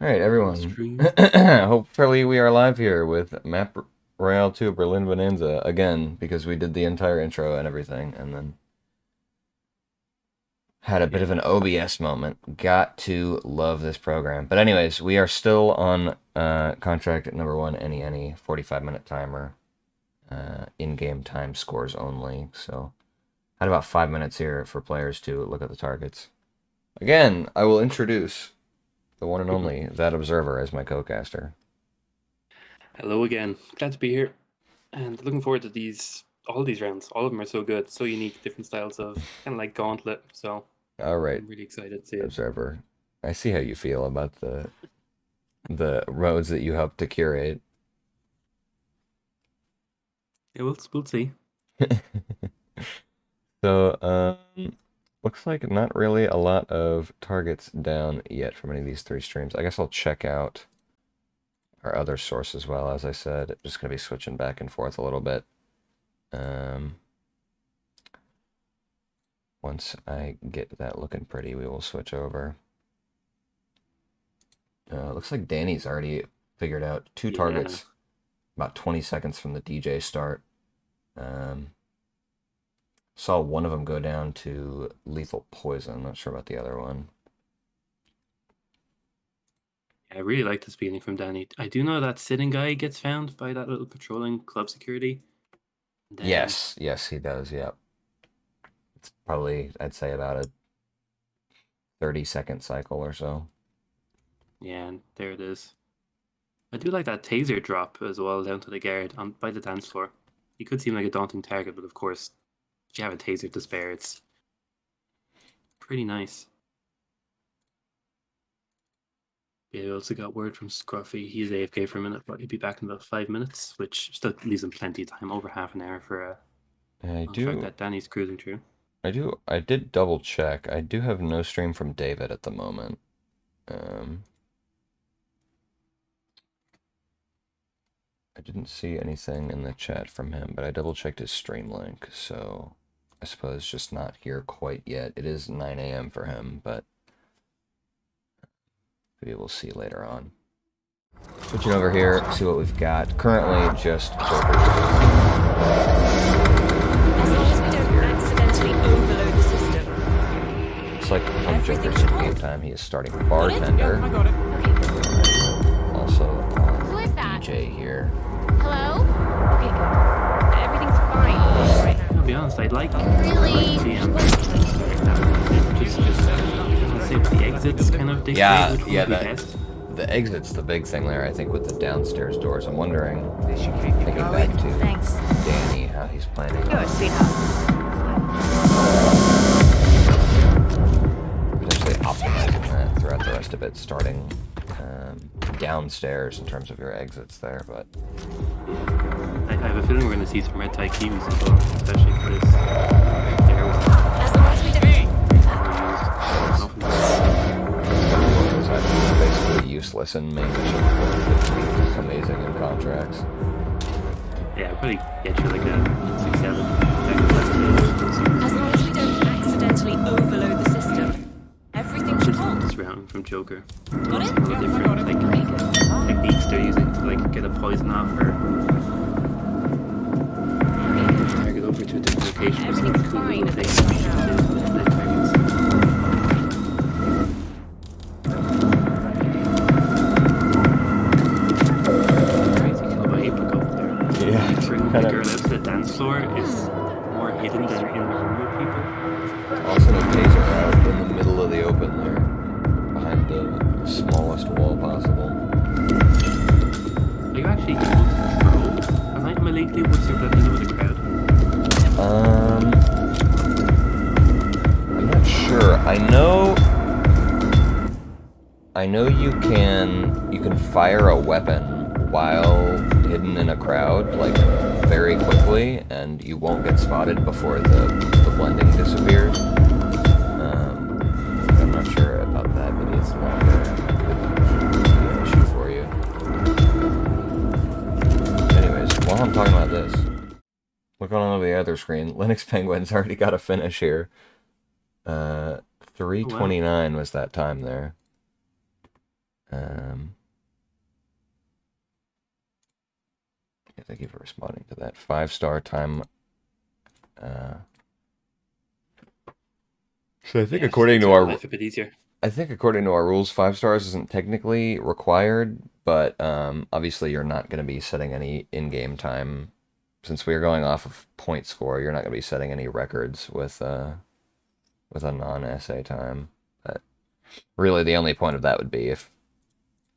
All right, everyone. Stream. Hopefully we are live here with Map Royale 2 Berlin Bonanza again because we did the entire intro and everything and then had a bit Yeah. of an OBS moment. Got to love this program. But anyways, we are still on contract number one, any 45-minute timer, in-game time scores only. So had about 5 minutes here for players to look at the targets. Again, I will introduce the one and only That Observer as my co-caster. Hello again. Glad to be here, and looking forward to all these rounds. All of them are so good, so unique, different styles of kind of like Gauntlet. So All right, I'm really excited to see it. Observer. I see how you feel about the roads that you helped to curate. Yeah, we'll see. So, looks like not really a lot of targets down yet from any of these three streams. I guess I'll check out our other source as well. As I said, just gonna be switching back and forth a little bit. Um, Once I get that looking pretty, we will switch over. Looks like Danny's already figured out two Yeah, targets about 20 seconds from the DJ start. Um, Saw one of them go down to lethal poison. Not sure about the other one. I really like this beginning from Danny. I do know that sitting guy gets found by that little patrolling club security. And then Yes, yes, he does. Yep. It's probably, I'd say, about a 30-second cycle or so. yeah, and there it is. I do like that taser drop as well down to the guard on by the dance floor. He could seem like a daunting target, but of course, if you have a taser to spare, it's pretty nice. Yeah, we also got word from Scruffy. He's AFK for a minute, but he'll be back in about 5 minutes, which still leaves him plenty of time, over half an hour for a I contract do, that Danny's cruising through. I did double check. I do have no stream from David at the moment. Um, I didn't see anything in the chat from him, but I double checked his stream link, so I suppose just not here quite yet. It is 9 a.m. for him, but maybe we'll see later on. Switching over here, see what we've got. Currently, just As long as we don't accidentally overload the system. looks like on Everything Joker's should game hold. time, he is starting Got it? bartender. Yeah, I got it. Okay. Also Who on is that? DJ here. Hello? Okay. Everything's fine right I'll now. be honest, I'd like Really? the just let's say the exits kind of dictate which one would be best. The exit's the big thing there, I think, with the downstairs doors. I'm wondering, thinking Going. back to Thanks. Danny, how he's planning Good, on sweetheart. potentially optimizing that throughout the rest of it, starting downstairs in terms of your exits there, but I have a feeling we're going to see some red tie kiwis as well, especially for this right there with As long as we don't. basically useless in main missions, but amazing in contracts. Yeah, I'll probably get you like a 6-7 seconds left. As long as we don't accidentally overload the system. Everything should hold. This round from Joker. Got it? All the different techniques they're using to like get a poison off or target over to a different location. Everything's Cool fine. little things to the targets. Crazy kill by April up there. Yeah, Bringing kind the of. girl out to the dance floor is more hidden than in the room with people. Also, a taser out in the middle of the open there, behind the smallest wall possible. Are you actually able to control a night illegally once you're blended in with the crowd? I'm not sure. I know you can fire a weapon while hidden in a crowd, like very quickly, and you won't get spotted before the blending disappears. I'm not sure about that. Maybe it's not could be an issue for you. Anyways, while I'm talking about this, look on the other screen. Linux Penguin's already got a finish here. Oh wow. 3:29 was that time there. Um, yeah, thank you for responding to that. 5-star time. So I think Yeah, just according makes to our our life a bit easier. rules, 5 stars isn't technically required, but obviously you're not going to be setting any in-game time. Since we are going off of point score, you're not going to be setting any records with a non-essay time. But really, the only point of that would be if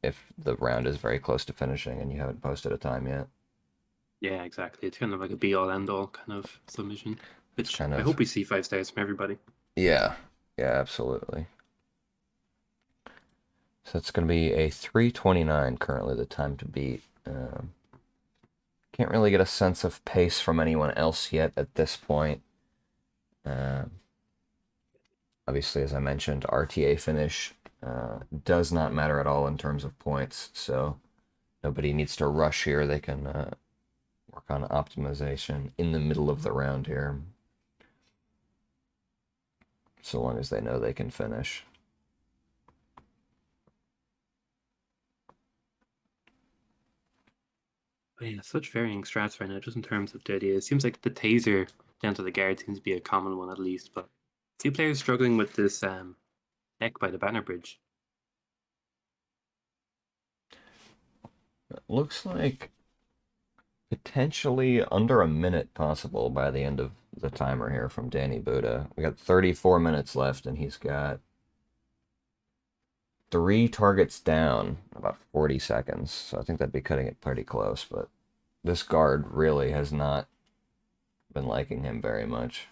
the round is very close to finishing and you haven't posted a time yet. Yeah, exactly. It's kind of like a be all end all kind of submission, It's which kind I of hope we see 5 stars from everybody. yeah, yeah, absolutely. So it's going to be a 3:29 currently the time to beat. Can't really get a sense of pace from anyone else yet at this point. Um, Obviously, as I mentioned, RTA finish does not matter at all in terms of points, so nobody needs to rush here. They can work on optimization in the middle of the round here, so long as they know they can finish. But yeah, such varying strats right now, just in terms of the idea. It seems like the taser down to the guard seems to be a common one at least, but a few players struggling with this deck by the banner bridge. Looks like potentially under a minute possible by the end of the timer here from Danny Buddha. We got 34 minutes left, and he's got 3 targets down, about 40 seconds. So I think that'd be cutting it pretty close, but this guard really has not been liking him very much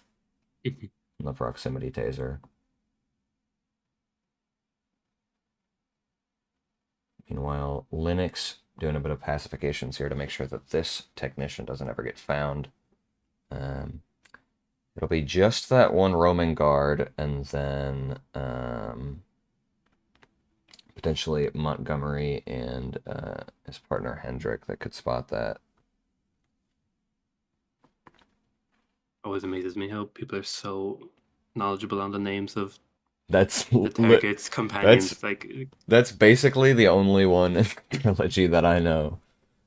in the proximity taser. Meanwhile, Linux doing a bit of pacifications here to make sure that this technician doesn't ever get found. It'll be just that one roaming guard, and then potentially Montgomery and his partner Hendrick that could spot that. Always amazes me how people are so knowledgeable on the names of That's the targets, companions. that's Like, that's basically the only one in trilogy that I know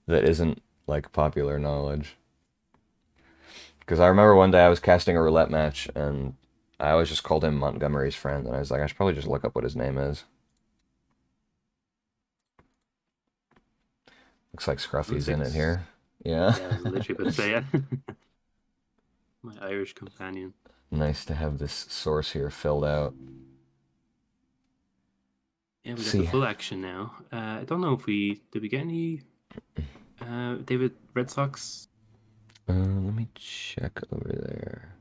that isn't like popular knowledge. Because I remember one day I was casting a roulette match and I always just called him Montgomery's friend, and I was like, I should probably just look up what his name is. Looks like Scruffy's in it here. Yeah. yeah, I was literally about to say it. My Irish companion. Nice to have this source here filled out. Yeah, we got the See. full action now. I don't know if did we get any David Red Sox. Let me check over there.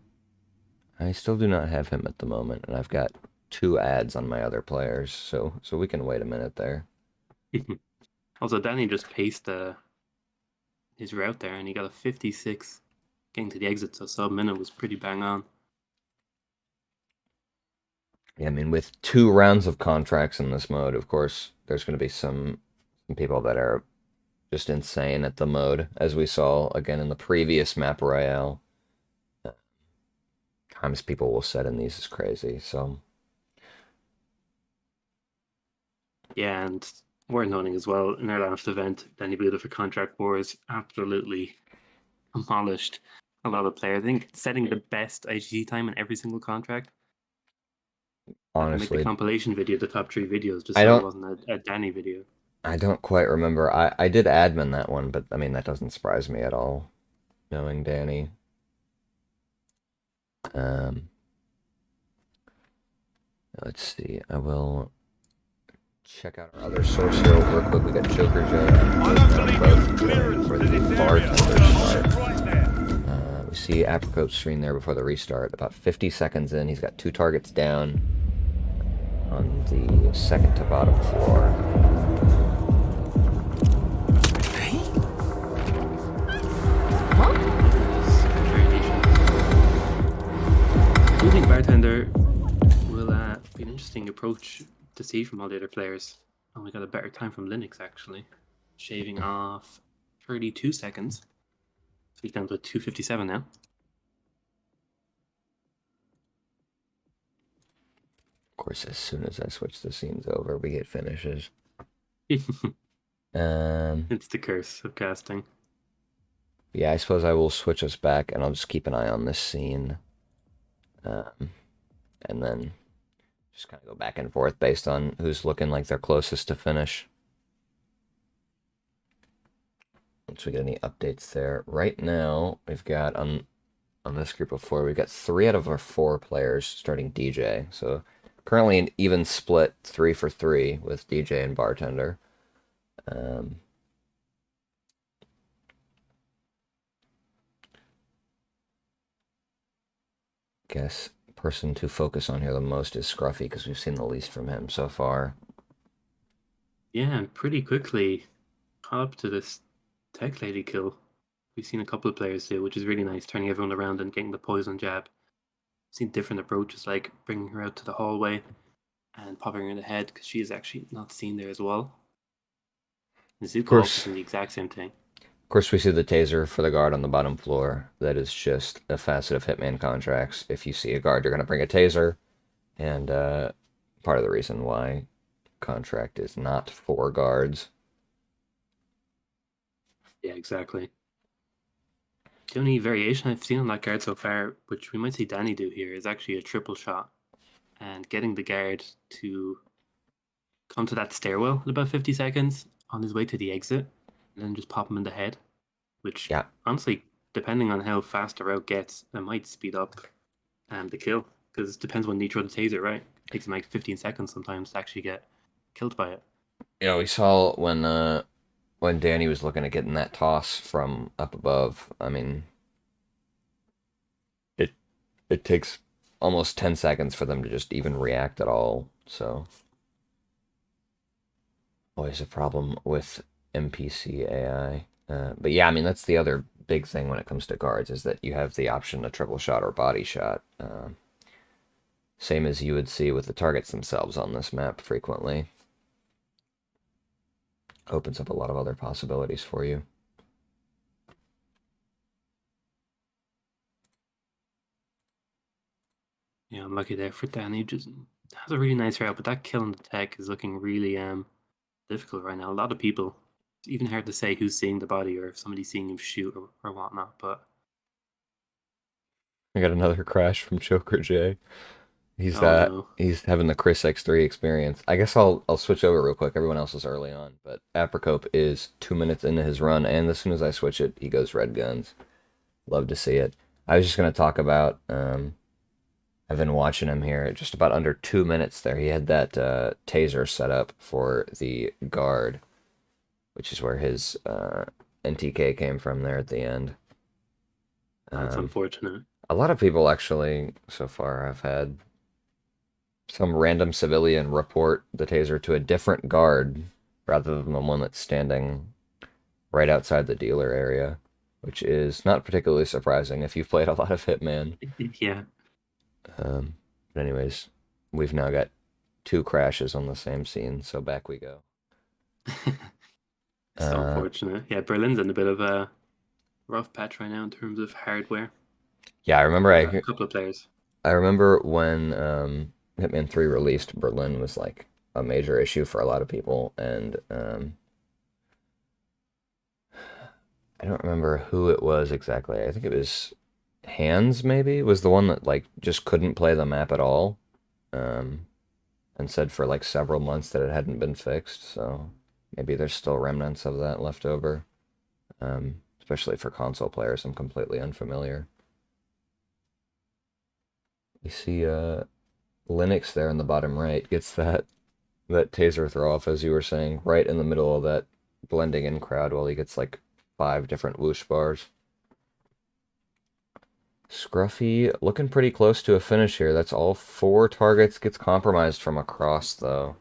I still do not have him at the moment, and I've got 2 ads on my other players, so we can wait a minute there. Also, Danny just paced his route there, and he got a 56 getting to the exit, so sub-minute was pretty bang on. Yeah, I mean, with 2 rounds of contracts in this mode, of course, there's going to be some people that are just insane at the mode, as we saw again in the previous map Royale. Times people will set in these is crazy, so. Yeah, and worth noting as well, in our last event, Danny Buda for Contract Wars absolutely demolished a lot of players. I think setting the best IGT time in every single contract. I can make the Honestly, compilation video, the top 3 videos, just I so it don't wasn't a Danny video. I don't quite remember. I did admin that one, but I mean that doesn't surprise me at all, knowing Danny. Um, let's see. I will check out our other source here real quick. We got Joker Joe and both for the bartender start. We see Apricot screen there before the restart. About 50 seconds in, he's got 2 targets down on the second to bottom floor. I do think Bartender will be an interesting approach to see from all the other players. And we got a better time from Linux, actually. Shaving off 32 seconds. So he's down to 2:57 now. Of course, as soon as I switch the scenes over, we get finishes. Um, It's the curse of casting. yeah, I suppose I will switch us back, and I'll just keep an eye on this scene, um, and then just kind of go back and forth based on who's looking like they're closest to finish. Once we get any updates there. Right now, we've got on this group of four, we've got 3 out of our 4 players starting DJ. So currently an even split 3 for 3 with DJ and bartender. Um, guess person to focus on here the most is Scruffy because we've seen the least from him so far. Yeah, and pretty quickly caught up to this tech lady kill. We've seen a couple of players do, which is really nice, turning everyone around and getting the poison jab. Seen different approaches, like bringing her out to the hallway and popping her in the head because she is actually not seen there as well. And Of Zuko also course, seen the exact same thing. of course, we see the taser for the guard on the bottom floor. That is just a facet of Hitman contracts. If you see a guard, you're going to bring a taser, and part of the reason why contract is not for guards. Yeah, exactly. The only variation I've seen on that guard so far, which we might see Danny do here, is actually a triple shot and getting the guard to come to that stairwell in about 50 seconds on his way to the exit and then just pop him in the head, which Yeah, honestly, depending on how fast the route gets, it might speed up the kill because it depends when you throw the taser, right? It takes him like 15 seconds sometimes to actually get killed by it. we saw when Danny was looking at getting that toss from up above. I mean, it it takes almost 10 seconds for them to just even react at all. So always a problem with NPC AI. But yeah, I mean that's the other big thing when it comes to guards is that you have the option of triple shot or body shot. Same as you would see with the targets themselves on this map frequently. Opens up a lot of other possibilities for you. Yeah, I'm lucky there for Danny. Just has a really nice route, but that kill on the tech is looking really difficult right now. A lot of people, it's even hard to say who's seeing the body or if somebody's seeing him shoot or whatnot. But I got another crash from Joker J. He's oh that no, he's having the Chris X3 experience. I guess I'll switch over real quick. Everyone else is early on, but Apricope is 2 minutes into his run, and as soon as I switch it, he goes red guns. Love to see it. I was just gonna talk about I've been watching him here. Just about under 2 minutes there, he had that taser set up for the guard, which is where his NTK came from there at the end. that's Um, unfortunate. a lot of people actually so far have had some random civilian report the taser to a different guard rather than the one that's standing right outside the dealer area, which is not particularly surprising if you've played a lot of Hitman. Yeah, Um, but anyways, we've now got 2 crashes on the same scene, so back we go. so Uh, unfortunate. Yeah, Berlin's in a bit of a rough patch right now in terms of hardware. yeah, For a couple of players. I remember when Hitman 3 released, Berlin was like a major issue for a lot of people, and I don't remember who it was exactly. I think it was Hands, maybe, was the one that like just couldn't play the map at all, um, and said for like several months that it hadn't been fixed. So maybe there's still remnants of that left over, especially for console players. I'm completely unfamiliar. You see, Linux there in the bottom right gets that taser throw off, as you were saying, right in the middle of that blending in crowd while he gets like 5 different whoosh bars. Scruffy looking pretty close to a finish here. That's all 4 targets. Gets compromised from across though.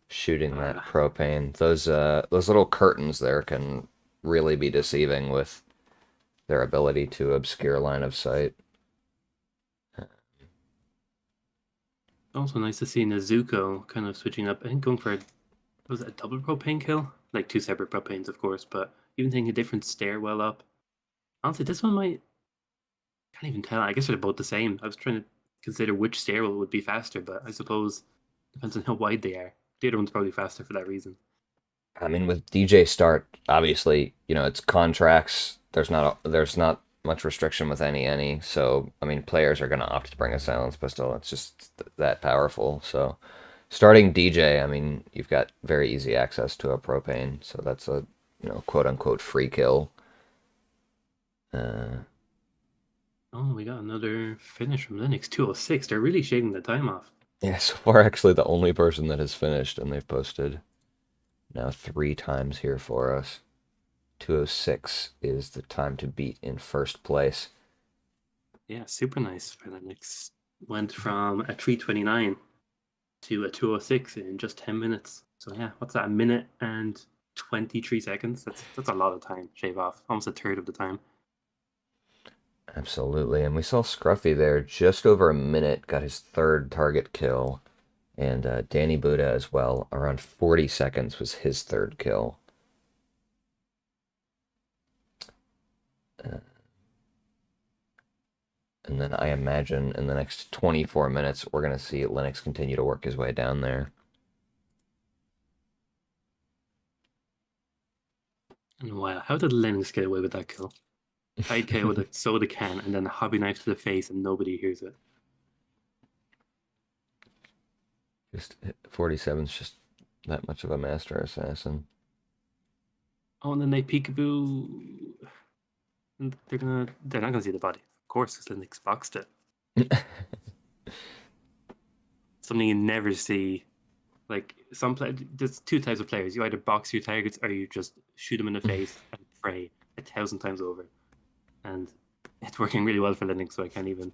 Shooting that Uh, propane. Those little curtains there can really be deceiving with their ability to obscure line of sight. Also nice to see Nezuko kind of switching up. I think going for was it a double propane kill? Like 2 separate propanes, of course, but even taking a different stairwell up. Honestly, this one might can't even tell. I guess they're both the same. I was trying to consider which stairwell would be faster, but I suppose depends on how wide they are. The other one's probably faster for that reason. I mean, with DJ start, obviously, it's contracts. There's not much restriction with any. So, I mean, players are gonna opt to bring a silence pistol. It's just that powerful. So, starting DJ, I mean, you've got very easy access to a propane, so that's a quote unquote free kill. Uh, Oh, we got another finish from Linux 206. They're really shaking the time off. yeah, so far actually the only person that has finished, and they've posted now 3 times here for us. 206 is the time to beat in first place. Yeah, super nice for Linux. Went from a 329 to a 206 in just 10 minutes. So yeah, what's that? A minute and 23 seconds. That's a lot of time. Shave off almost a third of the time. Absolutely, and we saw Scruffy there just over a minute, got his third target kill, and Danny Buddha as well. Around 40 seconds was his third kill. Uh, and then I imagine in the next 24 minutes, we're going to see Linux continue to work his way down there. And wow, how did Linux get away with that kill? I'd KO with a soda can and then a hobby knife to the face and nobody hears it. Just 47's just that much of a master assassin. Oh, and then they peekaboo. And they're not gonna see the body, of course, because Linux boxed it. Something you never see. Like there's two types of players. You either box your targets or you just shoot them in the face and pray 1,000 times over. And it's working really well for Linux, so I can't even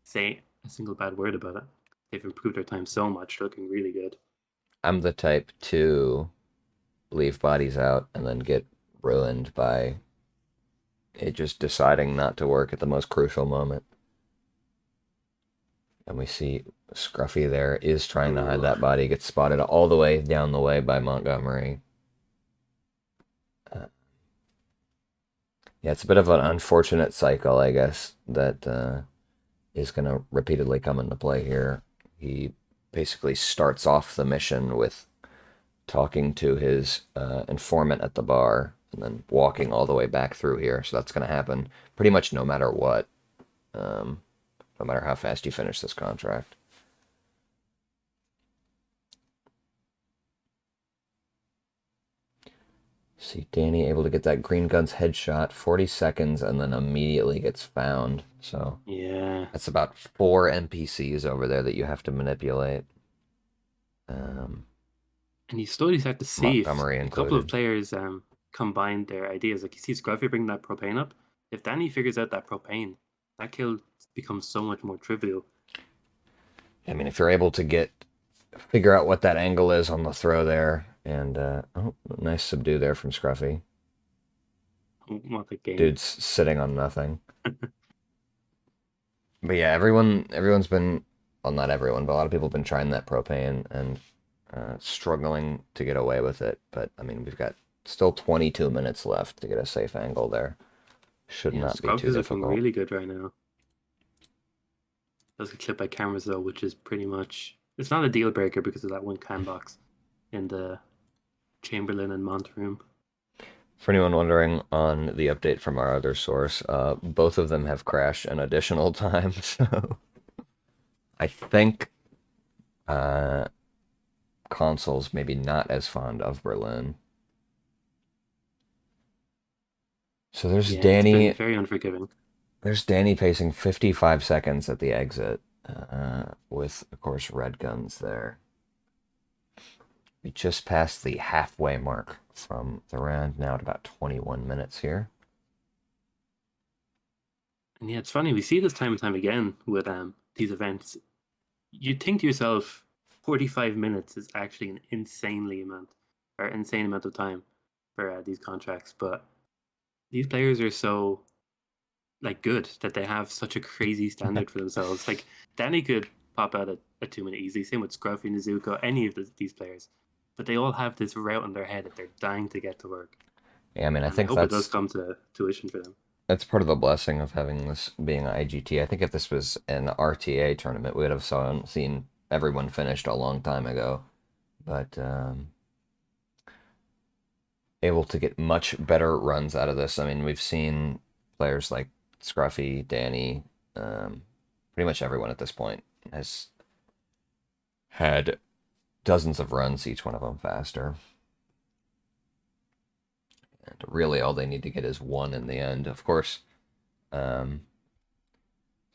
say a single bad word about it. They've improved their time so much, looking really good. I'm the type to leave bodies out and then get ruined by it just deciding not to work at the most crucial moment. And we see Scruffy there is trying to hide that body, gets spotted all the way down the way by Montgomery. Yeah, it's a bit of an unfortunate cycle, I guess, that is going to repeatedly come into play here. He basically starts off the mission with talking to his informant at the bar and then walking all the way back through here. So that's going to happen pretty much no matter what, no matter how fast you finish this contract. See Danny able to get that Green Guns headshot, 40 seconds, and then immediately gets found. So yeah, that's about 4 NPCs over there that you have to manipulate. and you slowly start to see if Montgomery a couple of included. players combine their ideas. Like you see Scruffy bring that propane up. If Danny figures out that propane, that kill becomes so much more trivial. I mean, if you're able to figure out what that angle is on the throw there, and oh, nice subdue there from Scruffy. What a game! Dude's sitting on nothing. But yeah, everyone's been, well, not everyone, but a lot of people have been trying that propane and struggling to get away with it. But I mean, we've got still 22 minutes left to get a safe angle there. Should Yeah, not be too Scruffy's looking difficult. really good right now. Does get clipped by cameras though, which is pretty much it's not a deal breaker because of that one cam box in the Chamberlain and Mont room. For anyone wondering on the update from our other source, both of them have crashed an additional time, so I think consoles maybe not as fond of Berlin. So there's Yeah, it's been Danny. very unforgiving. There's Danny pacing 55 seconds at the exit, with of course red guns there. We just passed the halfway mark from the round, now at about 21 minutes here. And yeah, it's funny, we see this time and time again with these events. You'd think to yourself, 45 minutes is actually an insane amount of time for these contracts, but these players are so like good that they have such a crazy standard for themselves. Like Danny could pop out a 2 minute easily. Same with Scruffy, Nezuko, any of these players. But they all have this route in their head that they're dying to get to work. Yeah, I mean, I And I think hope it does come to tuition for them. that's part of the blessing of having this being IGT. I think if this was an RTA tournament, we would have seen everyone finished a long time ago. But able to get much better runs out of this. I mean, we've seen players like Scruffy, Danny, pretty much everyone at this point has had dozens of runs, each one of them faster. And really, all they need to get is one in the end. Of course, something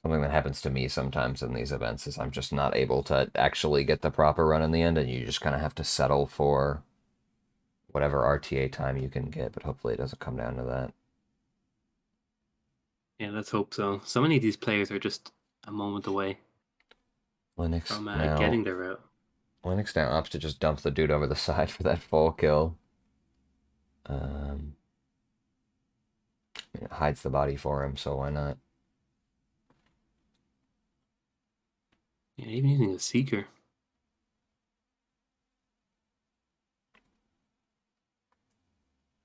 that happens to me sometimes in these events is I'm just not able to actually get the proper run in the end, and you just kind of have to settle for whatever RTA time you can get, but hopefully it doesn't come down to that. Yeah, let's hope so. So many of these players are just a moment away Linux from now getting their route. Linux now opts to just dump the dude over the side for that full kill. It hides the body for him, so why not? Yeah, even using a seeker.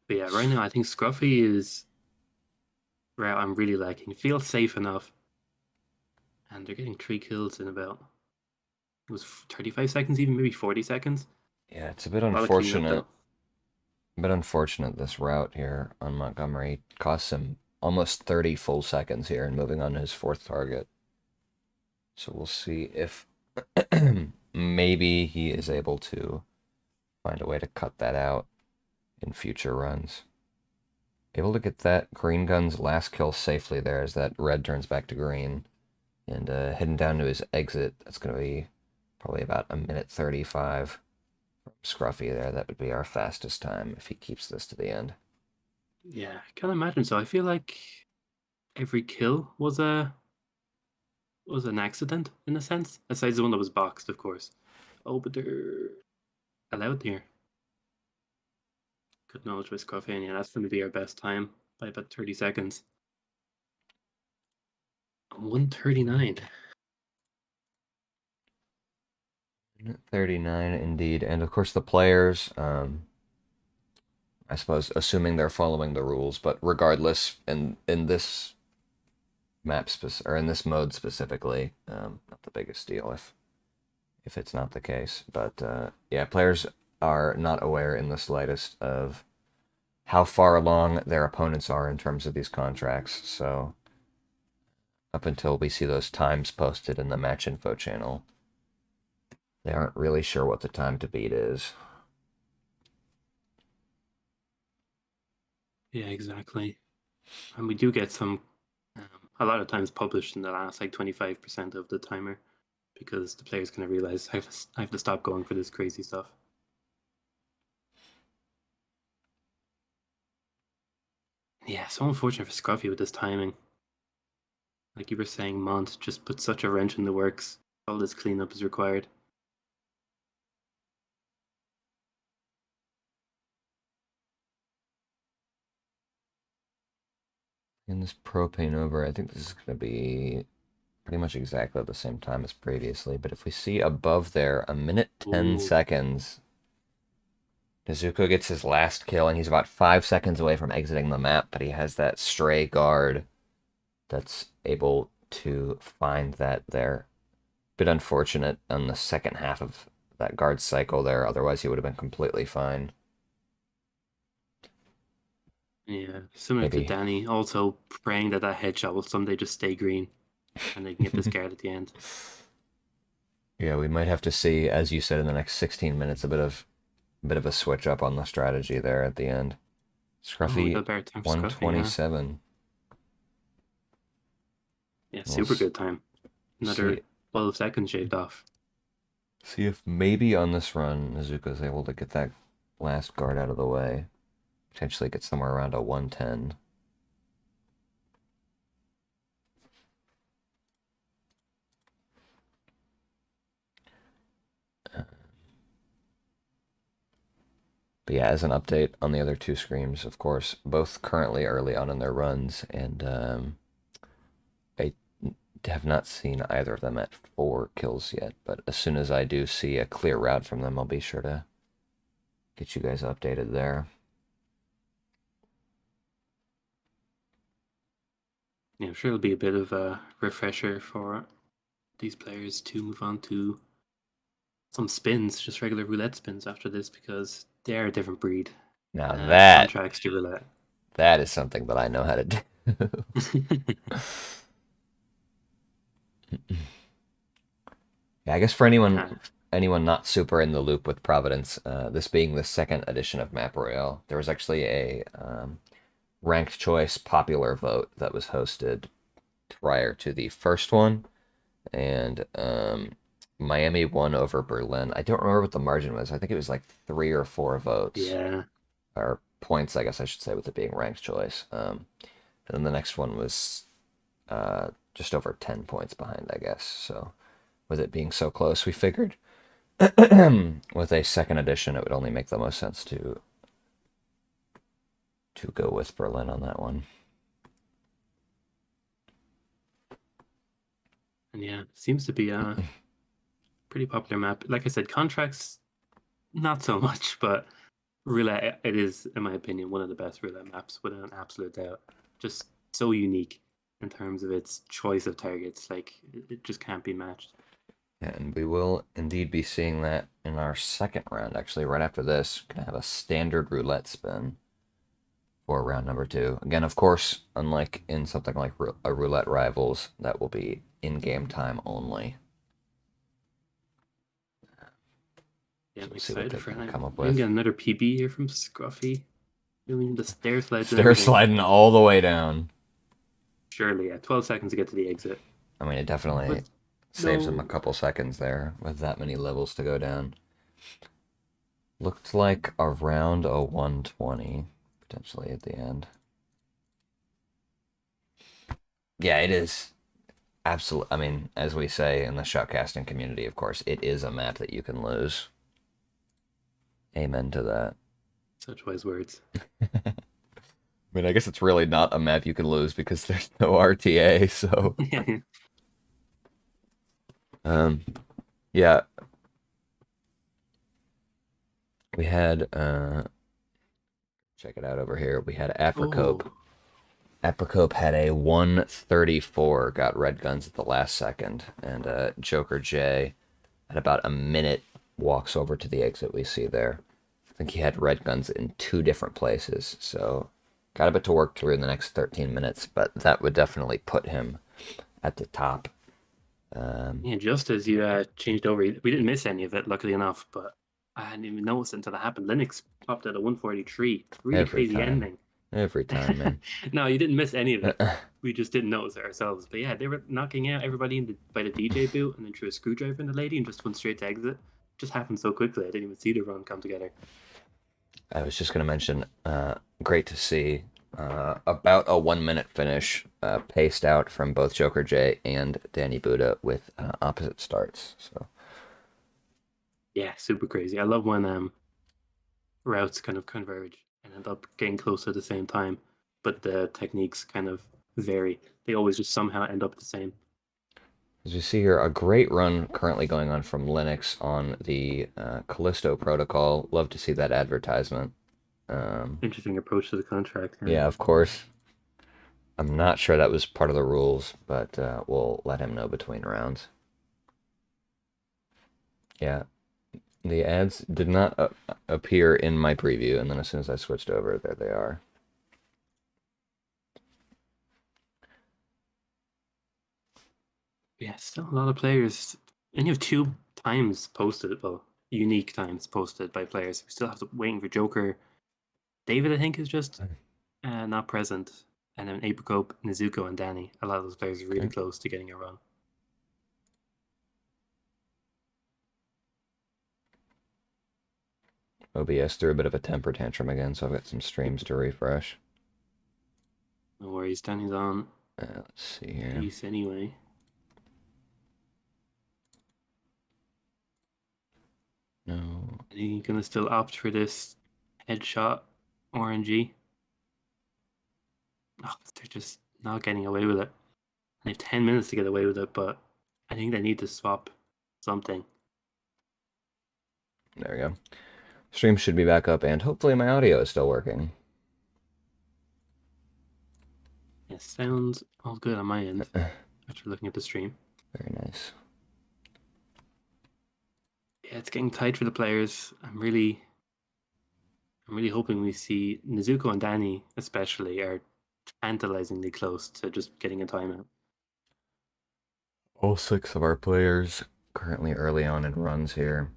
But yeah, right now I think Scruffy is route I'm really liking. It feels safe enough. And they're getting 3 kills in about, it was 35 seconds, even maybe 40 seconds. Yeah, it's a bit A lot of cleanup unfortunate. though. A bit unfortunate this route here on Montgomery costs him almost 30 full seconds here and moving on to his fourth target. So we'll see if maybe he is able to find a way to cut that out in future runs. Able to get that green gun's last kill safely there as that red turns back to green. And heading down to his exit, that's going to be probably about a minute 35 from Scruffy there. That would be our fastest time if he keeps this to the end. Yeah, I can imagine so. I feel like every kill was an accident in a sense, aside the one that was boxed, of course. Oh, but they're allowed here. Good knowledge by Scruffy, and yeah, that's going to be our best time by about 30 seconds. 139. 39 indeed. And of course the players, I suppose, assuming they're following the rules, but regardless, in this or in this mode specifically, not the biggest deal if it's not the case. But yeah, players are not aware in the slightest of how far along their opponents are in terms of these contracts. So up until we see those times posted in the match info channel, they aren't really sure what the time to beat is. Yeah, exactly. And we do get some, a lot of times published in the last like 25% of the timer because the players kind of realize I have to stop going for this crazy stuff. Yeah, so unfortunate for Scruffy with this timing. Like you were saying, Mont just put such a wrench in the works. All this cleanup is required. In this propane over, I think this is going to be pretty much exactly the same time as previously, but if we see above there, a minute 10 Ooh. seconds, Nezuko gets his last kill, and he's about 5 seconds away from exiting the map, but he has that stray guard that's able to find that there. Bit unfortunate on the second half of that guard cycle there, otherwise he would have been completely fine. Yeah, similar to Maybe. Danny, also praying that that headshot will someday just stay green and they can get this guard at the end. Yeah, we might have to see, as you said, in the next 16 minutes, a bit of a switch up on the strategy there at the end. Oh, we got Scruffy, a better time for Scruffy, yeah. 127. Yeah, We'll super good time. Another see, 12 seconds shaved off. see if maybe on this run, Nezuko's able to get that last guard out of the way. Potentially get somewhere around a 110. But yeah, as an update on the other two screams, of course, both currently early on in their runs, and I have not seen either of them at 4 kills yet. But as soon as I do see a clear route from them, I'll be sure to get you guys updated there. Yeah, I'm sure it'll be a bit of a refresher for these players to move on to some spins, just regular roulette spins after this, because they are a different breed. Now that contracts to roulette. that is something that I know how to do. Yeah, I guess for Yeah. anyone not super in the loop with Providence, this being the second edition of Map Royale, there was actually a ranked choice popular vote that was hosted prior to the first one, and Miami won over Berlin. I don't remember what the margin was. I think it was like 3 or 4 votes, Yeah. or points, I guess I should say, with it being ranked choice. And then the next one was just over 10 points behind, I guess. So with it being so close, we figured with a second edition, it would only make the most sense to go with Berlin on that one. And yeah, seems to be a pretty popular map. Like I said, contracts, not so much, but roulette, it is, in my opinion, one of the best roulette maps without an absolute doubt. Just so unique in terms of its choice of targets. Like, it just can't be matched. And we will indeed be seeing that in our second round, actually, right after this. We're going to have a standard roulette spin for round number 2. Again, of course, unlike in something like a Roulette Rivals, that will be in-game time only. Yeah, So I'm we'll see what excited they for can it. come up We can with. get another PB here from Scruffy. Doing the stair slides and Stair everything. sliding all the way down. Surely, yeah. 12 seconds to get to the exit. I mean, it definitely With saves them a no. couple seconds there with that many levels to go down. Looked like around a 120, potentially at the end. Yeah, it is. Absolutely. I mean, as we say in the shotcasting community, of course, it is a map that you can lose. Amen to that. Such wise words. I mean, I guess it's really not a map you can lose because there's no RTA, so Yeah. um yeah, we had check it out over here. We had Apricope. Oh, Apricope had a 134, got red guns at the last second, and Joker J at about a minute walks over to the exit we see there. I think he had red guns in 2 different places, so got a bit to work through in the next 13 minutes, but that would definitely put him at the top. yeah. Just as you changed over, we didn't miss any of it, luckily enough. But I hadn't even noticed it until it happened. Linux popped at a 143. Really Every crazy time. ending. Every time, man. No, you didn't miss any of it. We just didn't notice it ourselves. But yeah, they were knocking out everybody by the DJ boot and then threw a screwdriver in the lady and just went straight to exit. Just happened so quickly. I didn't even see the run come together. I was just going to mention, great to see about a 1 minute finish paced out from both Joker J and Danny Buddha with opposite starts. So Yeah, super crazy. I love when routes kind of converge and end up getting closer at the same time, but the techniques kind of vary. They always just somehow end up the same. as you see here, a great run currently going on from Linux on the Callisto protocol. Love to see that advertisement. Interesting approach to the contract. Yeah, of course. I'm not sure that was part of the rules, but we'll let him know between rounds. Yeah, the ads did not appear in my preview, and then as soon as I switched over, there they are. Yeah, still a lot of players. And you have 2 times posted, well, unique times posted by players. We still have to waiting for Joker. David, I think, is just not present. And then Apicope, Nezuko, and Danny. A lot of those players are really Okay. close to getting a run. OBS threw a bit of a temper tantrum again, so I've got some streams to refresh. No worries, Danny's on Let's see here. pace anyway. No. Are you gonna still opt for this headshot RNG? Oh, they're just not getting away with it. They have 10 minutes to get away with it, but I think they need to swap something. There we go. Stream should be back up, and hopefully my audio is still working. It sounds all good on my end after looking at the stream. Very nice. Yeah, it's getting tight for the players. I'm really I'm really hoping we see Nezuko and Danny, especially, are tantalizingly close to just getting a timeout. All 6 of our players currently early on in runs here.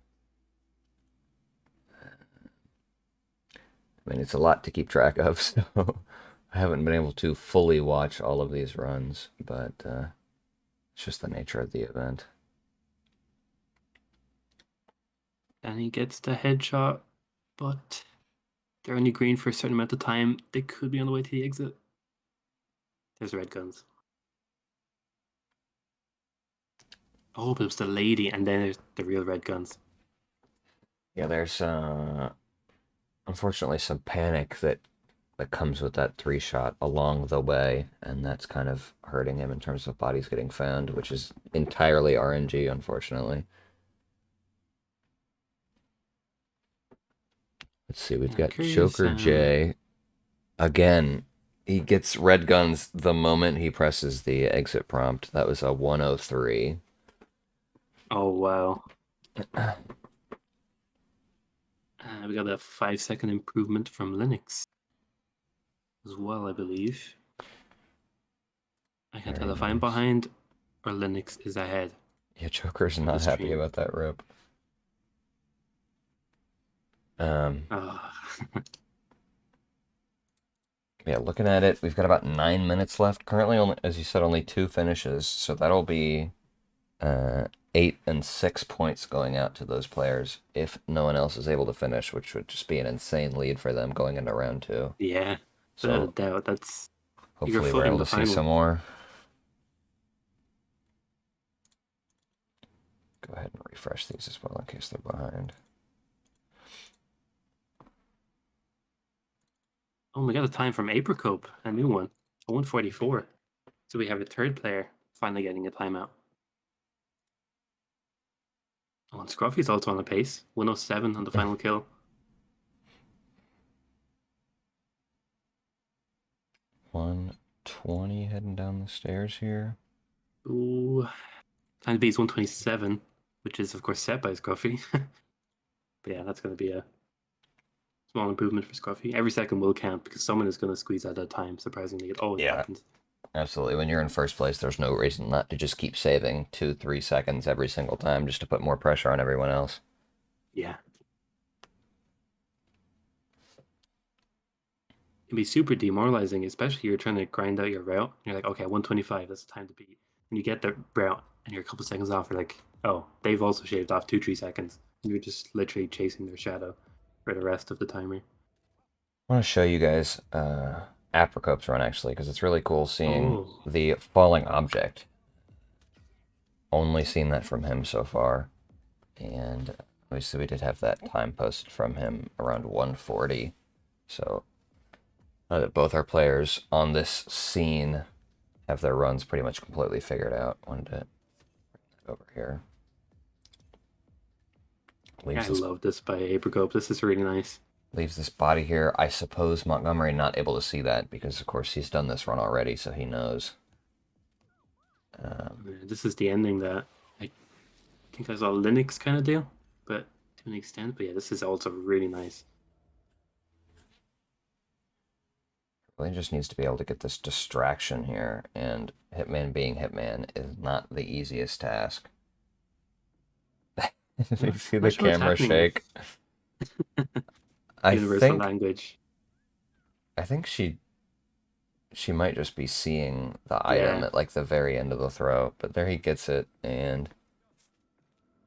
I mean, it's a lot to keep track of, so I haven't been able to fully watch all of these runs, but it's just the nature of the event. Danny gets the headshot, but they're only green for a certain amount of time. They could be on the way to the exit. There's red guns. Oh, but it was the lady, and then there's the real red guns. Yeah, there's unfortunately some panic that comes with that 3-shot along the way, and that's kind of hurting him in terms of bodies getting found, which is entirely RNG, unfortunately. Let's see, we've I'm got curious. Joker J. Again, he gets red guns the moment he presses the exit prompt. That was a 103. Oh, wow. We got a 5-second improvement from Linux as well, I believe. I can Very tell if I'm nice. behind or Linux is ahead. Yeah, Joker's of not the happy stream. about that rip. Oh. Yeah, looking at it, we've got about 9 minutes left. Currently, only, as you said, only 2 finishes, so that'll be 8 and 6 points going out to those players if no one else is able to finish, which would just be an insane lead for them going into round 2. Yeah, without a So doubt. That's you're hopefully we're footing able the to see some final. more. Go ahead and refresh these as well in case they're behind. Oh, we got a time from Apricope, a new one, a 144. So we have a third player finally getting a timeout. Oh, and Scruffy's also on the pace, 107 on the final kill. 120 heading down the stairs here. Ooh, time to beat is 127, which is of course set by Scruffy. But yeah, that's going to be a small improvement for Scruffy. Every second will count because someone is going to squeeze out that time. Surprisingly, it always happens. Absolutely. When you're in first place, there's no reason not to just keep saving 2-3 seconds every single time just to put more pressure on everyone else. Yeah. It can be super demoralizing, especially you're trying to grind out your route. You're like, okay, 125, that's the time to beat. And you get the route and you're a couple seconds off. You're like, oh, they've also shaved off 2-3 seconds. And you're just literally chasing their shadow for the rest of the timer. I want to show you guys Apricope's run, actually, because it's really cool seeing Oh, the falling object. Only seen that from him so far. And obviously we did have that time posted from him around 140. So both our players on this scene have their runs pretty much completely figured out. Wanted to bring that over here. I Leaves this, love this by Apricope. This is really nice. leaves this body here. I suppose Montgomery not able to see that because, of course, he's done this run already, so he knows. This is the ending that I think I saw Linux kind of deal, but to an extent. But yeah, this is also really nice. Really just needs to be able to get this distraction here, and Hitman being Hitman is not the easiest task. You see the Imagine what's camera happening shake. I universal think language. she might just be seeing the item Yeah. at like the very end of the throw, but there he gets it and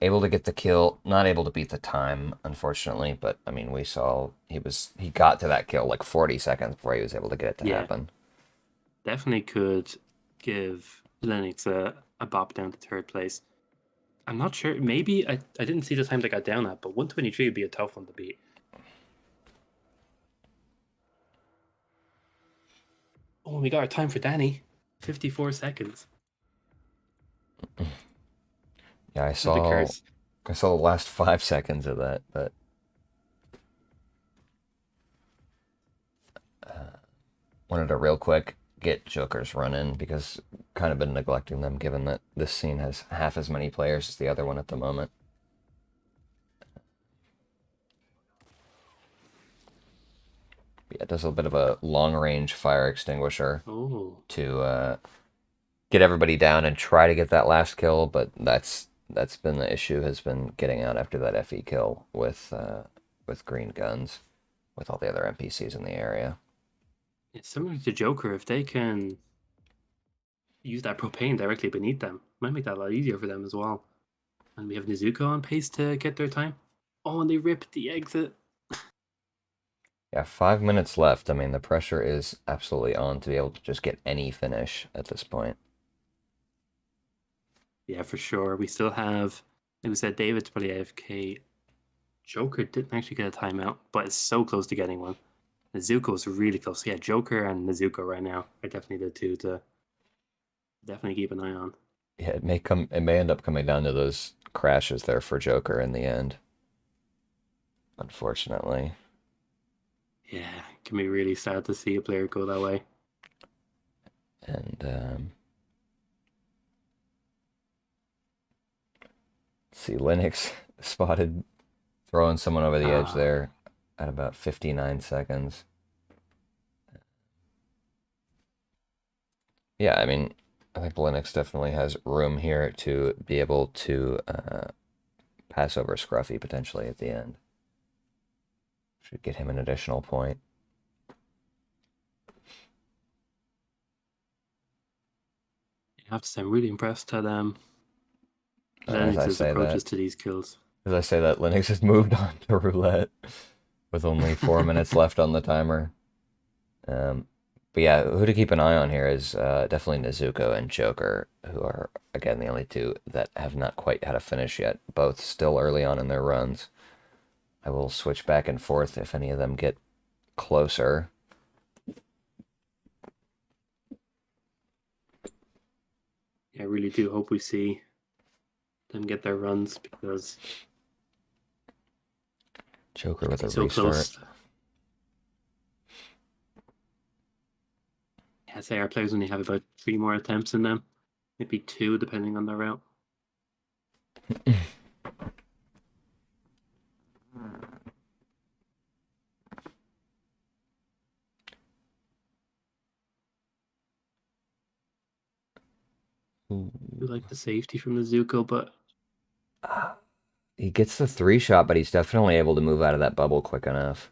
able to get the kill, not able to beat the time, unfortunately, but I mean we saw he got to that kill like 40 seconds before he was able to get it to Yeah. happen. Definitely could give Lennox a bop down to third place. I'm not sure. Maybe I didn't see the time they got down at, but 123 would be a tough one to beat. Oh, we got our time for Danny. 54 seconds. Yeah, I The saw curse. the last 5 seconds of that, but wanted to real quick get Joker's run in because kind of been neglecting them given that this scene has half as many players as the other one at the moment. does a bit of a long-range fire extinguisher Oh, to get everybody down and try to get that last kill, but that's been the issue, has been getting out after that FE kill with green guns, with all the other NPCs in the area. it's similar to Joker. If they can use that propane directly beneath them, might make that a lot easier for them as well. And we have Nezuko on pace to get their time. Oh, and they ripped the exit. Yeah, 5 minutes left. I mean, the pressure is absolutely on to be able to just get any finish at this point. Yeah, for sure. We still have, like we said, David's probably AFK. Joker didn't actually get a timeout, but it's so close to getting one. Nezuko's really close. Yeah, Joker and Nezuko right now are definitely the two to definitely keep an eye on. Yeah, it may end up coming down to those crashes there for Joker in the end, unfortunately. Yeah, it can be really sad to see a player go that way. And see, Linux spotted throwing someone over the edge Ah, there at about 59 seconds. Yeah, I mean, I think Linux definitely has room here to be able to pass over Scruffy potentially at the end. Should get him an additional point. I have to say, I'm really impressed at As I Lennox's say approaches that, to these kills. Linux has moved on to roulette with only 4 minutes left on the timer. Um, but yeah, who to keep an eye on here is definitely Nezuko and Joker, who are, again, the only two that have not quite had a finish yet, both still early on in their runs. I will switch back and forth if any of them get closer. Yeah, I really do hope we see them get their runs because Joker it could with be a so restart. close. Yeah, I'd say our players only have about 3 more attempts in them, maybe 2 depending on the route. I like the safety from the Zuko, but He gets the 3 shot, but he's definitely able to move out of that bubble quick enough.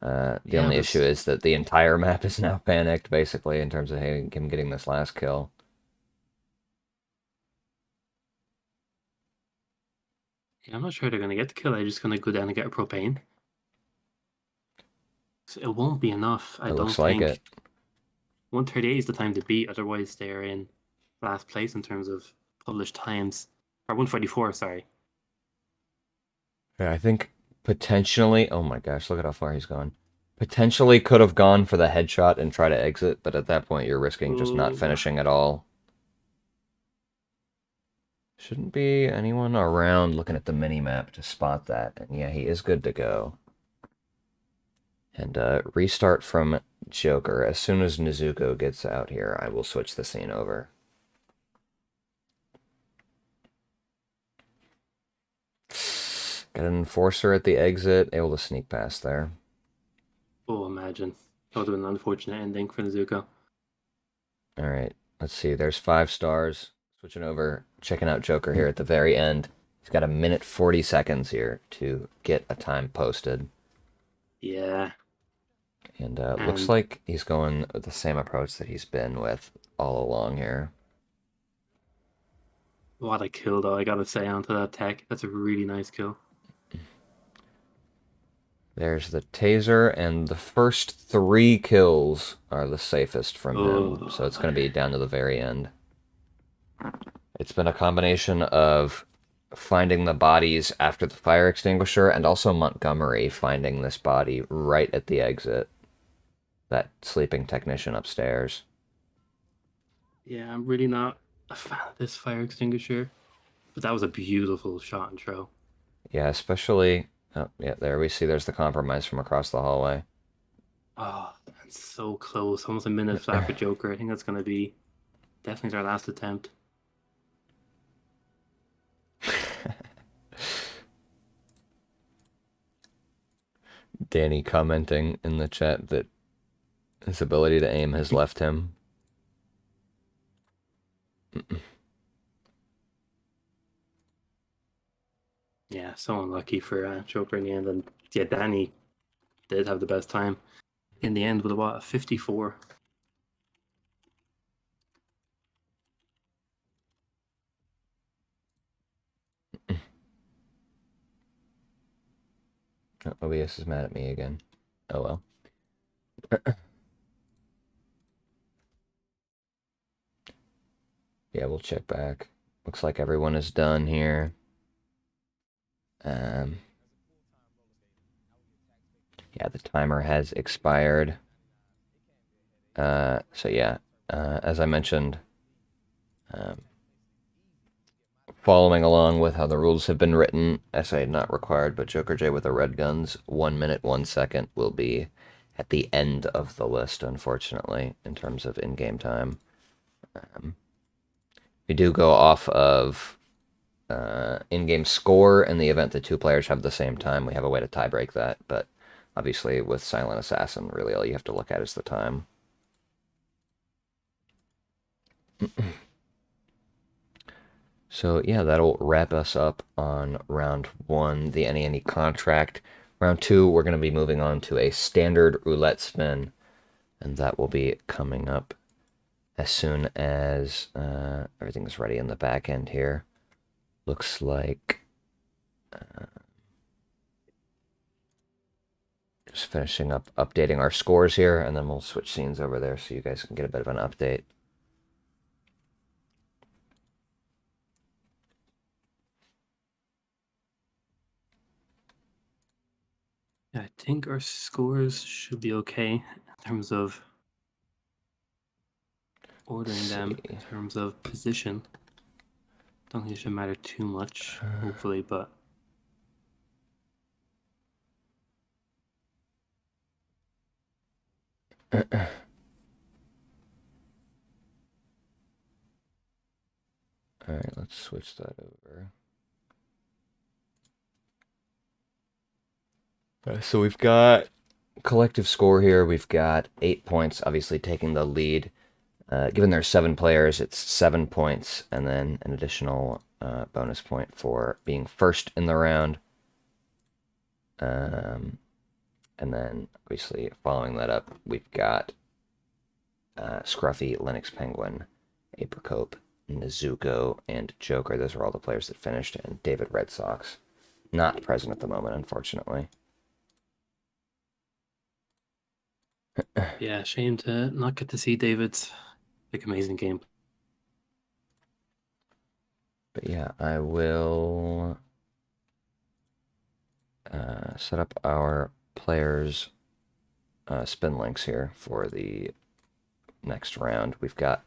The yeah, only issue but is that the entire map is now panicked, basically, in terms of him getting this last kill. yeah, I'm not sure they're gonna get the kill. They're just gonna go down and get a propane. So it won't be enough, I It don't looks like think. it. 138 is the time to beat, otherwise they're in last place in terms of published times. Or 144, sorry. Yeah, I think potentially. Oh my gosh, look at how far he's gone. Potentially could have gone for the headshot and try to exit, but at that point you're risking just not Oh, finishing at all. Shouldn't be anyone around looking at the mini map to spot that. And yeah, he is good to go. And restart from Joker. As soon as Nezuko gets out here, I will switch the scene over. Got an enforcer at the exit, able to sneak past there. oh, imagine. That would have been an unfortunate ending for Nezuko. All right, let's see. There's 5 stars. Switching over, checking out Joker here at the very end. He's got a minute 40 seconds here to get a time posted. Yeah, And looks and like he's going with the same approach that he's been with all along here. what a kill, though, I gotta say, onto that tech. That's a really nice kill. There's the taser, and the first 3 kills are the safest from him. So Oh, it's going to be down to the very end. It's been a combination of finding the bodies after the fire extinguisher and also Montgomery finding this body right at the exit. That sleeping technician upstairs. yeah, I'm really not a fan of this fire extinguisher, but that was a beautiful shot and throw. Yeah, especially. Oh, yeah, there we see there's the compromise from across the hallway. Oh, that's so close. Almost a minute flat for Joker. I think that's gonna be definitely their last attempt. Danny commenting in the chat that his ability to aim has left him. Yeah, so unlucky for Joker in the end. And yeah, Danny did have the best time in the end with a 54. OBS is mad at me again. Oh well. Yeah, we'll check back. Looks like everyone is done here. Yeah, the timer has expired. So yeah, as I mentioned, following along with how the rules have been written, essay not required, but Joker J with the red guns, 1 minute, 1 second will be at the end of the list, unfortunately, in terms of in-game time. We do go off of in-game score in the event that two players have the same time. We have a way to tie-break that, but obviously with Silent Assassin, really all you have to look at is the time. So yeah, that'll wrap us up on round 1, the any contract. Round 2, we're going to be moving on to a standard roulette spin, and that will be coming up as soon as everything's ready in the back end here. Looks like just finishing up updating our scores here, and then we'll switch scenes over there so you guys can get a bit of an update. Yeah, I think our scores should be okay in terms of ordering them, in terms of position. Don't think it should matter too much, hopefully, but All right, let's switch that over. So we've got collective score here. We've got 8 points, obviously taking the lead. Given there's 7 players, it's 7 points, and then an additional bonus point for being first in the round. And then, obviously, following that up, we've got Scruffy, Linux Penguin, Apricot, Nezuko, and Joker. Those are all the players that finished, and David Red Sox. Not present at the moment, unfortunately. yeah, shame to not get to see David's amazing game. But yeah, I will set up our players' spin links here for the next round. We've got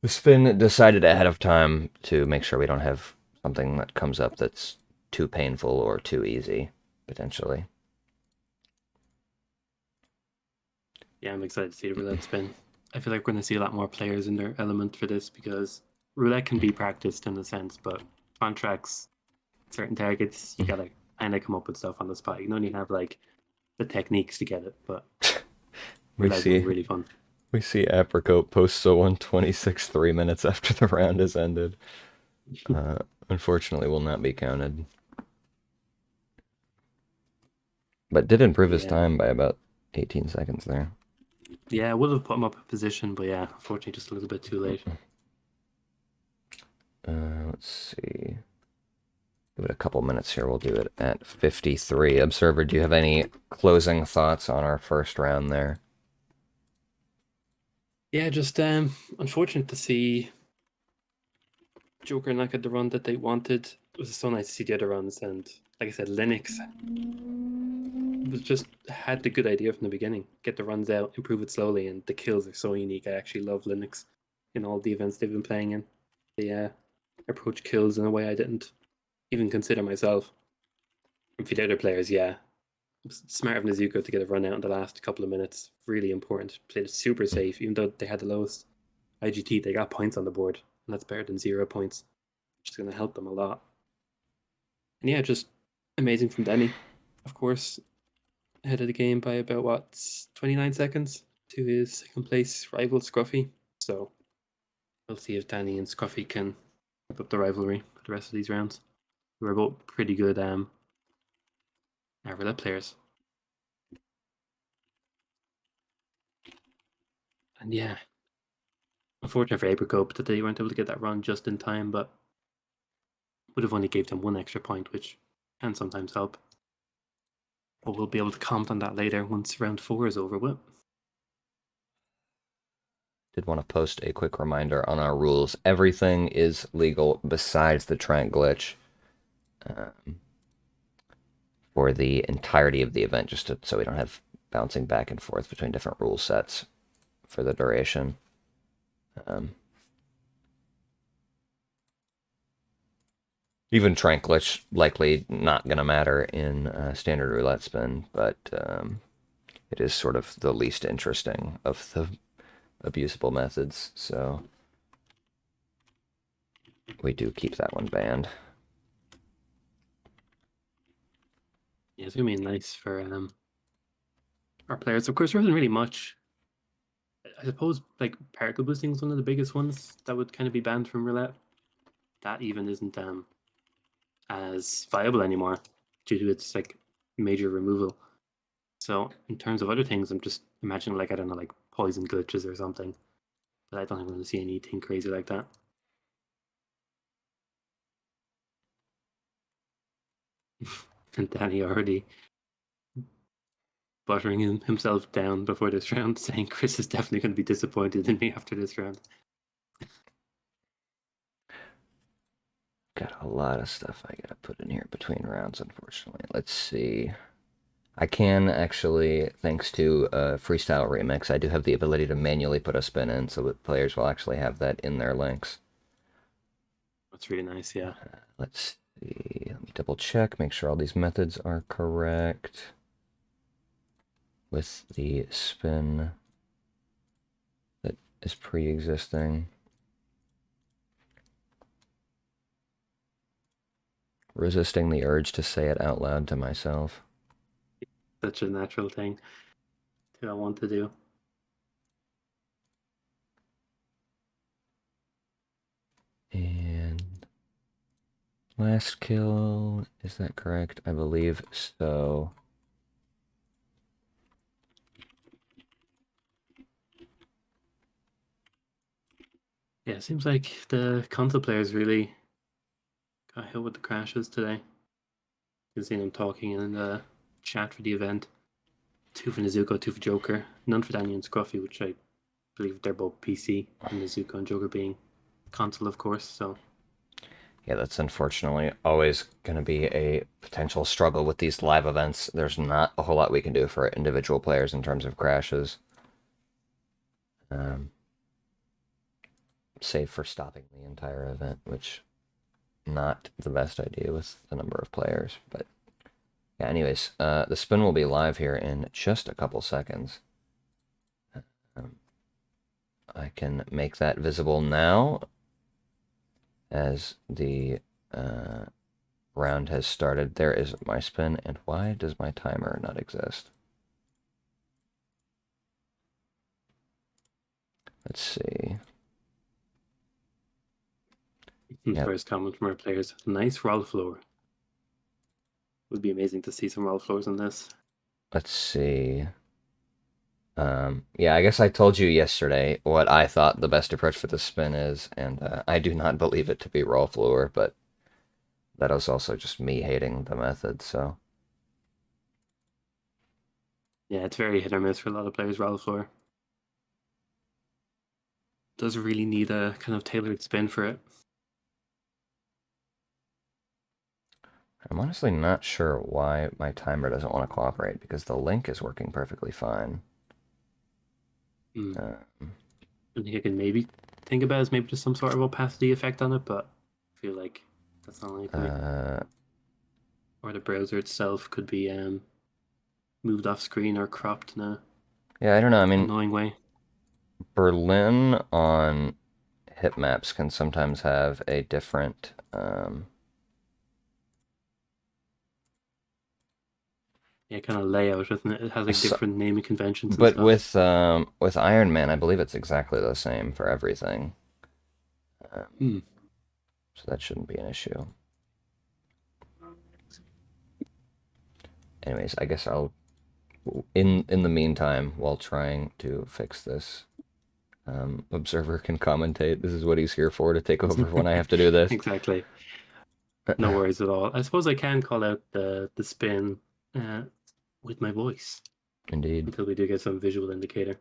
the spin decided ahead of time to make sure we don't have something that comes up that's too painful or too easy, potentially. Yeah, I'm excited to see the roulette spin. I feel like we're going to see a lot more players in their element for this because roulette can be practiced in a sense, but contracts, certain targets, you gotta kind of come up with stuff on the spot. You don't even have like the techniques to get it, but roulette's gonna be really fun. We see Apricot post so 126 3 minutes after the round has ended. Unfortunately, will not be counted. But did improve his time by about 18 seconds there. Yeah, I would have put him up in position, but yeah, unfortunately, just a little bit too late. Let's see. Give it a couple minutes here. We'll do it at 53. Observer, do you have any closing thoughts on our first round there? Yeah, just unfortunate to see Joker not get the run that they wanted. It was so nice to see the other runs, and like I said, Linux was just had the good idea from the beginning. Get the runs out, improve it slowly, and the kills are so unique. I actually love Linux in all the events they've been playing in. They approach kills in a way I didn't even consider myself. And for the other players, yeah, it was smart of Nezuko to get a run out in the last couple of minutes. Really important. Played it super safe, even though they had the lowest IGT. They got points on the board, and that's better than 0 points, which is going to help them a lot. And yeah, just amazing from Denny, of course. ahead of the game by about 29 seconds to his second place rival Scruffy. So we'll see if Danny and Scruffy can keep up the rivalry for the rest of these rounds. We're both pretty good roulette players. And yeah, unfortunate for Abercope that they weren't able to get that run just in time, but would have only gave them one extra point, which can sometimes help. But we'll be able to comment on that later once round 4 is over with. Did want to post a quick reminder on our rules. Everything is legal besides the Trent glitch for the entirety of the event, just so we don't have bouncing back and forth between different rule sets for the duration. Even Trent glitch likely not going to matter in standard roulette spin, but it is sort of the least interesting of the abusable methods, so we do keep that one banned. Yeah, it's gonna be nice for our players. Of course, there isn't really much. I suppose like particle boosting is one of the biggest ones that would kind of be banned from roulette. That even isn't as viable anymore due to its like major removal. So in terms of other things, I'm just imagining like I don't know, like poison glitches or something. But I don't think I'm going to see anything crazy like that. And Danny already buttering himself down before this round, saying Chris is definitely going to be disappointed in me after this round. Got a lot of stuff I gotta put in here between rounds, unfortunately. Let's see. I can actually, thanks to Freestyle Remix, I do have the ability to manually put a spin in, so that players will actually have that in their links. That's really nice, yeah. Let's see. Let me double check, make sure all these methods are correct with the spin that is pre-existing. Resisting the urge to say it out loud to myself. Such a natural thing to want to do. And last kill, is that correct? I believe so. Yeah, it seems like the console players really got hit with the crashes today. You can see them talking in the chat for the event. 2 for Nezuko, 2 for Joker. None for Daniel and Scruffy, which I believe they're both PC, and Nezuko and Joker being console, of course. So Yeah, that's unfortunately always going to be a potential struggle with these live events. There's not a whole lot we can do for individual players in terms of crashes. Save for stopping the entire event, which not the best idea with the number of players. But yeah, anyways, the spin will be live here in just a couple seconds. I can make that visible now as the round has started. There is my spin, and why does my timer not exist? Let's see. First comment from our players: nice roll floor. Would be amazing to see some roll floors on this. Let's see. Yeah, I guess I told you yesterday what I thought the best approach for the spin is, and I do not believe it to be roll floor, but that is also just me hating the method, so. Yeah, it's very hit or miss for a lot of players, roll floor. Does really need a kind of tailored spin for it. I'm honestly not sure why my timer doesn't want to cooperate, because the link is working perfectly fine. I think I can maybe think about is maybe just some sort of opacity effect on it, but I feel like that's not likely. Or the browser itself could be moved off screen or cropped in a yeah, I don't know. I mean, annoying way. Berlin on hit maps can sometimes have a different Yeah, kind of layout, doesn't it? It has like So, different naming conventions and but stuff. with Iron Man, I believe it's exactly the same for everything. Um, Hmm. so that shouldn't be an issue. Anyways, I guess I'll in the meantime, while trying to fix this, Observer can commentate. This is what he's here for, to take over when I have to do this. Exactly. No worries at all. I suppose I can call out the spin uh, with my voice Indeed. until we do get some visual indicator.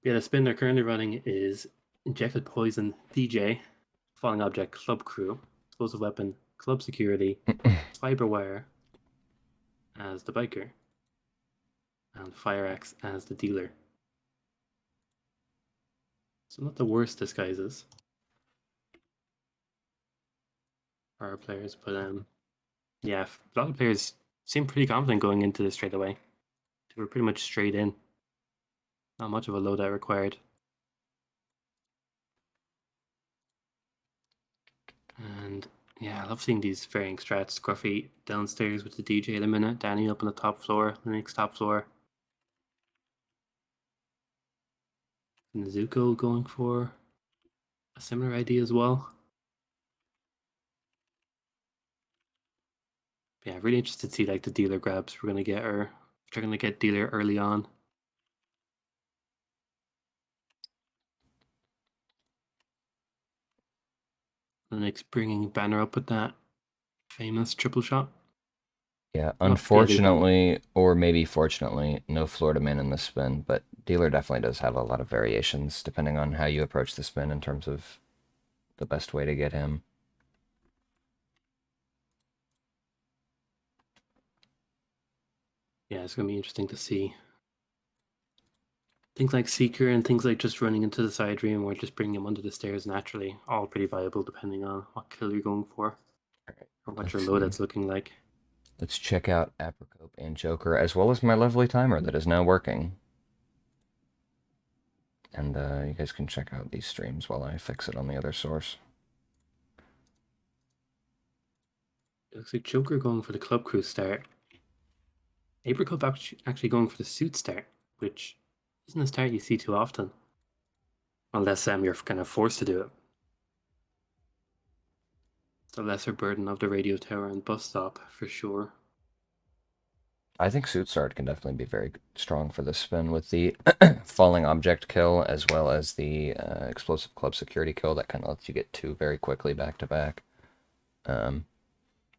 Yeah, the spin they're currently running is injected poison DJ, falling object club crew, explosive weapon club security, fiber wire as the biker, and fire axe as the dealer. So not the worst disguises for our players, but yeah, a lot of players seem pretty confident going into this straight away. They were pretty much straight in. Not much of a loadout required. And yeah, I love seeing these varying strats. Scruffy downstairs with the DJ at a minute, Danny up on the top floor, the next top floor. And Zuko going for a similar idea as well. Yeah, really interested to see like the dealer grabs we're gonna get, or if they're gonna get dealer early on. The next bringing Banner up with that famous triple shot. Yeah, Oh, yeah, they don't. unfortunately, or maybe fortunately, no Florida man in the spin, but Dealer definitely does have a lot of variations depending on how you approach the spin in terms of the best way to get him. Yeah, it's gonna be interesting to see. Things like Seeker and things like just running into the side room or just bringing him under the stairs naturally, all pretty viable depending on what kill you're going for or what Let's your see. loadout's looking like. Let's check out Apricope and Joker, as well as my lovely timer that is now working. And you guys can check out these streams while I fix it on the other source. It looks like Joker going for the Club Crew start. Apricot actually going for the suit start, which isn't a start you see too often. Unless you're kind of forced to do it. It's a lesser burden of the radio tower and bus stop, for sure. I think Suit Start can definitely be very strong for this spin with the falling object kill as well as the explosive club security kill. That kind of lets you get two very quickly back to back.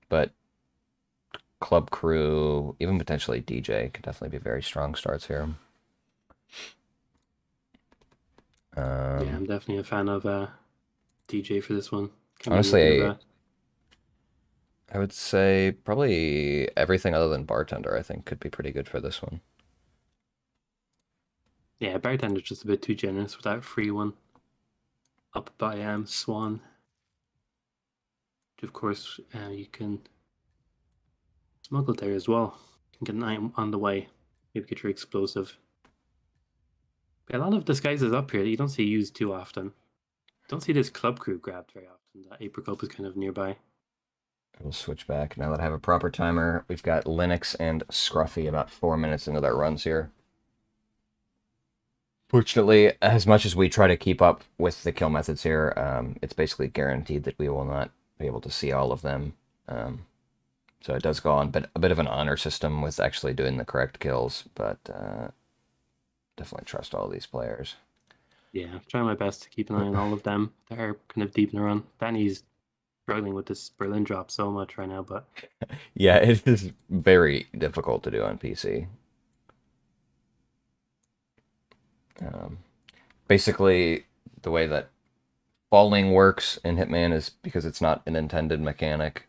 But Club Crew, even potentially DJ, could definitely be very strong starts here. Yeah, I'm definitely a fan of DJ for this one. Can be a bit of Honestly, a I would say probably everything other than Bartender, I think, could be pretty good for this one. yeah, Bartender's just a bit too generous with that free one. Up by Swan. Which of course you can smuggle there as well. You can get an item on the way. Maybe get your explosive. A lot of disguises up here that you don't see used too often. Don't see this club crew grabbed very often. That Apricot is kind of nearby. We'll switch back now that I have a proper timer. We've got Linux and Scruffy about 4 minutes into their runs here. Fortunately, as much as we try to keep up with the kill methods here, it's basically guaranteed that we will not be able to see all of them. So it does go on a bit of an honor system with actually doing the correct kills, but definitely trust all these players. Yeah, I'm trying my best to keep an eye on all of them. They're kind of deep in the run. Danny's struggling with this Berlin drop so much right now, but Yeah, it is very difficult to do on PC. Basically, the way that falling works in Hitman is because it's not an intended mechanic.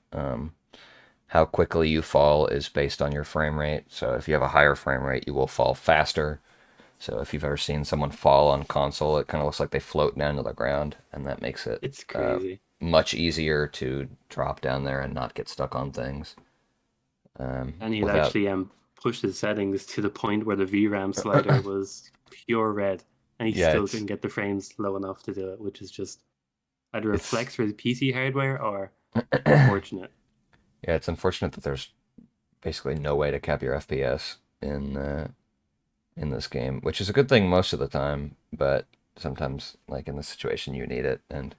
How quickly you fall is based on your frame rate. So if you have a higher frame rate, you will fall faster. So if you've ever seen someone fall on console, it kind of looks like they float down to the ground, and that makes it it's crazy. much easier to drop down there and not get stuck on things. Danny had Without, actually pushed his settings to the point where the VRAM slider was pure red, and he yeah, still couldn't get the frames low enough to do it, which is just either a it's flex for his PC hardware or unfortunate. yeah, it's unfortunate that there's basically no way to cap your FPS in this game, which is a good thing most of the time, but sometimes, like in this situation, you need it. And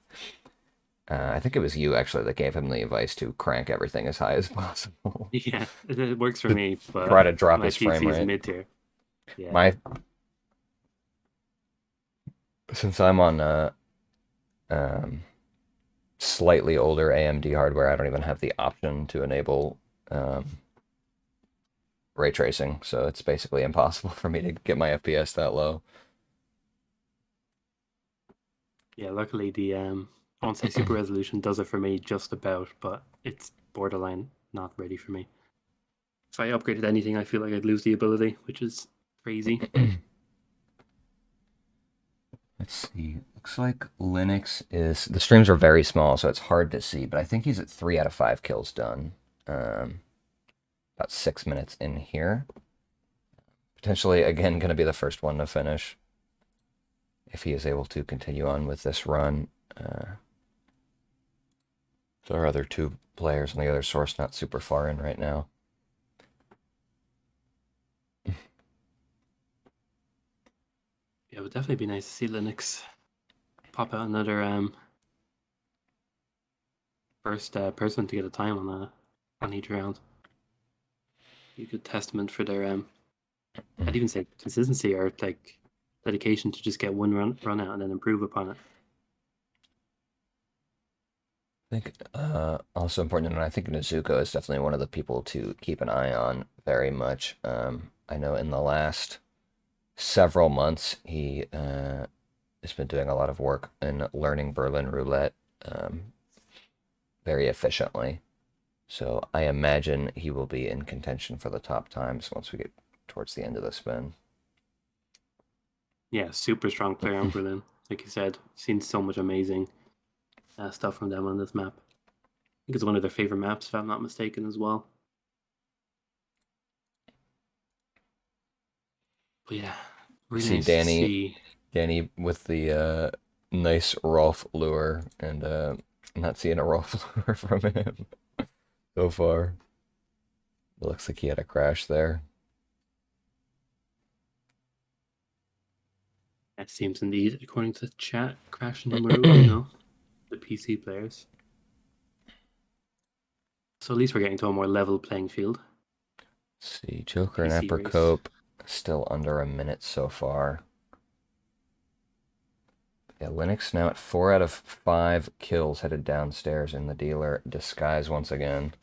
I think it was you actually that gave him the advice to crank everything as high as possible Yeah, it works for to me, try but to drop my his frame PC is rate. mid tier. Yeah. My since I'm on um, slightly older AMD hardware, I don't even have the option to enable ray tracing, so it's basically impossible for me to get my FPS that low. Yeah, luckily the I won't say super resolution does it for me just about, but it's borderline not ready for me. If I upgraded anything, I feel like I'd lose the ability, which is crazy. Let's see. Looks like Linux is the streams are very small, so it's hard to see. But I think he's at 3 out of 5 kills done. About 6 minutes in here. Potentially, again, going to be the first one to finish if he is able to continue on with this run. There are other two players on the other source not super far in right now. Yeah, it would definitely be nice to see Linux pop out another first person to get a time on each round. Be a good testament for their I'd even say consistency or like dedication to just get one run out and then improve upon it. I think also important to note, I think Nezuko is definitely one of the people to keep an eye on very much. I know in the last several months he has been doing a lot of work in learning Berlin roulette very efficiently. So I imagine he will be in contention for the top times once we get towards the end of the spin. Yeah, super strong player on Berlin. Like you said, seen so much amazing stuff from them on this map. I think it's one of their favorite maps, if I'm not mistaken, as well. But yeah, You really see nice to Danny see. Danny with the nice Rolf lure and not seeing a Rolf lure from him so far. It looks like he had a crash there. It seems indeed, according to the chat, crash number uno, the PC players. So at least we're getting to a more level playing field. See, Joker and PC race. Epicope still under a minute so far. Yeah, Linux now at 4 out of 5 kills headed downstairs in the dealer disguise once again.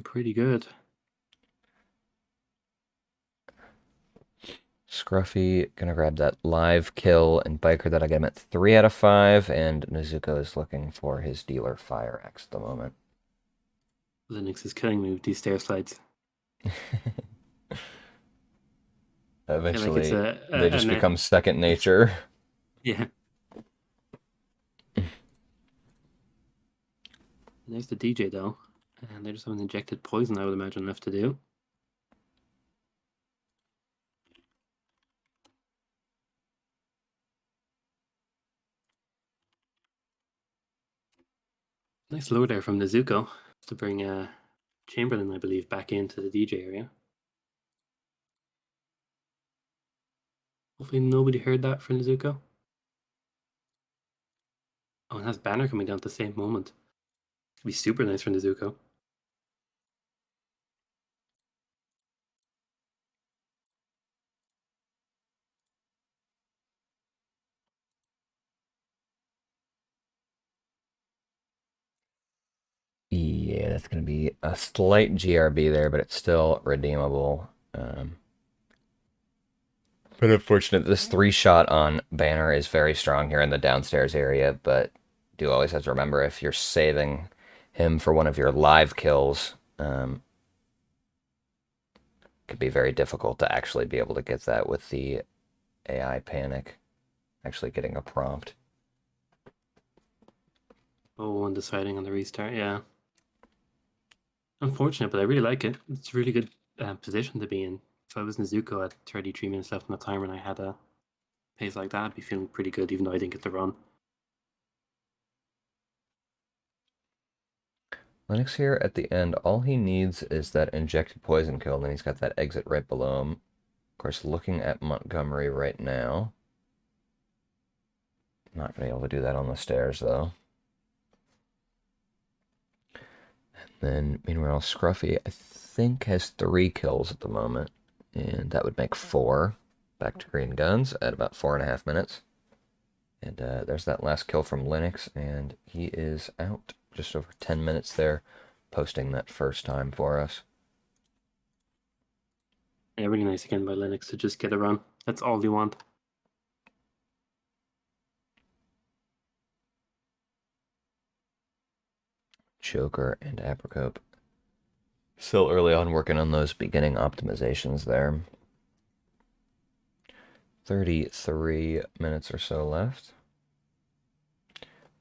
Pretty good. Scruffy gonna grab that live kill, and Biker that I get him at 3 out of 5, and Nezuko is looking for his dealer fire axe at the moment. Linux is killing me with these stair slides. I feel like it's Eventually, they just net. become second nature. Yeah. And there's the DJ though, and they just have an injected poison, I would imagine, left to do. Nice low there from Nezuko to bring Chamberlain, I believe, back into the DJ area. Hopefully nobody heard that from Nezuko. Oh, and has Banner coming down at the same moment. It'd be super nice for Nezuko. Yeah, that's going to be a slight GRB there, but it's still redeemable. But unfortunate, this 3 shot on Banner is very strong here in the downstairs area, but do always have to remember if you're saving him for one of your live kills, it could be very difficult to actually be able to get that with the AI panic, actually getting a prompt. Oh, undeciding on the restart, yeah. Unfortunate, but I really like it. It's a really good position to be in. If I was Nezuko at 33 minutes left on the timer and I had a pace like that, I'd be feeling pretty good, even though I didn't get the run. Lennox here at the end, all he needs is that injected poison kill, and then he's got that exit right below him. Of course, looking at Montgomery right now. Not going to be able to do that on the stairs, though. And then, meanwhile, Scruffy, I think, has 3 kills at the moment. And that would make 4. Back to green guns at about 4.5 minutes. And there's that last kill from Linux, and he is out just over 10 minutes there, posting that first time for us. Yeah, really nice again by Linux to just get a run. That's all you want. Joker and Apricope. Still early on working on those beginning optimizations there. 33 minutes or so left.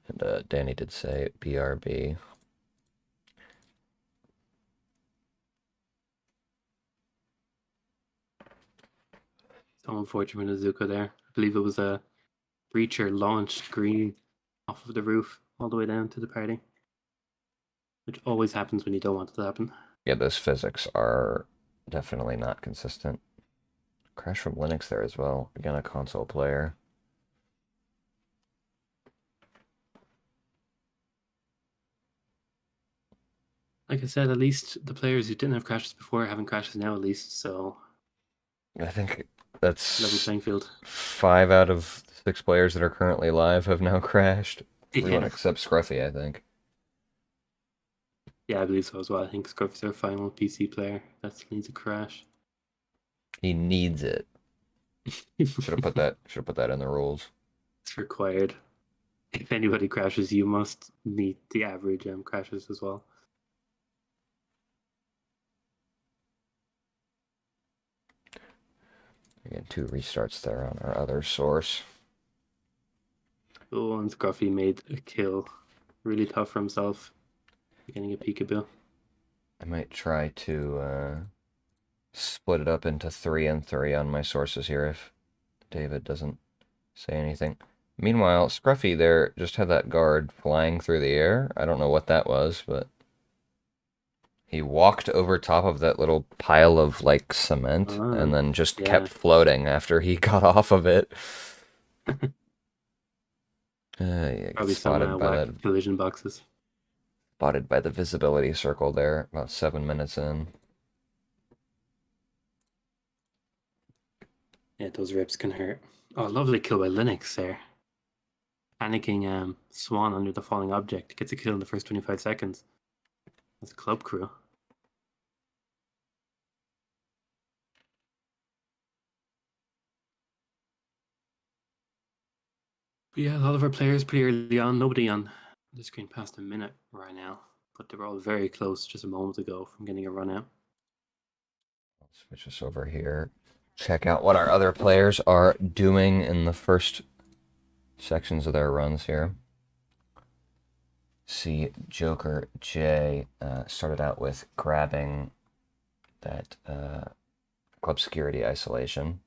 And Danny did say BRB. So unfortunate with Azuka there. I believe it was a breacher launched green off of the roof all the way down to the party. Which always happens when you don't want it to happen. Yeah, those physics are definitely not consistent. Crash from Linux there as well. Again, a console player. Like I said, at least the players who didn't have crashes before are having crashes now at least, so I think level that's playing field. 5 out of 6 players that are currently live have now crashed. Everyone Yeah. except Scruffy, I think. Yeah, I believe so as well. I think Scruffy's our final PC player that needs a crash. He needs it. Should have put that in the rules. It's required. If anybody crashes, you must meet the average crashes as well. Again, 2 restarts there on our other source. Oh, and Scruffy made a kill. Really tough for himself. Getting a peekaboo. I might try to split it up into 3 and 3 on my sources here if David doesn't say anything. Meanwhile, Scruffy there just had that guard flying through the air. I don't know what that was, but he walked over top of that little pile of, like, cement and then just kept floating after he got off of it. Yeah, Probably some whack collision boxes. Spotted by the visibility circle there, about 7 minutes in. Yeah, those rips can hurt. Oh, lovely kill by Linux there. Panicking Swan under the falling object. Gets a kill in the first 25 seconds. That's a club crew. But yeah, a lot of our players pretty early on. Nobody on the screen past a minute right now. But they were all very close just a moment ago from getting a run out. I'll switch us over here. Check out what our other players are doing in the first sections of their runs here. See, Joker J started out with grabbing that club security isolation.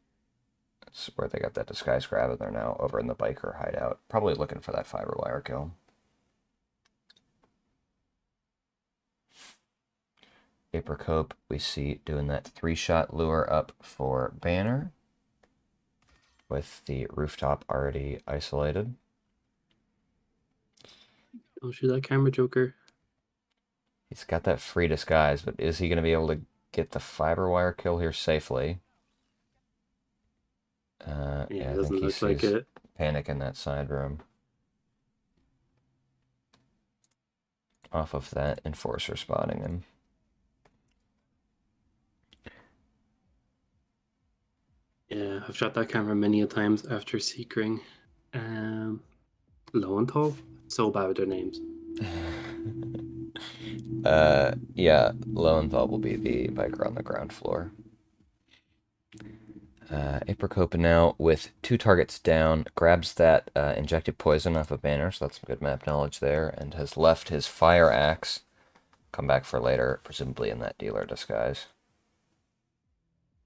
That's where they got that disguise grab, and they're now over in the biker hideout, probably looking for that fiber wire kill. Apricope, we see doing that 3-shot lure up for Banner, with the rooftop already isolated. Don't shoot that camera, Joker. He's got that free disguise, but is he going to be able to get the fiber wire kill here safely? Yeah, I it doesn't think he look like sees it. Panic in that side room. Off of that Enforcer spotting him. Yeah, I've shot that camera many a times after Seekring. Lowenthal? So bad with their names. Yeah, Lowenthal will be the biker on the ground floor. Apricope now with 2 targets down, grabs that injected poison off a Banner, so that's some good map knowledge there, and has left his fire axe. Come back for later, presumably in that dealer disguise.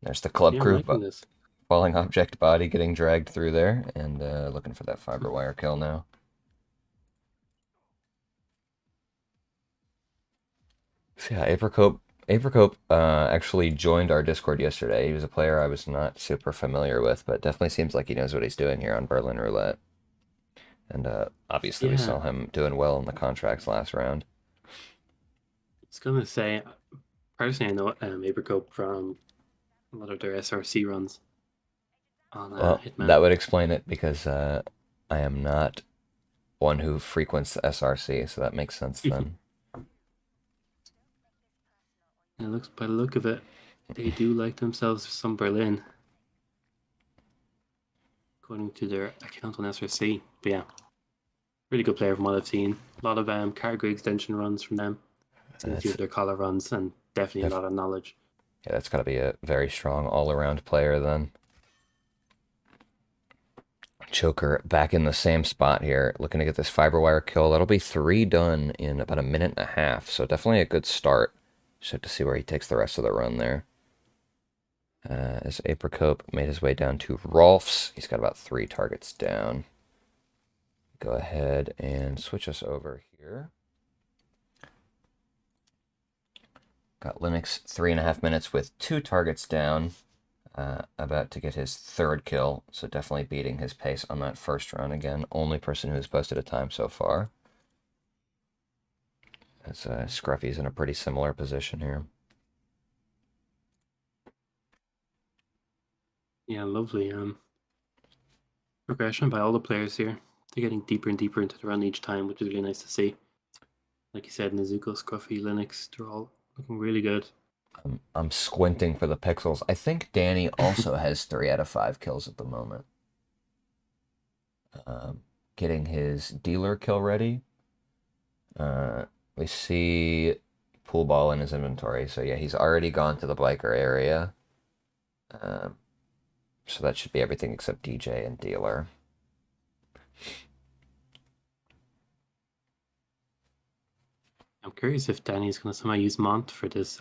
There's the club crew falling object body getting dragged through there, and looking for that fiber wire kill now. So yeah, Apricope actually joined our Discord yesterday. He was a player I was not super familiar with, but definitely seems like he knows what he's doing here on Berlin Roulette. And obviously we Yeah, saw him doing well in the contracts last round. I was gonna say, personally, I know Abercope from a lot of their SRC runs on Well, Hitman. that would explain it because I am not one who frequents the SRC, so that makes sense And then. it looks, by the look of it, they do like themselves some Berlin, according to their account on SRC. But yeah, really good player from what I've seen. A lot of category extension runs from them. Seen a few That's of their collar runs, and definitely a def lot of knowledge. yeah, that's got to be a very strong all-around player then. Choker back in the same spot here, looking to get this fiber wire kill. That'll be 3 done in about a minute and a half, so definitely a good start. Just have to see where he takes the rest of the run there. As Apricope made his way down to Rolf's, he's got about 3 targets down. Go ahead and switch us over here. Got Linux 3.5 minutes with 2 targets down. About to get his 3rd kill, so definitely beating his pace on that first run again. Only person who's posted a time so far. As Scruffy's in a pretty similar position here. Yeah, lovely. Progression by all the players here. They're getting deeper and deeper into the run each time, which is really nice to see. Like you said, Nezuko, Scruffy, Linux, they're all looking really good. I'm squinting for the pixels. I think Danny also has 3 out of 5 kills at the moment. Getting his dealer kill ready. We see pool ball in his inventory, so yeah, he's already gone to the biker area. So that should be everything except DJ and dealer. I'm curious if Danny's going to somehow use Mont for this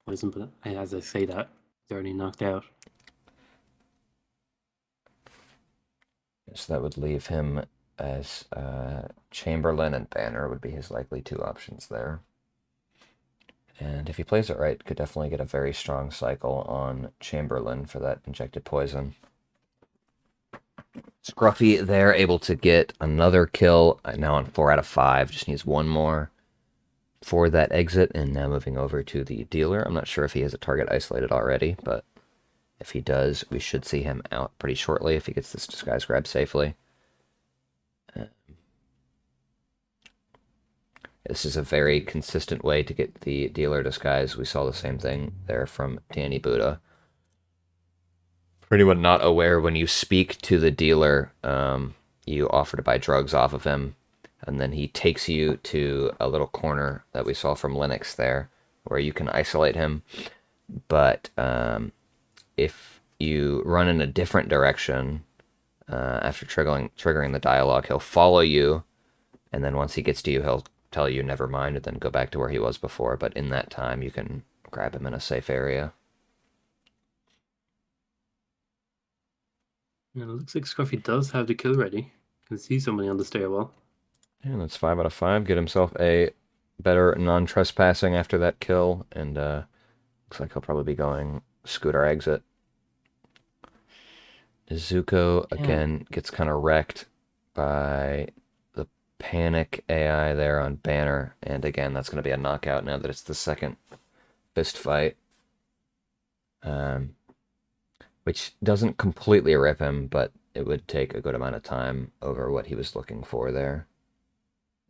poison, but as I say that, he's already knocked out. So that would leave him as Chamberlain and Banner would be his likely 2 options there. And if he plays it right, could definitely get a very strong cycle on Chamberlain for that injected poison. Scruffy there, able to get another kill, now on 4 out of 5, just needs 1 more for that exit, and now moving over to the dealer. I'm not sure if he has a target isolated already, but if he does, we should see him out pretty shortly if he gets this disguise grab safely. This is a very consistent way to get the dealer disguise. We saw the same thing there from Danny Buddha. For anyone not aware, when you speak to the dealer, you offer to buy drugs off of him, and then he takes you to a little corner that we saw from Linux there, where you can isolate him. But if you run in a different direction after triggering the dialogue, he'll follow you, and then once he gets to you, he'll tell you never mind, and then go back to where he was before. But in that time, you can grab him in a safe area. And it looks like Scruffy does have the kill ready. You can see somebody on the stairwell. And that's 5 out of 5. Get himself a better non-trespassing after that kill, and looks like he'll probably be going scooter exit. Izuko again gets kind of wrecked by the panic AI there on Banner, and again that's going to be a knockout now that it's the second fist fight. Which doesn't completely rip him, but it would take a good amount of time over what he was looking for there.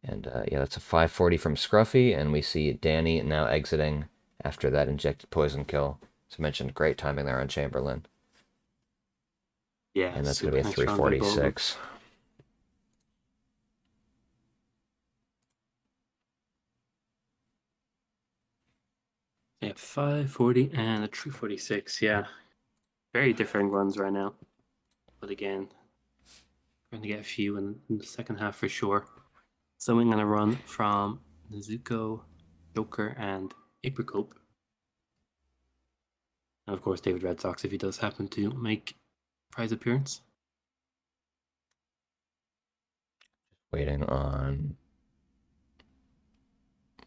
And yeah, that's a 540 from Scruffy, and we see Danny now exiting after that injected poison kill. As I mentioned, great timing there on Chamberlain. Yeah, And that's going to be a super nice run by both of them. 346. Yeah, 540 and a 346. Yeah, very differing runs right now. But again, we're going to get a few in the second half for sure. So I'm going to run from Nezuko, Joker, and Apricope. And of course, David Red Sox if he does happen to make prize appearance. Waiting on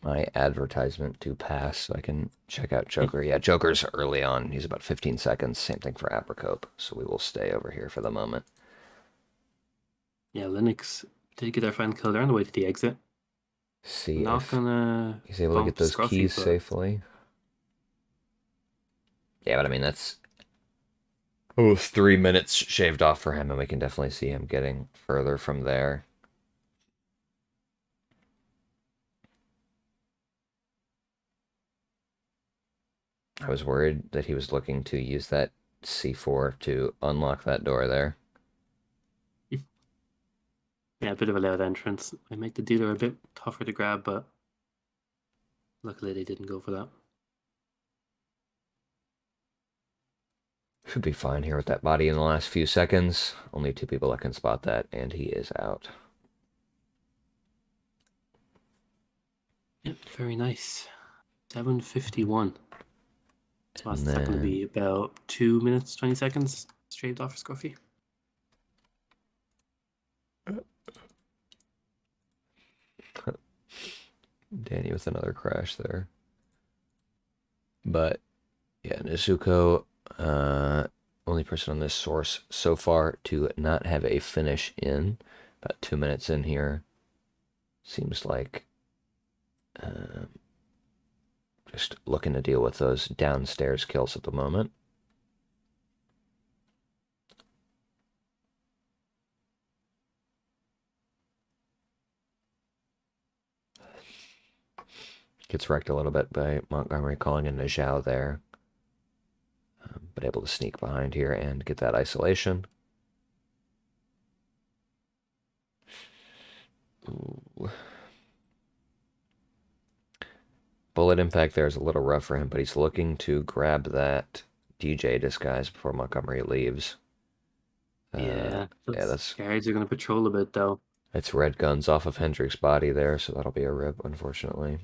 my advertisement to pass so I can check out Joker. Yeah, Joker's early on. He's about 15 seconds. Same thing for Apricope. So we will stay over here for the moment. Yeah, Linux did get their final kill. They're on the way to the exit. See Not if gonna he's able to get bump those Scruffy, keys but safely. Yeah, but I mean, that's almost 3 minutes shaved off for him, and we can definitely see him getting further from there. I was worried that he was looking to use that C4 to unlock that door there. yeah, a bit of a loud entrance. They make the dealer a bit tougher to grab, but luckily they didn't go for that. Should be fine here with that body in the last few seconds. Only 2 people that can spot that, and he is out. Yep, very nice. 7:51. So And that's going to then be about 2 minutes, 20 seconds shaved off for Scruffy. Danny with another crash there. But yeah, Nezuko, only person on this source so far to not have a finish in. About 2 minutes in here. Seems like just looking to deal with those downstairs kills at the moment. Gets wrecked a little bit by Montgomery calling in a Zhao there. But able to sneak behind here and get that isolation. Ooh. Bullet impact there is a little rough for him, but he's looking to grab that DJ disguise before Montgomery leaves. Yeah, that's guards are going to patrol a bit though. It's red guns off of Hendrick's body there, so that'll be a rip, unfortunately.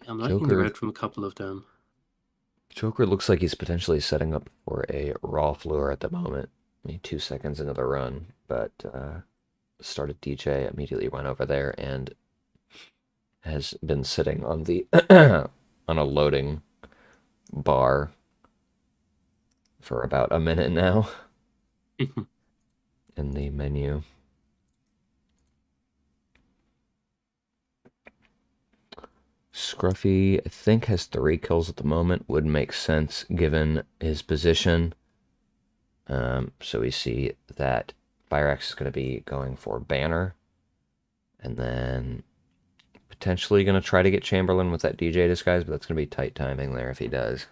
I'm liking the red from a couple of them. Joker looks like he's potentially setting up for a raw floor at the moment. I mean, 2 seconds into the run, but started DJ, immediately went over there and has been sitting on the on a loading bar for about a minute now in the menu. Scruffy, I think, has 3 kills at the moment. Would make sense given his position. So we see that Fireaxe is going to be going for Banner. And then potentially going to try to get Chamberlain with that DJ disguise, but that's going to be tight timing there if he does.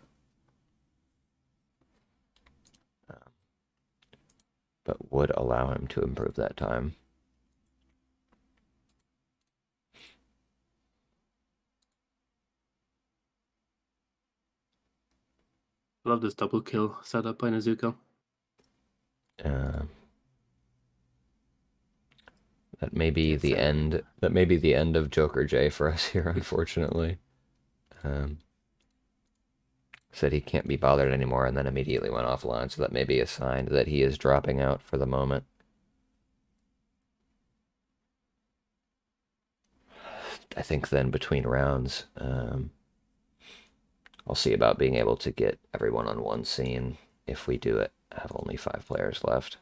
But would allow him to improve that time. Love this double kill set up by Nezuko. That may be the end. That may be the end of Joker J for us here, unfortunately. Said he can't be bothered anymore, and then immediately went offline. So that may be a sign that he is dropping out for the moment. I think then between rounds, I'll see about being able to get everyone on one scene if we do it. I have only 5 players left.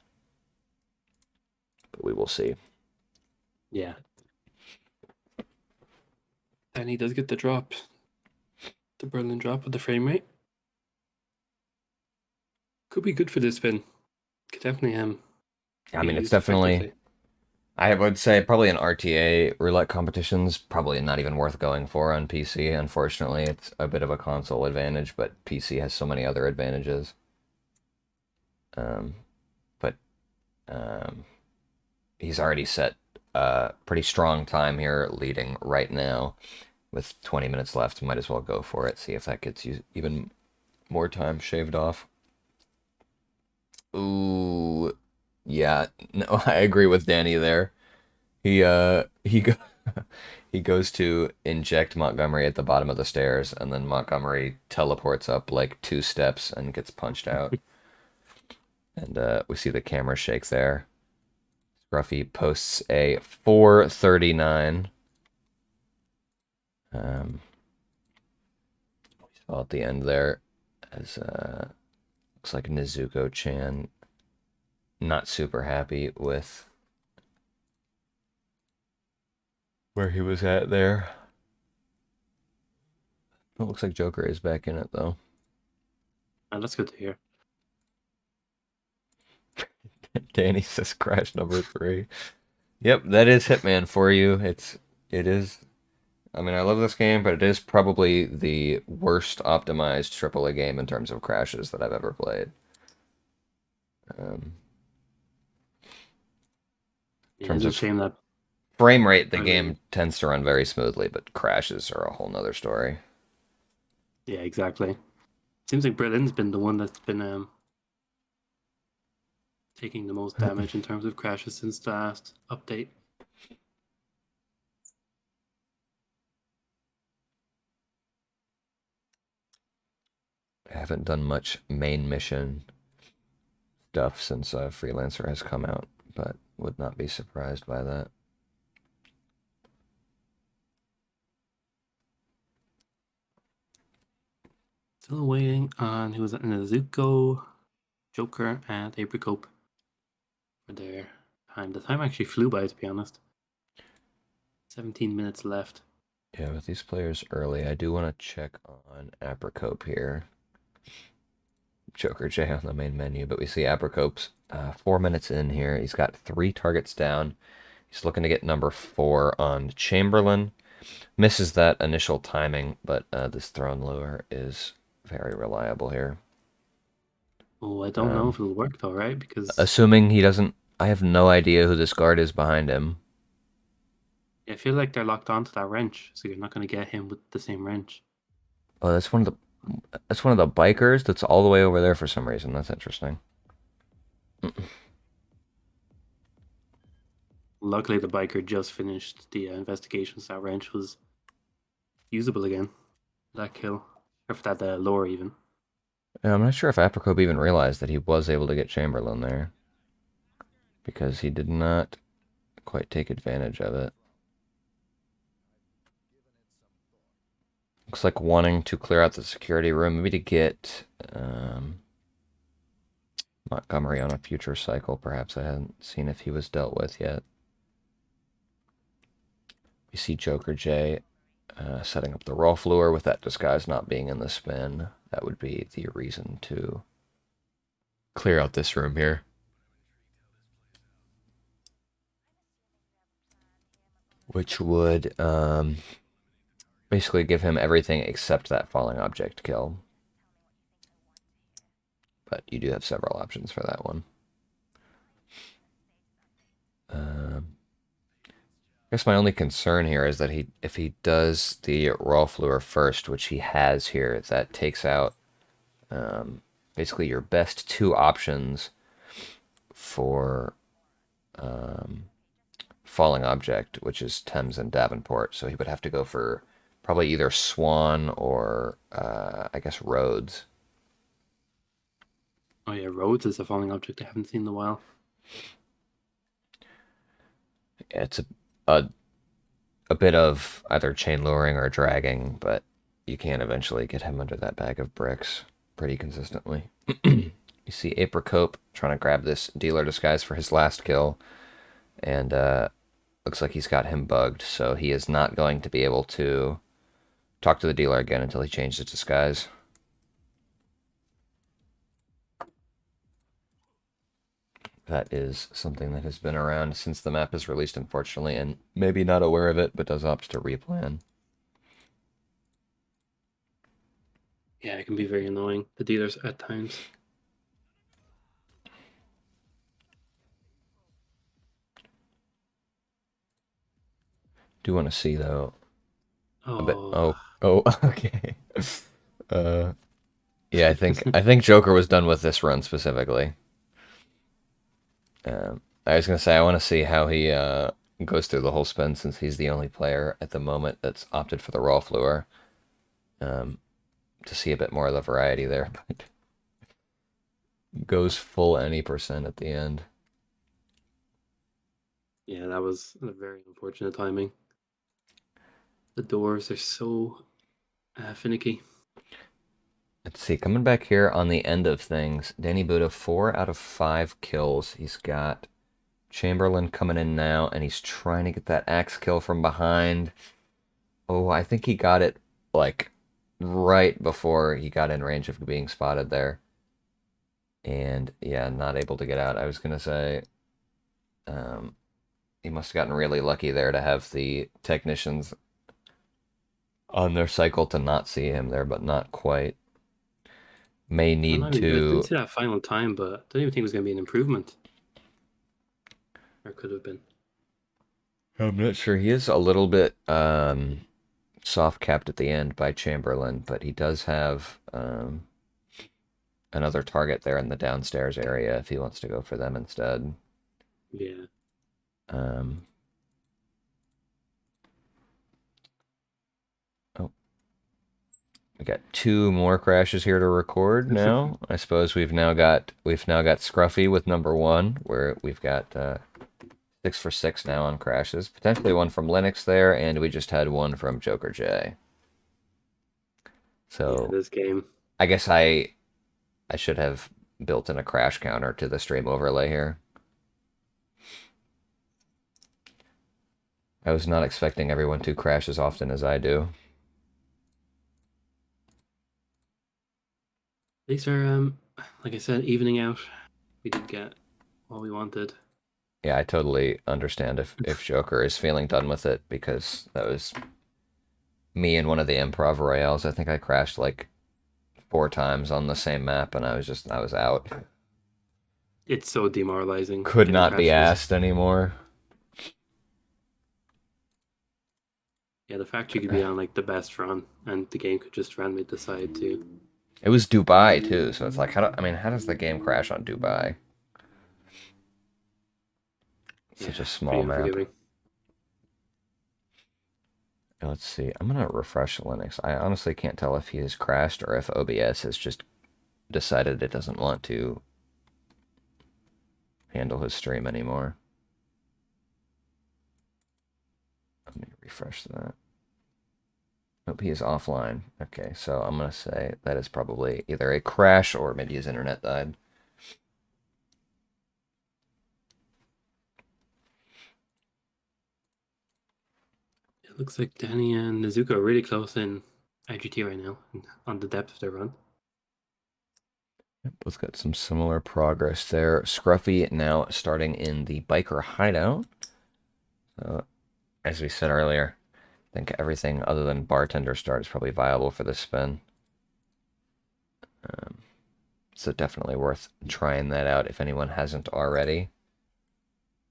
But we will see. Yeah. And he does get the drop. The Berlin drop with the frame rate. Could be good for this spin. Could definitely I mean, it's definitely... I would say probably an RTA roulette competition's probably not even worth going for on PC. Unfortunately, it's a bit of a console advantage, but PC has so many other advantages. He's already set a pretty strong time here, leading right now. With 20 minutes left, might as well go for it. See if that gets you even more time shaved off. Ooh, Yeah, no, I agree with Danny there. He go he goes to inject Montgomery at the bottom of the stairs, and then Montgomery teleports up like 2 steps and gets punched out. And we see the camera shake there. Scruffy posts a 439. We saw at the end there as looks like Nezuko-chan not super happy with where he was at there. It looks like Joker is back in it though. And that's good to hear. Danny says crash number 3. Yep, that is Hitman for you. It is. I mean, I love this game, but it is probably the worst optimized AAA game in terms of crashes that I've ever played. In Yeah, terms it's a of shame that frame rate, the I game tends to run very smoothly, but crashes are a whole nother story. yeah, exactly. Seems like Berlin's been the one that's been taking the most damage in terms of crashes since the last update. I haven't done much main mission stuff since Freelancer has come out, but would not be surprised by that. Still waiting on who was it? Nezuko, Joker, and Apricot for their time. The time actually flew by, to be honest. 17 minutes left. Yeah, with these players early, I do want to check on Apricot here. Joker J on the main menu, but we see Apricot's 4 minutes in here. He's got 3 targets down. He's looking to get number 4 on Chamberlain. Misses that initial timing, but this throne lure is very reliable here. Oh, I don't know if it'll work though, right? Because Assuming he doesn't, I have no idea who this guard is behind him. I feel like they're locked onto that wrench, so you're not going to get him with the same wrench. Oh, that's one of the bikers that's all the way over there for some reason. That's interesting. Luckily, the biker just finished the investigation, so that wrench was usable again. That kill, or for that lore even. Yeah, I'm not sure if Apricot even realized that he was able to get Chamberlain there, because he did not quite take advantage of it. Looks like wanting to clear out the security room, maybe to get Montgomery on a future cycle. Perhaps I hadn't seen if he was dealt with yet. We see Joker J setting up the Rolf lure with that disguise not being in the spin. That would be the reason to clear out this room here. Which would basically give him everything except that falling object kill. But you do have several options for that one. I guess my only concern here is that if he does the Rolf lure first, which he has here, that takes out basically your best 2 options for falling object, which is Thames and Davenport. So he would have to go for probably either Swan or I guess Rhodes. Oh yeah, Rhodes is a falling object I haven't seen in a while. It's a bit of either chain luring or dragging, but you can eventually get him under that bag of bricks pretty consistently. You see Apricot trying to grab this dealer disguise for his last kill, and looks like he's got him bugged, so he is not going to be able to talk to the dealer again until he changes his disguise. That is something that has been around since the map is released, unfortunately, and maybe not aware of it, but does opt to replan. Yeah, it can be very annoying, the dealers at times. Do want to see though a bit. Oh, Okay. Uh, yeah, I think Joker was done with this run specifically. I was gonna say I want to see how he goes through the whole spin since he's the only player at the moment that's opted for the raw floor. Um, to see a bit more of the variety there, but goes full any percent at the end. Yeah, that was a very unfortunate timing. The doors are so finicky. Let's see, coming back here on the end of things, Danny Buddha, 4 out of 5 kills. He's got Chamberlain coming in now, and he's trying to get that axe kill from behind. Oh, I think he got it, like, right before he got in range of being spotted there. And, yeah, not able to get out. I was going to say, um, he must have gotten really lucky there to have the technicians on their cycle to not see him there, but not quite. May I need didn't to. see that final time, but I don't even think it was going to be an improvement. Or it could have been. I'm not sure. He is a little bit soft capped at the end by Chamberlain, but he does have another target there in the downstairs area if he wants to go for them instead. Yeah. Um, oh, we got 2 more crashes here to record now. I suppose we've now got Scruffy with number 1, where we've got 6 for 6 now on crashes. Potentially one from Linux there, and we just had one from Joker J. Yeah, So this game. I guess I should have built in a crash counter to the stream overlay here. I was not expecting everyone to crash as often as I do. These are, like I said, evening out. We did get what we wanted. Yeah, I totally understand if Joker is feeling done with it because that was me in one of the improv royales. I think I crashed like 4 times on the same map and I was out. It's so demoralizing Could getting not be crashes. asked anymore. Yeah, the fact you could be on like the best run and the game could just randomly decide to. It was Dubai too, so it's like how does the game crash on Dubai? Such Yeah, a pretty small map. unforgiving. Let's see. I'm gonna refresh Linux. I honestly can't tell if he has crashed or if OBS has just decided it doesn't want to handle his stream anymore. Let me refresh that. Nope, he is offline. Okay, so I'm gonna say that is probably either a crash or maybe his internet died. It looks like Danny and Nezuko are really close in IGT right now on the depth of their run. Yep, both got some similar progress there. Scruffy now starting in the biker hideout. As we said earlier, I think everything other than bartender start is probably viable for this spin. So definitely worth trying that out if anyone hasn't already.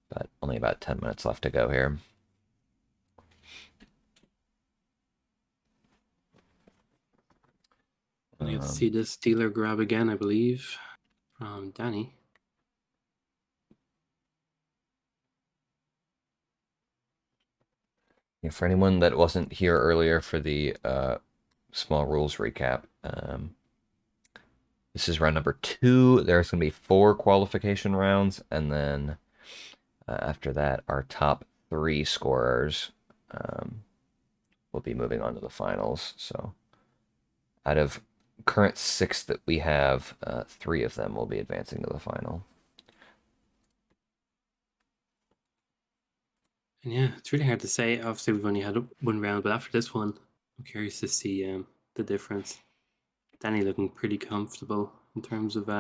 But only about 10 minutes left to go here. And you get to see this dealer grab again, I believe, from Danny. Yeah, for anyone that wasn't here earlier for the small rules recap, this is round number 2. There's going to be 4 qualification rounds, and then after that, our top 3 scorers will be moving on to the finals. So out of current 6 that we have, 3 of them will be advancing to the final. And yeah, it's really hard to say. Obviously, we've only had 1 round, but after this one, I'm curious to see the difference. Danny looking pretty comfortable in terms of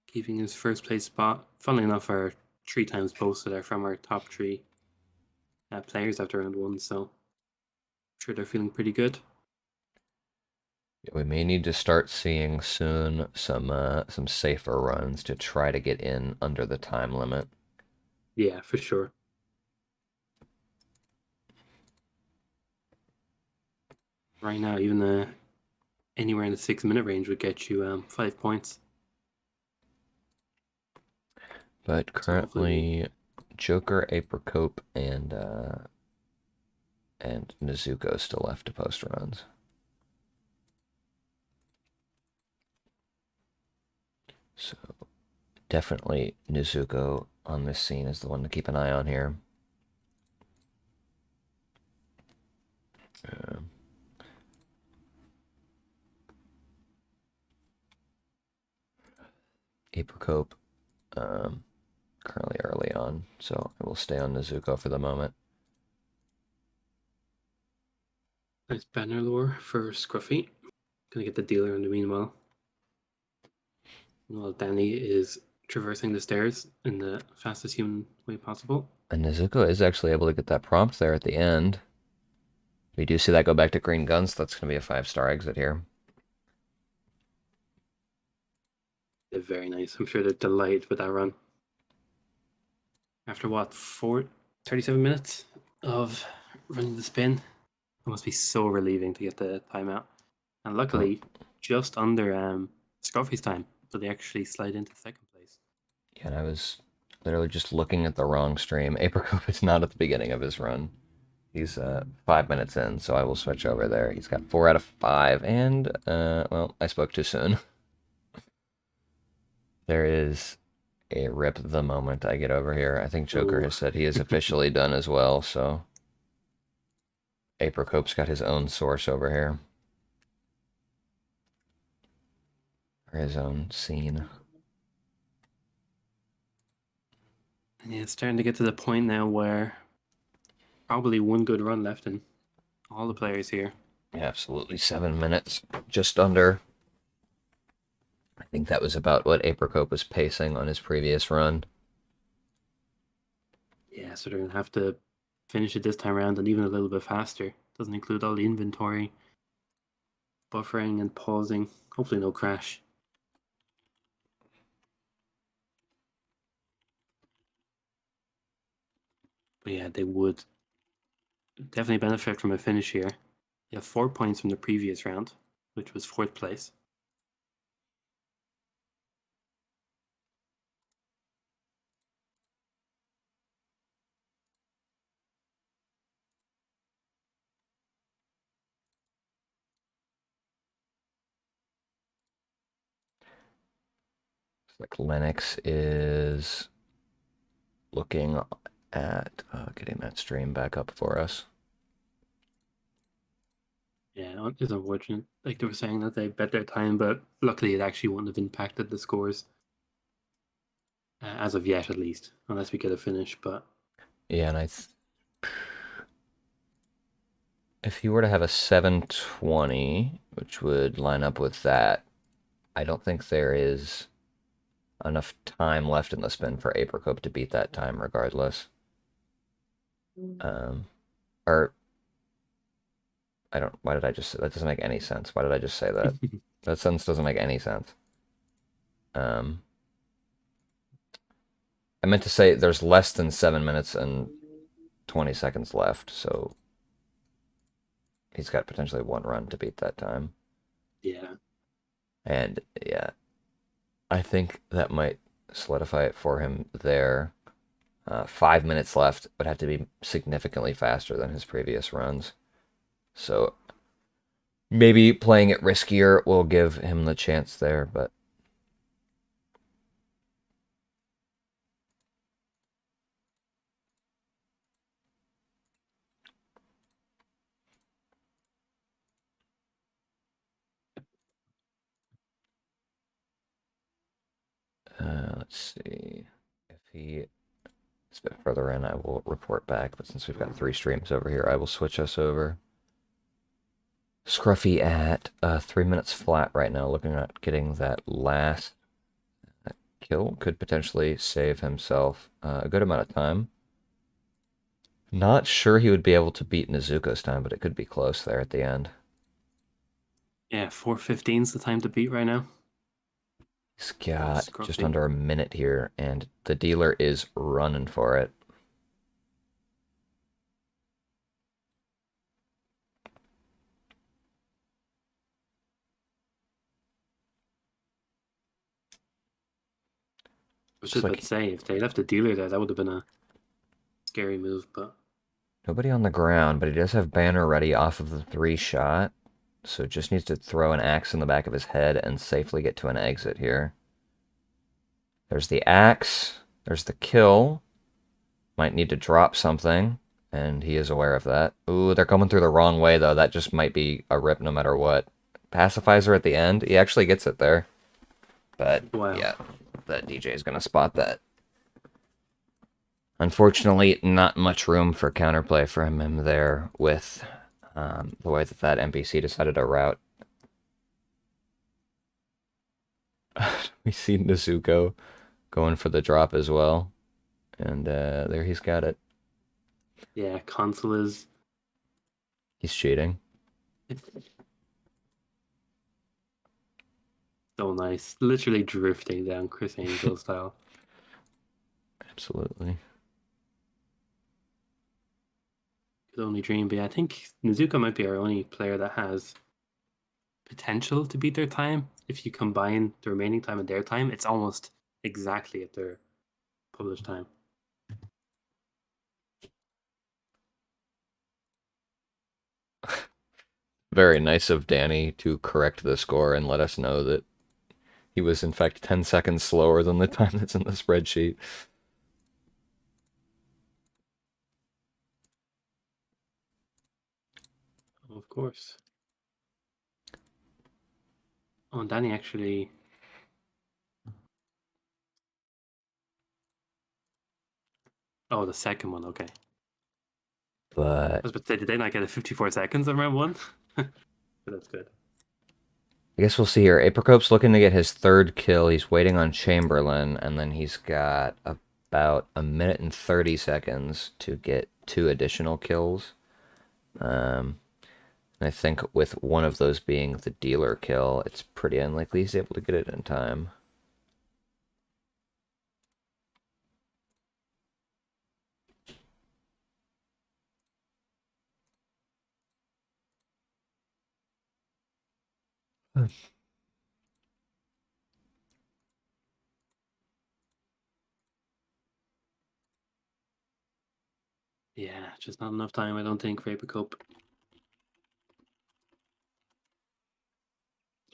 keeping his first place spot. Funnily enough, our 3 times posted are from our top 3 players after round 1, so I'm sure they're feeling pretty good. We may need to start seeing soon some safer runs to try to get in under the time limit. Yeah, for sure. Right now, even anywhere in the 6-minute range would get you 5 points. But So hopefully currently, Joker, Apricope, and Nezuko still left to post runs. So definitely Nezuko on this scene is the one to keep an eye on here. Apricope, currently early on, so I will stay on Nezuko for the moment. nice banner lore for Scruffy. Gonna get the dealer in the meanwhile. While Danny is traversing the stairs in the fastest human way possible. And Nezuko is actually able to get that prompt there at the end. We do see that go back to Green Guns. So that's going to be a 5-star exit here. They're very nice. I'm sure they're delighted with that run. After what, 37 minutes of running the spin? It must be so relieving to get the timeout. And luckily, just under Scruffy's time, so they actually slide into second place. Yeah, and I was literally just looking at the wrong stream. Apricope is not at the beginning of his run. He's 5 minutes in, so I will switch over there. He's got 4 out of 5, and, well, I spoke too soon. There is a rip the moment I get over here. I think Joker has said he is officially done as well, so Apricope's got his own source over here. Or his own scene. Yeah, it's starting to get to the point now where probably one good run left in all the players here. Yeah, absolutely. 7 minutes, just under. I think that was about what Apricope was pacing on his previous run. Yeah, so they're going to have to finish it this time around and even a little bit faster. Doesn't include all the inventory, buffering and pausing. Hopefully no crash. But yeah, they would definitely benefit from a finish here. They have 4 points from the previous round, which was 4th place. It's like Linux is looking at getting that stream back up for us. Yeah, it's unfortunate. Like they were saying that they bet their time, but luckily it actually wouldn't have impacted the scores. As of yet, at least, unless we get a finish. But yeah, and if he were to have a 720, which would line up with that, I don't think there is enough time left in the spin for Apricope to beat that time regardless. Or I don't. Why did I just? That doesn't make any sense. Why did I just say that? That sentence doesn't make any sense. I meant to say there's less than 7 minutes and 20 seconds left, so he's got potentially one run to beat that time. yeah, And yeah, I think that might solidify it for him there. 5 minutes left, would have to be significantly faster than his previous runs. So maybe playing it riskier will give him the chance there, but let's see. If he is a bit further in, I will report back. But since we've got 3 streams over here, I will switch us over. Scruffy at 3 minutes flat right now, looking at getting that last kill. Could potentially save himself a good amount of time. Not sure he would be able to beat Nezuko's time, but it could be close there at the end. yeah, 4:15 is the time to beat right now. He's got just Scruffy. under a minute here, and the dealer is running for it. was Looks just about like to say, if they left the dealer there, that would have been a scary move. But nobody on the ground, but he does have banner ready off of the 3-shot. So just needs to throw an axe in the back of his head and safely get to an exit here. There's the axe. There's the kill. Might need to drop something, and he is aware of that. Ooh, they're coming through the wrong way, though. That just might be a rip no matter what. Pacifizer at the end. He actually gets it there. But, wow. yeah, that DJ is going to spot that. Unfortunately, not much room for counterplay from him there with the way that NPC decided to route. We see Nezuko going for the drop as well. And there he's got it. Yeah, console is. He's cheating. So nice. Literally drifting down Chris Angel style. Absolutely. Could only dream. But yeah, I think Nezuko might be our only player that has potential to beat their time. If you combine the remaining time and their time, it's almost exactly at their published time. Very nice of Danny to correct the score and let us know that he was in fact 10 seconds slower than the time that's in the spreadsheet. Oh, of course. Oh, and Danny actually. Oh, the second one. Okay. I But was about to say, did they not get a 54 seconds on round one? But that's good. I guess we'll see here. Apricope's looking to get his 3rd kill. He's waiting on Chamberlain, and then he's got about 1 minute and 30 seconds to get 2 additional kills. And I think with one of those being the dealer kill, it's pretty unlikely he's able to get it in time. Yeah, just not enough time, I don't think, for Apicope.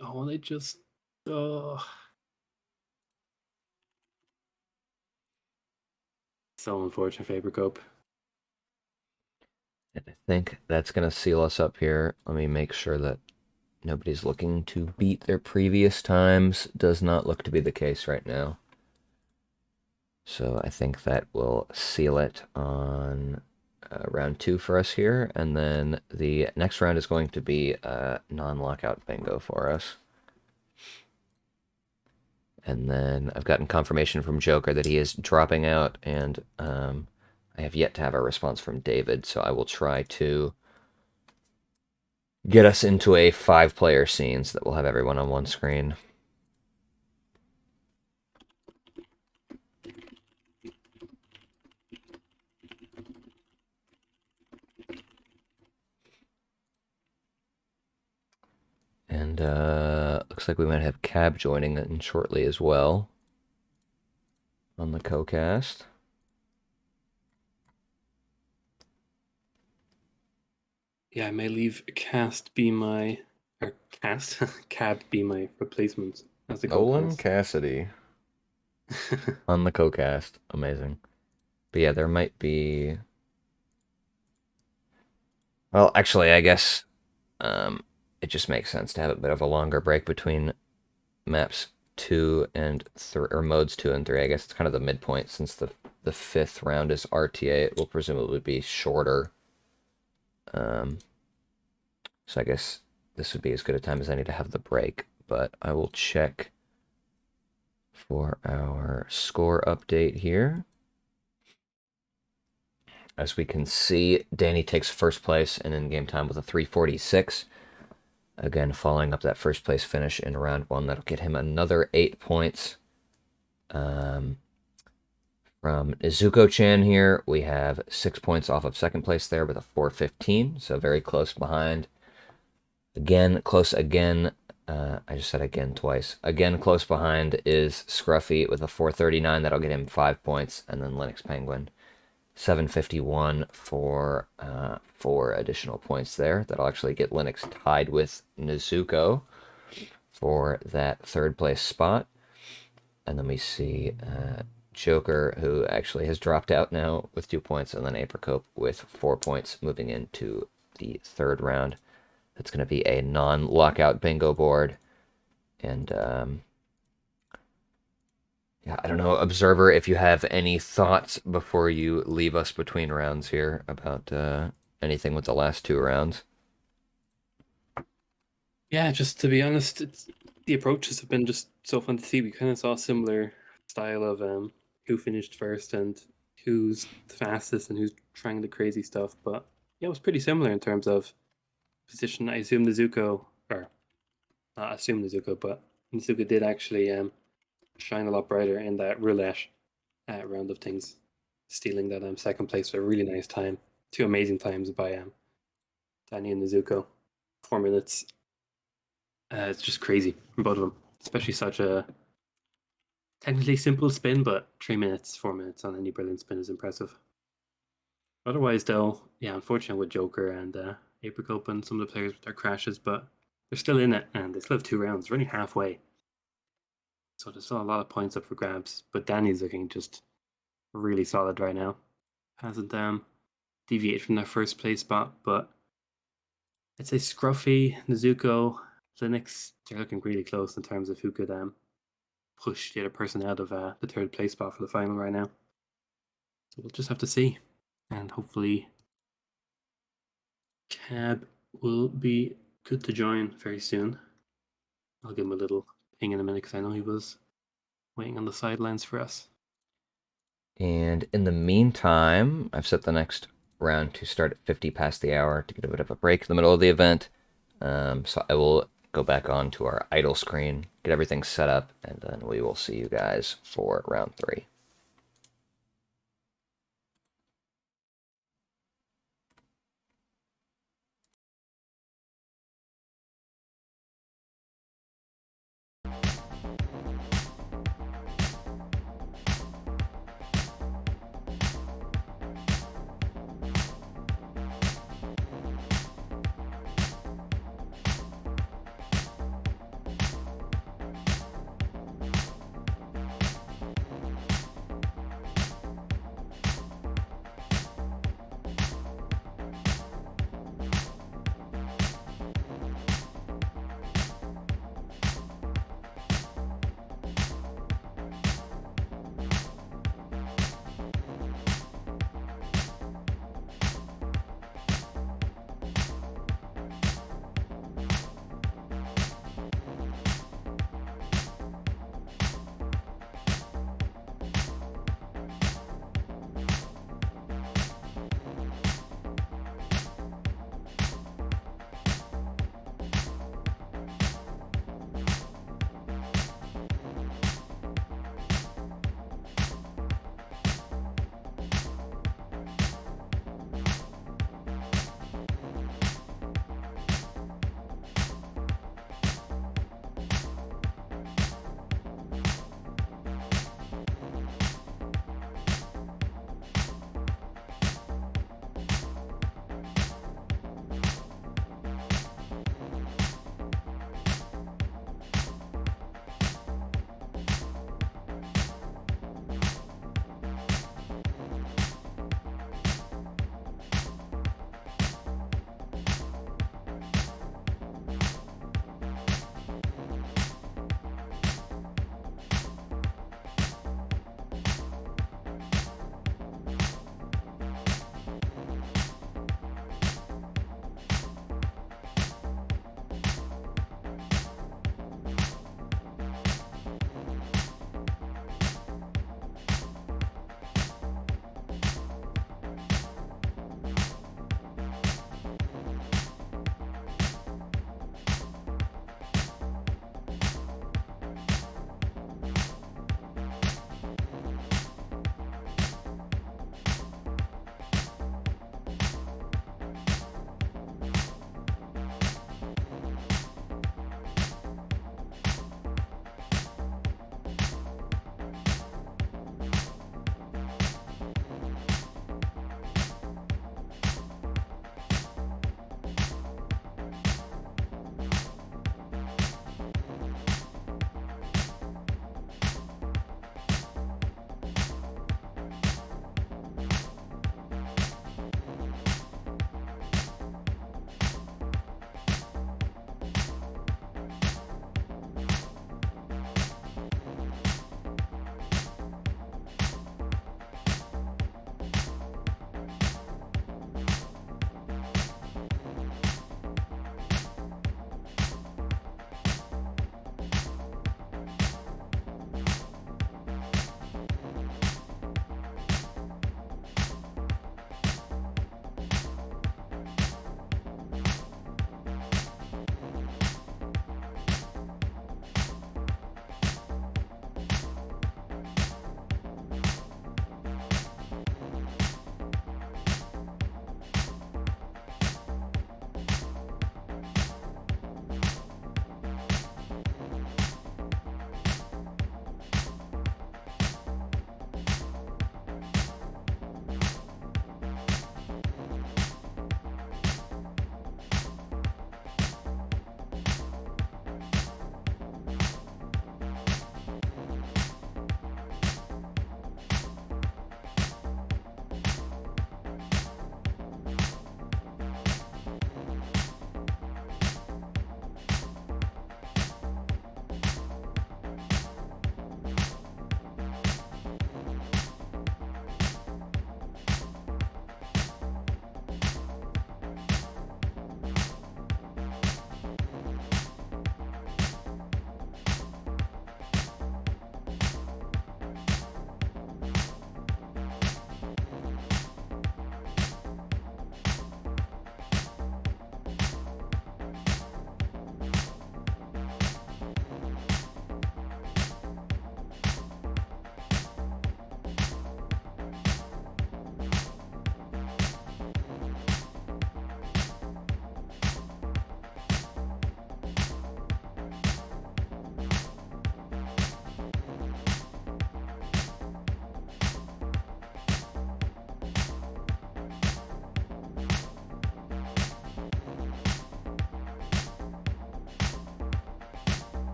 Oh, they just. Oh. So unfortunate for Apicope. And I think that's going to seal us up here. Let me make sure that nobody's looking to beat their previous times. Does not look to be the case right now. So I think that will seal it on round 2 for us here. And then the next round is going to be a non-lockout bingo for us. And then I've gotten confirmation from Joker that he is dropping out, and I have yet to have a response from David, so I will try to get us into a 5-player scene so that we'll have everyone on one screen. And looks like we might have Cab joining in shortly as well on the co-cast. Yeah, I may leave Cast be my. Or Cast? Cab be my replacement as the Nolan co-cast. Cassidy on the co-cast. Amazing. But yeah, there might be... Well, actually, I guess it just makes sense to have a bit of a longer break between maps 2 and 3, or modes 2 and 3. I guess it's kind of the midpoint since the 5th round is RTA. It will presumably be shorter. So I guess this would be as good a time as any to have the break. But I will check for our score update here. As we can see, Danny takes first place in in-game time with a 3:46. Again, following up that first place finish in round 1, that'll get him another 8 points. From Izuko-chan here, we have 6 points off of second place there with a 4:15, so very close behind. Again, close again I just said again twice. Again, close behind is Scruffy with a 439. That'll get him 5 points. And then Linux Penguin, 751 for 4 additional points there. That'll actually get Linux tied with Nezuko for that third place spot. And then we see Joker, who actually has dropped out now with 2 points, and then Apricot with 4 points moving into the third round. It's going to be a non-lockout bingo board. And yeah, I don't know, Observer, if you have any thoughts before you leave us between rounds here about anything with the last 2 rounds. Yeah, just to be honest, the approaches have been just so fun to see. We kind of saw a similar style of who finished first and who's the fastest and who's trying the crazy stuff. But yeah, it was pretty similar in terms of position. I assume Nezuko, or not assume Nezuko, but Nezuko did actually shine a lot brighter in that roulette round of things, stealing that second place with a really nice time. 2 amazing times by Danny and Nezuko. 4 minutes. It's just crazy from both of them, especially such a technically simple spin, but 3 minutes, 4 minutes on any brilliant spin is impressive. Otherwise, though, yeah, unfortunate with Joker and Apricot and some of the players with their crashes, but they're still in it and they still have 2 rounds. They're only halfway. So there's still a lot of points up for grabs, but Danny's looking just really solid right now. Hasn't deviated from their first place spot, but I'd say Scruffy, Nezuko, Linux, they're looking really close in terms of who could push the other person out of the third place spot for the final right now. So we'll just have to see. And hopefully Cab will be good to join very soon. I'll give him a little ping in a minute because I know he was waiting on the sidelines for us. And in the meantime, I've set the next round to start at 50 past the hour to get a bit of a break in the middle of the event. So I will go back on to our idle screen, get everything set up, and then we will see you guys for round 3.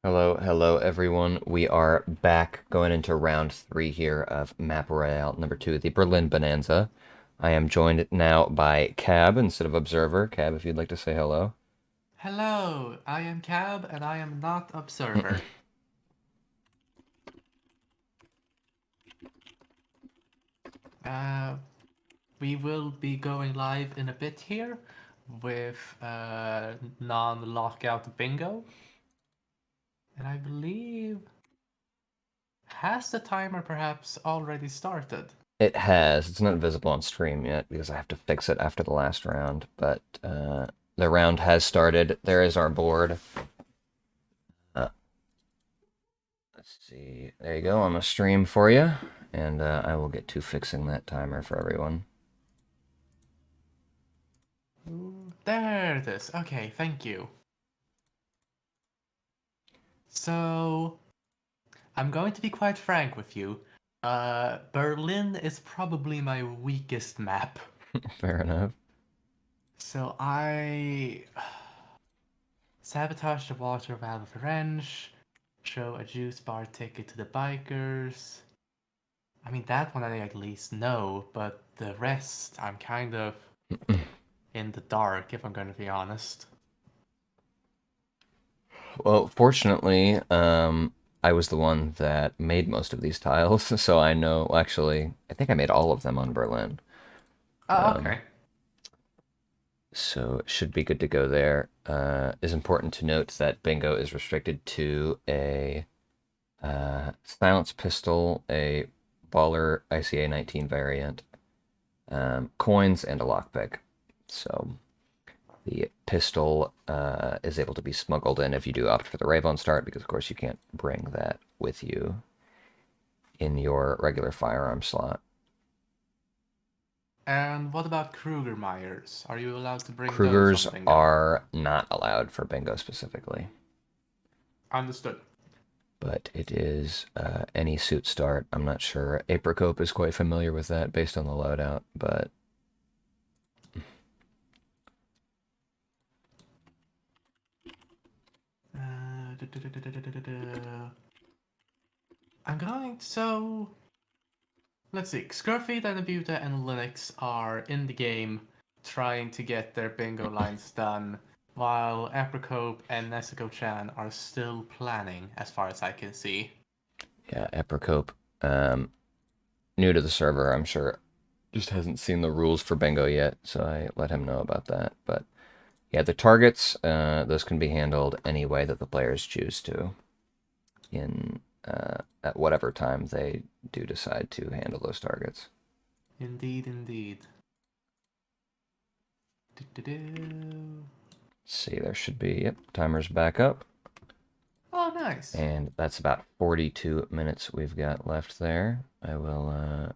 Hello, everyone. We are back going into round 3 here of Map Royale number 2, the Berlin Bonanza. I am joined now by Cab instead of Observer. Cab, if you'd like to say hello. Hello, I am Cab and I am not Observer. uh, we will be going live in a bit here with non-lockout bingo. And I believe, has the timer perhaps already started? It has. It's not visible on stream yet because I have to fix it after the last round, but the round has started. There is our board. Let's see. There you go on the stream for you, and I will get to fixing that timer for everyone. Ooh, there it is. Okay, thank you. So, I'm going to be quite frank with you. Berlin is probably my weakest map. Fair enough. So I sabotage the water valve with a wrench, show a juice bar ticket to the bikers. I mean, that one I at least know, but the rest I'm kind of in the dark, if I'm going to be honest. Well, fortunately, I was the one that made most of these tiles, so I know. Well, actually, I think I made all of them on Berlin, Oh, okay. so it should be good to go there. It's important to note that bingo is restricted to a silence pistol, a baller ICA 19 variant, coins, and a lockpick. So the pistol is able to be smuggled in if you do opt for the Ravon start, because of course you can't bring that with you in your regular firearm slot. And what about Kruger Myers? Are you allowed to bring those Krugers on bingo? are not allowed for bingo specifically, Understood. but it is any suit start. I'm not sure. Apricope is quite familiar with that based on the loadout, but I'm going so. Let's see. Scruffy, Dynabuta, and Linux are in the game trying to get their bingo lines done, while Apricope and Nezuko-chan are still planning, as far as I can see. yeah, Apricope, new to the server, I'm sure, just hasn't seen the rules for bingo yet, so I let him know about that. But yeah, the targets, those can be handled any way that the players choose to, in at whatever time they do decide to handle those targets. Indeed, indeed. See, there should be, yep, timer's back up. Oh, nice. And that's about 42 minutes we've got left there. I will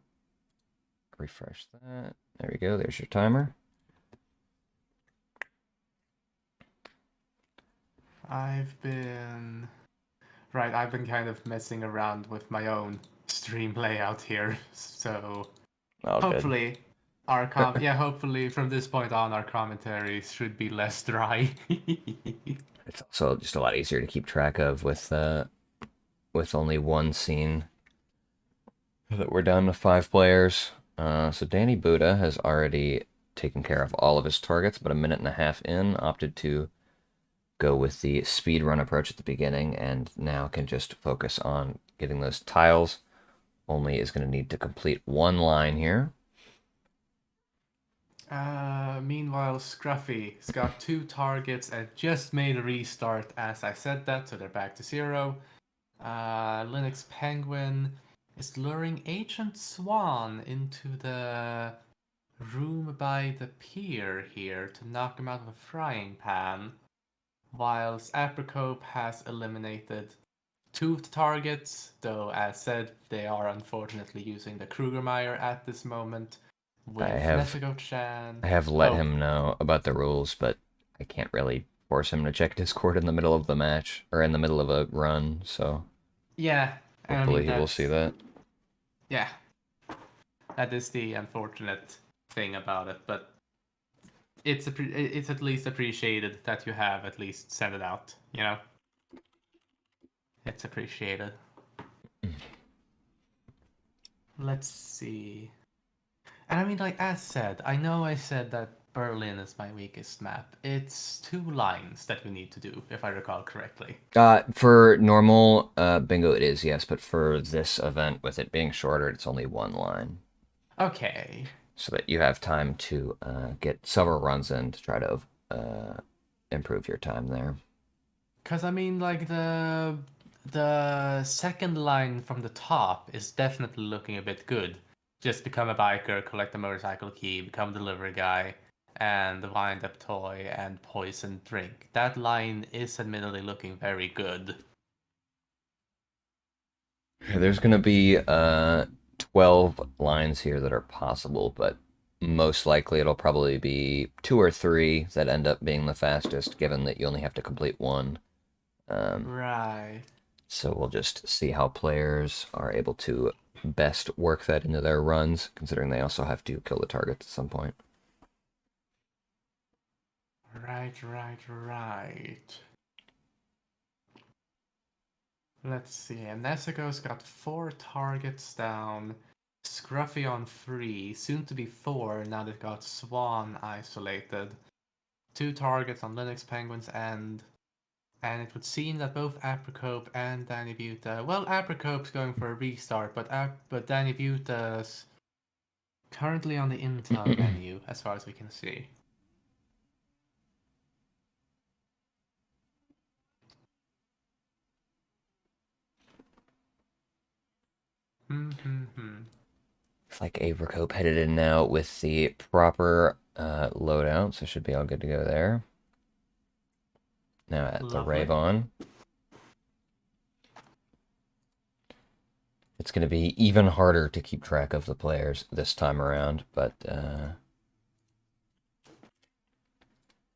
refresh that. There we go, there's your timer. I've been kind of messing around with my own stream layout here, so Oh, hopefully hopefully from this point on our commentary should be less dry. It's also just a lot easier to keep track of with only one scene that we're down to 5 players. So Danny Buddha has already taken care of all of his targets, but a minute and a half in, opted to go with the speed run approach at the beginning, and now can just focus on getting those tiles. Only is going to need to complete one line here. Meanwhile, Scruffy's got 2 targets and just made a restart as I said that, so they're back to 0. Linux Penguin is luring Agent Swan into the room by the pier here to knock him out of a frying pan, whilst Apricope has eliminated 2 of the targets, though as said, they are unfortunately using the Krugermeyer at this moment. With I have let him know about the rules, but I can't really force him to check Discord in the middle of the match, or in the middle of a run, so yeah, hopefully he will see that. Yeah, that is the unfortunate thing about it, but it's at least appreciated that you have at least sent it out, you know? It's appreciated. Let's see. And I mean, like, as said, I know I said that Berlin is my weakest map. It's 2 lines that we need to do, if I recall correctly. For normal bingo, it is, yes, but for this event, with it being shorter, it's only 1 line. Okay. So that you have time to get several runs in to try to improve your time there. Because, I mean, like, the second line from the top is definitely looking a bit good. Just become a biker, collect a motorcycle key, become delivery guy, and the wind-up toy and poison drink. That line is admittedly looking very good. There's going to be 12 lines here that are possible, but most likely it'll probably be 2 or 3 that end up being the fastest, given that you only have to complete one. Right. So we'll just see how players are able to best work that into their runs, considering they also have to kill the target at some point. Right. Let's see. And Nezuko's got 4 targets down. Scruffy on 3, soon to be 4 now they've got Swan isolated. 2 targets on Linux Penguin's end. And it would seem that both Apricope and Danny Buta. Well, Apricope's going for a restart, but Danny Buta's currently on the intel menu, as far as we can see. Looks like Avercope headed in now with the proper loadout, so should be all good to go there. Now at the Lovely. Ravon. It's going to be even harder to keep track of the players this time around, but got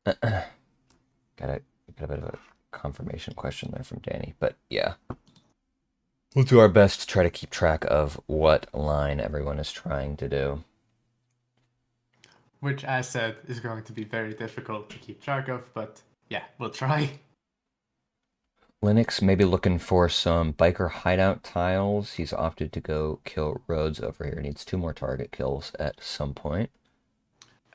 a bit of a confirmation question there from Danny, but yeah. We'll do our best to try to keep track of what line everyone is trying to do. Which, as said, is going to be very difficult to keep track of, but yeah, we'll try. Linux may be looking for some biker hideout tiles. He's opted to go kill Rhodes over here. Needs 2 more target kills at some point.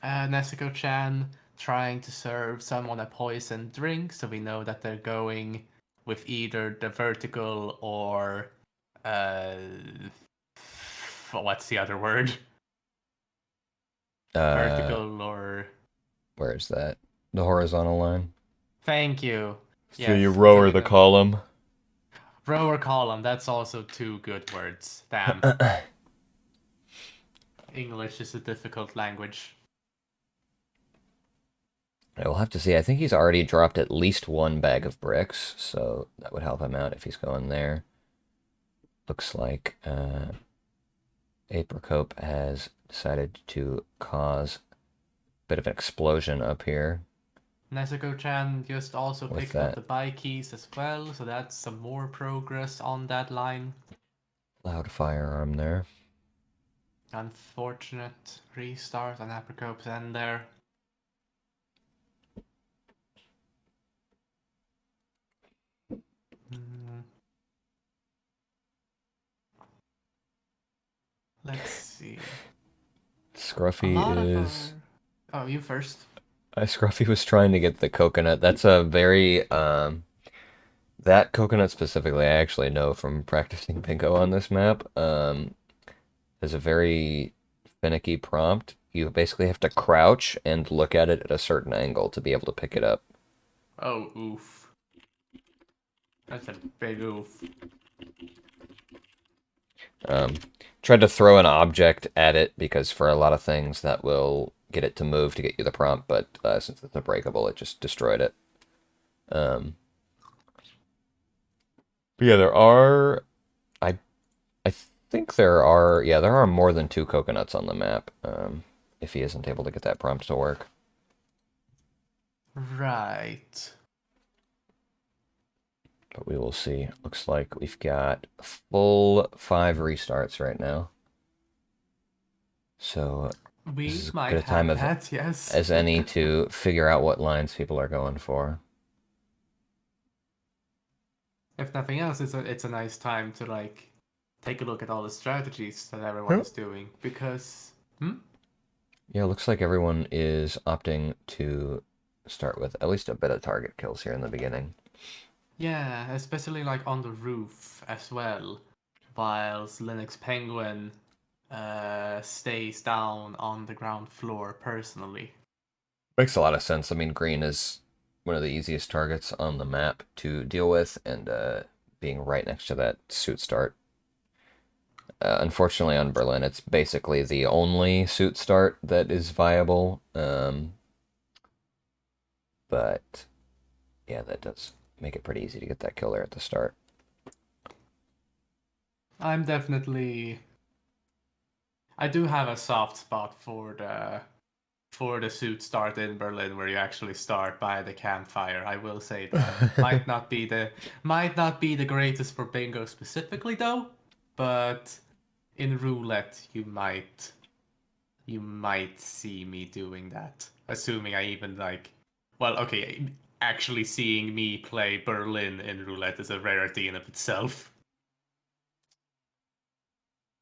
Nezuko-chan trying to serve someone a poison drink, so we know that they're going with either the vertical or what's the other word? Vertical or Where is that? The horizontal line? thank you. So Yes, you row so or we the know- column? Row or column, that's also 2 good words. Damn. English is a difficult language. We'll have to see. I think he's already dropped at least 1 bag of bricks, so that would help him out if he's going there. Looks like Apricope has decided to cause a bit of an explosion up here. Nezuko-chan just also With picked that. up the buy keys as well, so that's some more progress on that line. Loud firearm there. Unfortunate restart on Apricope's end there. Hmm. Let's see. A Scruffy lot is... of our... Oh, you first. Scruffy was trying to get the coconut. That's a very... that coconut specifically, I actually know from practicing bingo on this map. Is a very finicky prompt. You basically have to crouch and look at it at a certain angle to be able to pick it up. Oh, oof. That's a big oof. Tried to throw an object at it because for a lot of things that will get it to move to get you the prompt, but since it's unbreakable, it just destroyed it. But yeah, there are... I think there are more than 2 coconuts on the map, if he isn't able to get that prompt to work. Right. But we will see. Looks like we've got full 5 restarts right now. So We this is as might good a time have that, yes. as any to figure out what lines people are going for. if nothing else, it's a nice time to like take a look at all the strategies that everyone is doing because Yeah, looks like everyone is opting to start with at least a bit of target kills here in the beginning. yeah, especially like on the roof as well, whilst Linux Penguin stays down on the ground floor personally. Makes a lot of sense. I mean, green is one of the easiest targets on the map to deal with, and being right next to that suit start. Unfortunately, on Berlin, it's basically the only suit start that is viable. But yeah, that does make it pretty easy to get that kill there at the start. I'm definitely. I do have a soft spot for the suit start in Berlin where you actually start by the campfire. I will say that. Might not be the greatest for bingo specifically though, but in roulette you might see me doing that. Assuming I even like well, okay, actually seeing me play Berlin in roulette is a rarity in of itself.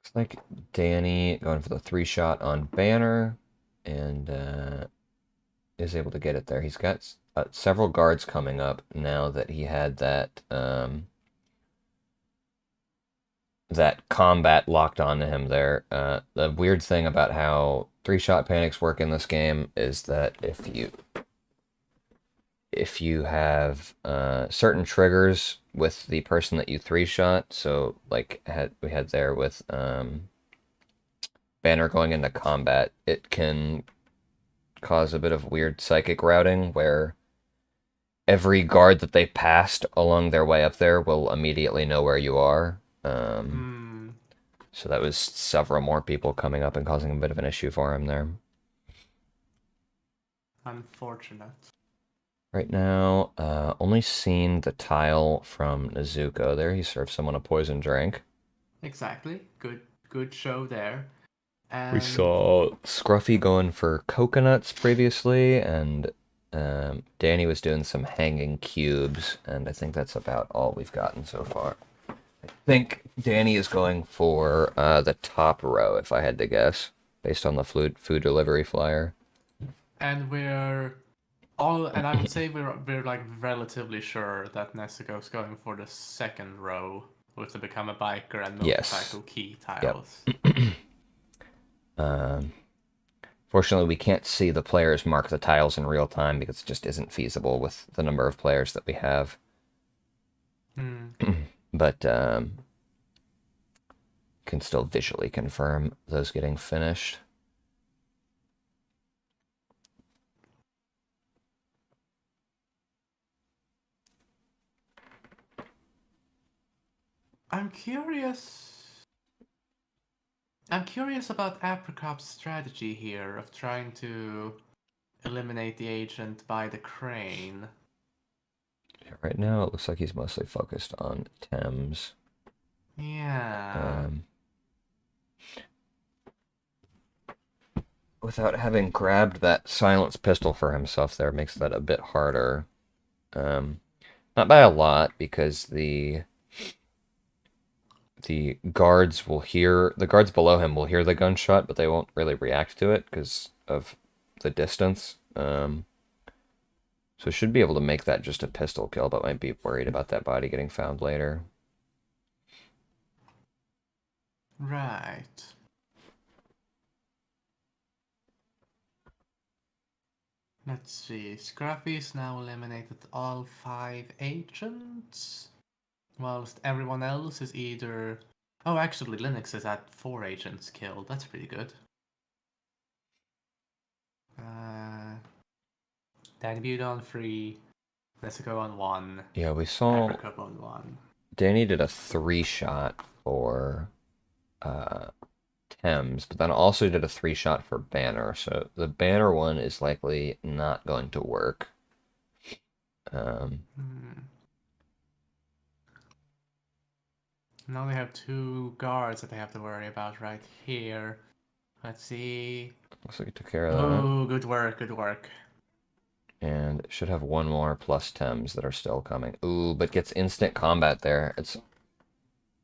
Looks like Danny going for the 3-shot on Banner, and is able to get it there. He's got several guards coming up now that he had that combat locked onto him there. The weird thing about how 3-shot panics work in this game is that if you have certain triggers with the person that you 3-shot, so like we had there with Banner going into combat, it can cause a bit of weird psychic routing where every guard that they passed along their way up there will immediately know where you are. So that was several more people coming up and causing a bit of an issue for him there. Unfortunate. Right now, only seen the tile from Nezuko there. He served someone a poison drink. Exactly. Good show there. We And saw Scruffy going for coconuts previously, and Danny was doing some hanging cubes, and I think that's about all we've gotten so far. I think Danny is going for the top row, if I had to guess, based on the food delivery flyer. and I would say we're like relatively sure that Nezuko's going for the second row with the become a biker and Yes. motorcycle key Yep. tiles. Fortunately, we can't see the players mark the tiles in real time because it just isn't feasible with the number of players that we have. But can still visually confirm those getting finished. I'm curious about Apricot's strategy here of trying to eliminate the agent by the crane. Right now, it looks like he's mostly focused on Thames. Yeah. Without having grabbed that silenced pistol for himself there makes that a bit harder. Not by a lot, because the guards below him will hear the gunshot, but they won't really react to it because of the distance. So should be able to make that just a pistol kill, but might be worried about that body getting found later. Right. Let's see. Scruffy's now eliminated all 5 agents, whilst everyone else is either. Oh, actually, Linux is at 4 agents killed. That's pretty good. Danny Bude on 3. Let's go on 1. Yeah, we saw Apricot on 1. Danny did a 3-shot for Thames, but then also did a 3-shot for Banner. So the Banner one is likely not going to work. Now they have 2 guards that they have to worry about right here. Let's see. Looks like he took care of that. Oh, good work, good work. And should have one more plus Thames that are still coming. Ooh, but gets instant combat there. It's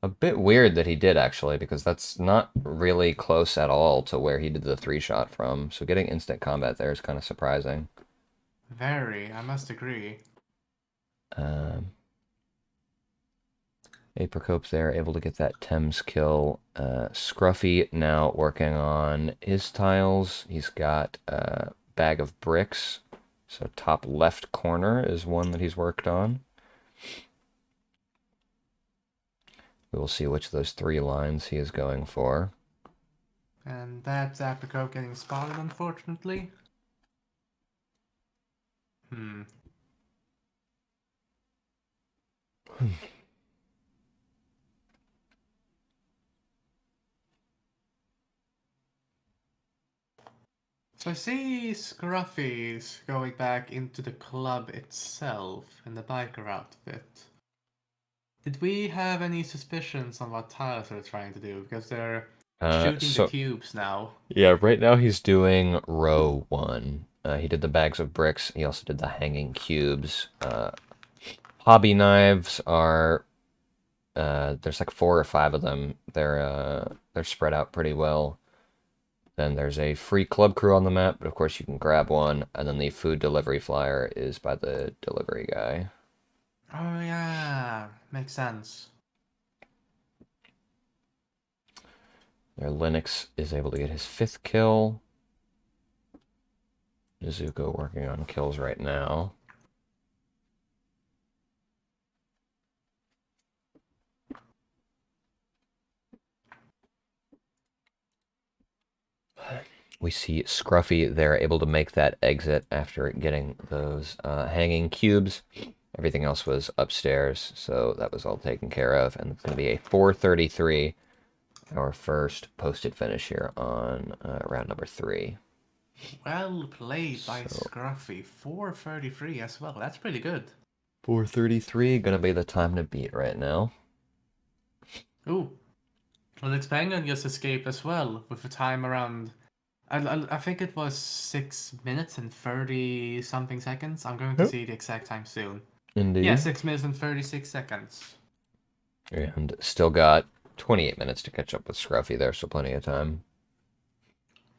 a bit weird that he did, actually, because that's not really close at all to where he did the 3-shot from. So getting instant combat there is kind of surprising. Very, I must agree. Apricope's there, able to get that Thames kill. Scruffy now working on his tiles. He's got a bag of bricks. So top left corner is one that he's worked on. We will see which of those 3 lines he is going for. And that's Apricot getting spotted, unfortunately. So I see Scruffy's going back into the club itself in the biker outfit. Did we have any suspicions on what tiles they're trying to do? Because they're shooting the cubes now. Yeah, right now he's doing row 1. He did the bags of bricks. He also did the hanging cubes. Hobby knives are there's like 4 or 5 of them. They're spread out pretty well. Then there's a free club crew on the map, but of course you can grab one. And then the food delivery flyer is by the delivery guy. Oh yeah, makes sense. There, Linux is able to get his 5th kill. Nezuko working on kills right now. We see Scruffy there able to make that exit after getting those hanging cubes. Everything else was upstairs, so that was all taken care of. And it's going to be a 4:33, our first posted finish here on round number 3. Well played by Scruffy. 4:33 as well. That's pretty good. 4:33, gonna be the time to beat right now. Ooh. Well, Penguin just escaped as well with a time around. I think it was 6 minutes and 30 something seconds. I'm going to see the exact time soon. Indeed. Yeah, 6 minutes and 36 seconds. And still got 28 minutes to catch up with Scruffy there, so plenty of time.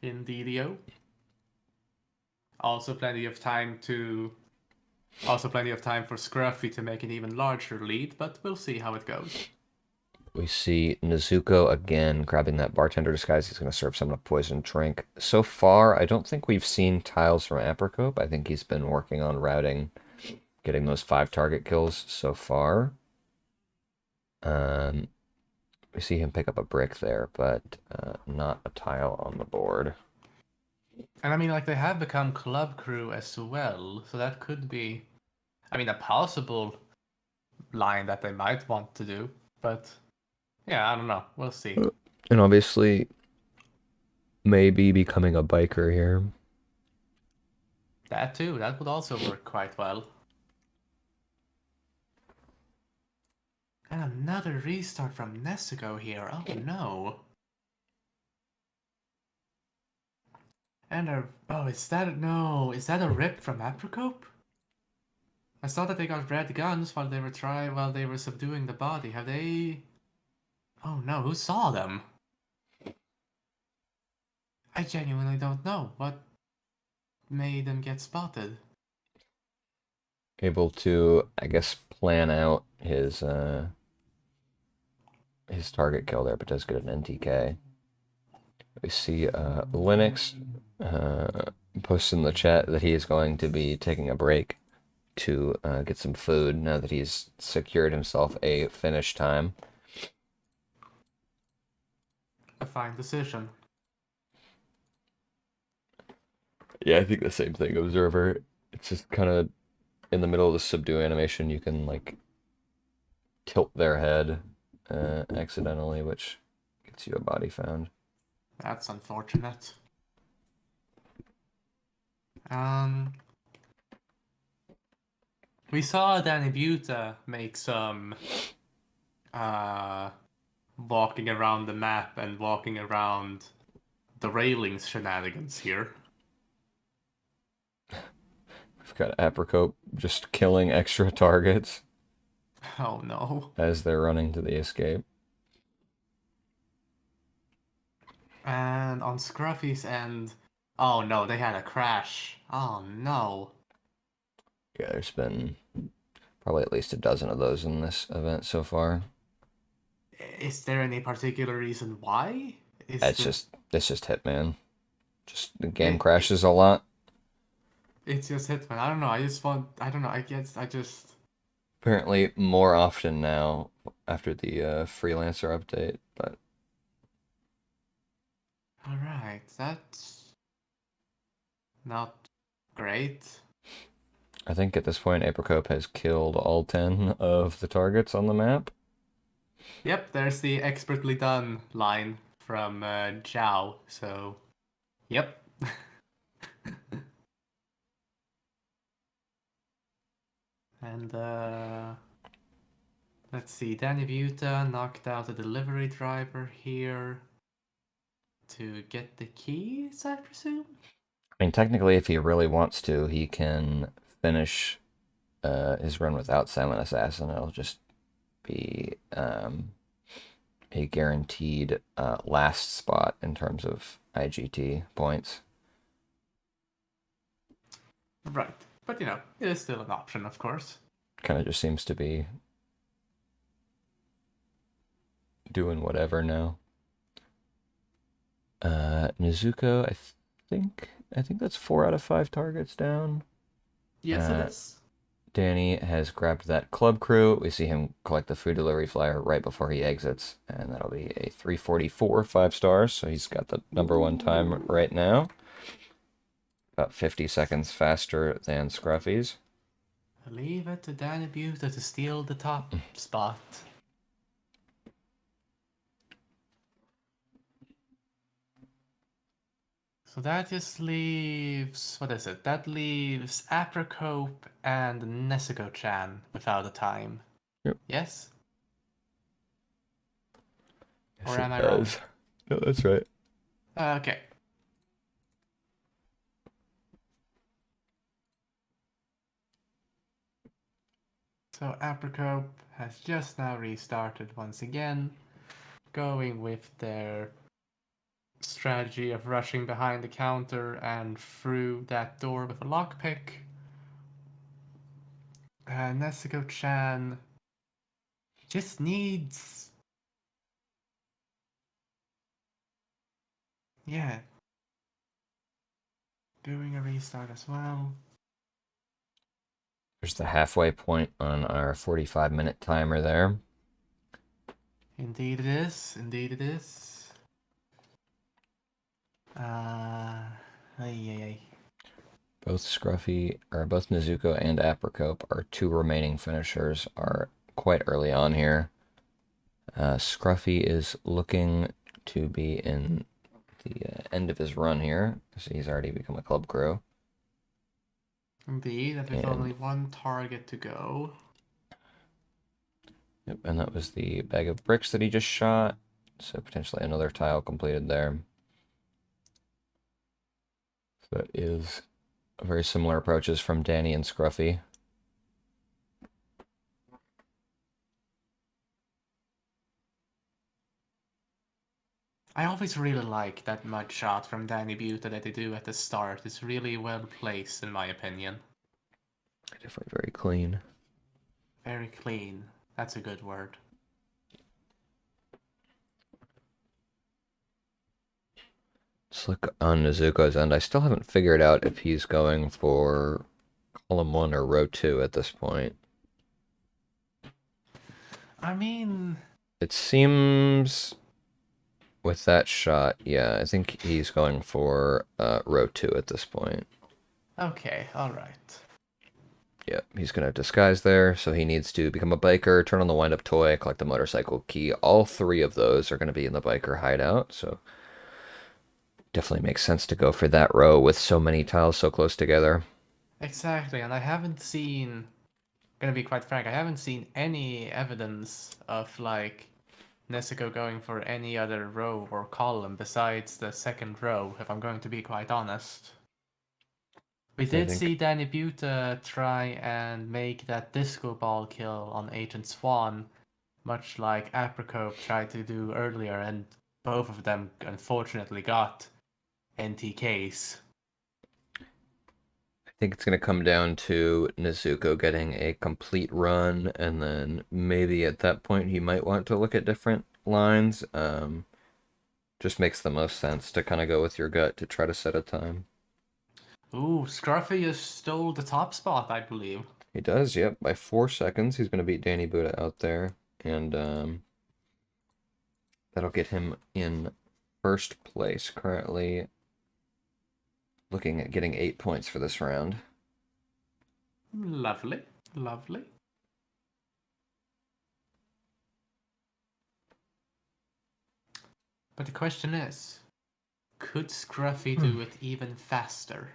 Indeedio. Also plenty of time for Scruffy to make an even larger lead, but we'll see how it goes. We see Nezuko again grabbing that bartender disguise. He's going to serve someone a poison drink. So far, I don't think we've seen tiles from Apricope. I think he's been working on routing, getting those 5 target kills so far. We see him pick up a brick there, but not a tile on the board. And I mean, like, they have become club crew as well, so that could be, I mean, a possible line that they might want to do, but yeah, I don't know. We'll see. And obviously, maybe becoming a biker here. That too, that would also work quite well. And another restart from Nezuko here. Oh no. And is that a rip from Apricope? I saw that they got red guns while they were subduing the body. Have they? Oh no, who saw them? I genuinely don't know what made them get spotted. Able to, I guess, plan out his target kill there, but does get an NTK. We see Linux posts in the chat that he is going to be taking a break to get some food now that he's secured himself a finish time. A fine decision. Yeah, I think the same thing, Observer. It's just kind of in the middle of the subdue animation, you can like tilt their head accidentally, which gets you a body found. That's unfortunate. We saw Danny Buta make some walking around the map and walking around the railings shenanigans here. We've got Apricot just killing extra targets Oh no. as they're running to the escape. And on Scruffy's end, oh no, they had a crash. Oh no. Yeah, there's been probably at least a dozen of those in this event so far. Is there any particular reason why? It's just Hitman. Just the game It- crashes a lot. It's just Hitman. I don't know. I don't know. Apparently more often now after the freelancer update, but All right, that's not great. I think at this point Apricot has killed all 10 of the targets on the map. Yep, there's the expertly done line from Zhao. So, yep. And let's see. Danny Buta knocked out a delivery driver here to get the keys, I presume. I mean, technically, if he really wants to, he can finish his run without Silent Assassin. It'll just be a guaranteed last spot in terms of IGT points. Right, but you know, it is still an option, of course. Kind of just seems to be doing whatever now. Nezuko, I think that's 4 out of 5 targets down. Yes, it is. Danny has grabbed that club crew. We see him collect the food delivery flyer right before he exits, and that'll be a 344, 5 stars. So he's got the #1 time right now. About 50 seconds faster than Scruffy's. Leave it to Danny Buta to steal the top spot. So that just leaves, what is it? That leaves Apricot and Nezuko-chan without a time. Yep. Yes? Yes, Or it am I does. No, that's right. Okay. So Apricot has just now restarted once again, going with their strategy of rushing behind the counter and through that door with a lockpick. Nezuko-chan just needs... Yeah. Doing a restart as well. There's the halfway point on our 45-minute timer there. Indeed it is. Indeed it is. Ay, ay, ay. Both Nezuko and Apricot, our 2 remaining finishers, are quite early on here. Scruffy is looking to be in the end of his run here, so he's already become a club crew. Indeed, and with only one target to go. Yep, and that was the bag of bricks that he just shot, so potentially another tile completed there. So that is very similar approaches from Danny and Scruffy. I always really like that mud shot from Danny Buta that they do at the start. It's really well placed, in my opinion. Definitely very clean. Very clean. That's a good word. Let's look on Nezuko's end. I still haven't figured out if he's going for column 1 or row 2 at this point. I mean... It seems with that shot, yeah, I think he's going for row 2 at this point. Okay, alright. Yep, he's going to disguise there, so he needs to become a biker, turn on the wind-up toy, collect the motorcycle key. All 3 of those are going to be in the biker hideout, so definitely makes sense to go for that row with so many tiles so close together. Exactly, and I haven't seen... Gonna be quite frank, I haven't seen any evidence of, like, Nezuko going for any other row or column besides the second row, if I'm going to be quite honest. We I did think- see Danny Buta try and make that disco ball kill on Agent Swan, much like Apricope tried to do earlier, and both of them unfortunately got NTKs. I think it's going to come down to Nezuko getting a complete run, and then maybe at that point he might want to look at different lines. Just makes the most sense to kind of go with your gut to try to set a time. Ooh, Scruffy has stole the top spot, I believe. He does, yep. By 4 seconds, he's going to beat Danny Buddha out there, and that'll get him in first place. Currently looking at getting 8 points for this round. Lovely, lovely. But the question is, could Scruffy do it even faster?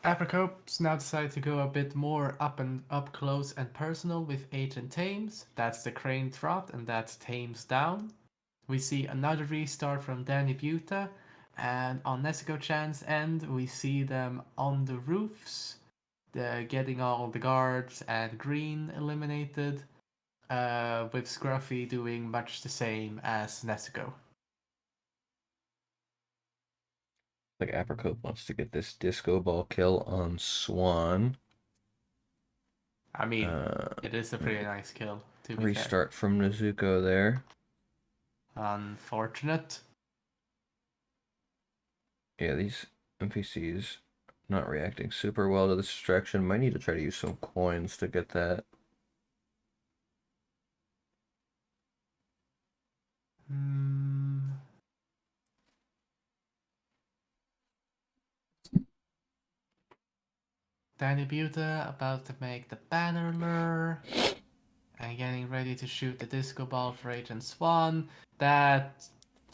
Apricope's now decided to go a bit more up close and personal with Agent Thames. That's the crane trot, and that's Thames down. We see another restart from Danny Buta, and on Nezuko-chan's end, we see them on the roofs, getting all the guards and Green eliminated, with Scruffy doing much the same as Nezuko. Like Apricote wants to get this disco ball kill on Swan. I mean, it is a pretty nice kill, to be Restart from Nezuko there. fair. Unfortunate. Yeah, these NPCs not reacting super well to this distraction. Might need to try to use some coins to get that. Danny Buta about to make the banner lure and getting ready to shoot the disco ball for Agent Swan. That's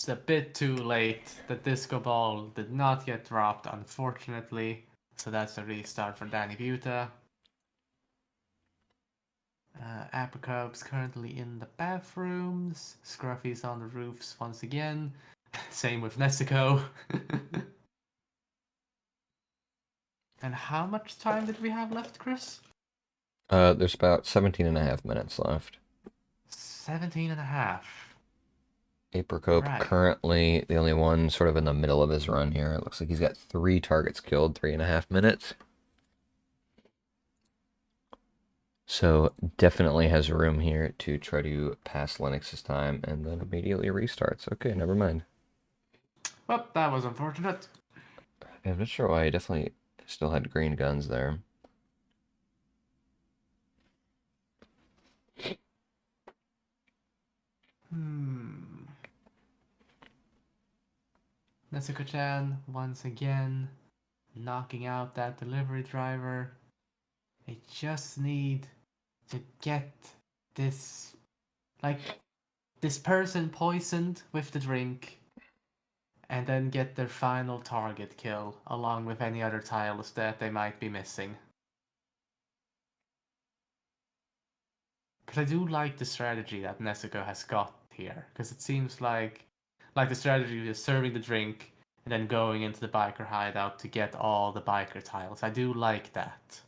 a bit too late. The disco ball did not get dropped, unfortunately. So that's a restart for Danny Buta. Apricope's currently in the bathrooms. Scruffy's on the roofs once again. Same with Nezuko. And how much time did we have left, Chris? There's about 17.5 minutes left. 17 and a half. Apricope Right. currently the only one sort of in the middle of his run here. It looks like he's got 3 targets killed, 3.5 minutes. So definitely has room here to try to pass Linux's time and then immediately restarts. Okay, never mind. Well, that was unfortunate. I'm not sure why he definitely still had green guns there. Nezuko-chan once again knocking out that delivery driver. They just need to get this, like, this person poisoned with the drink and then get their final target kill along with any other tiles that they might be missing. Because I do like the strategy that Nezuko has got here, because it seems like the strategy is serving the drink and then going into the biker hideout to get all the biker tiles. I do like that.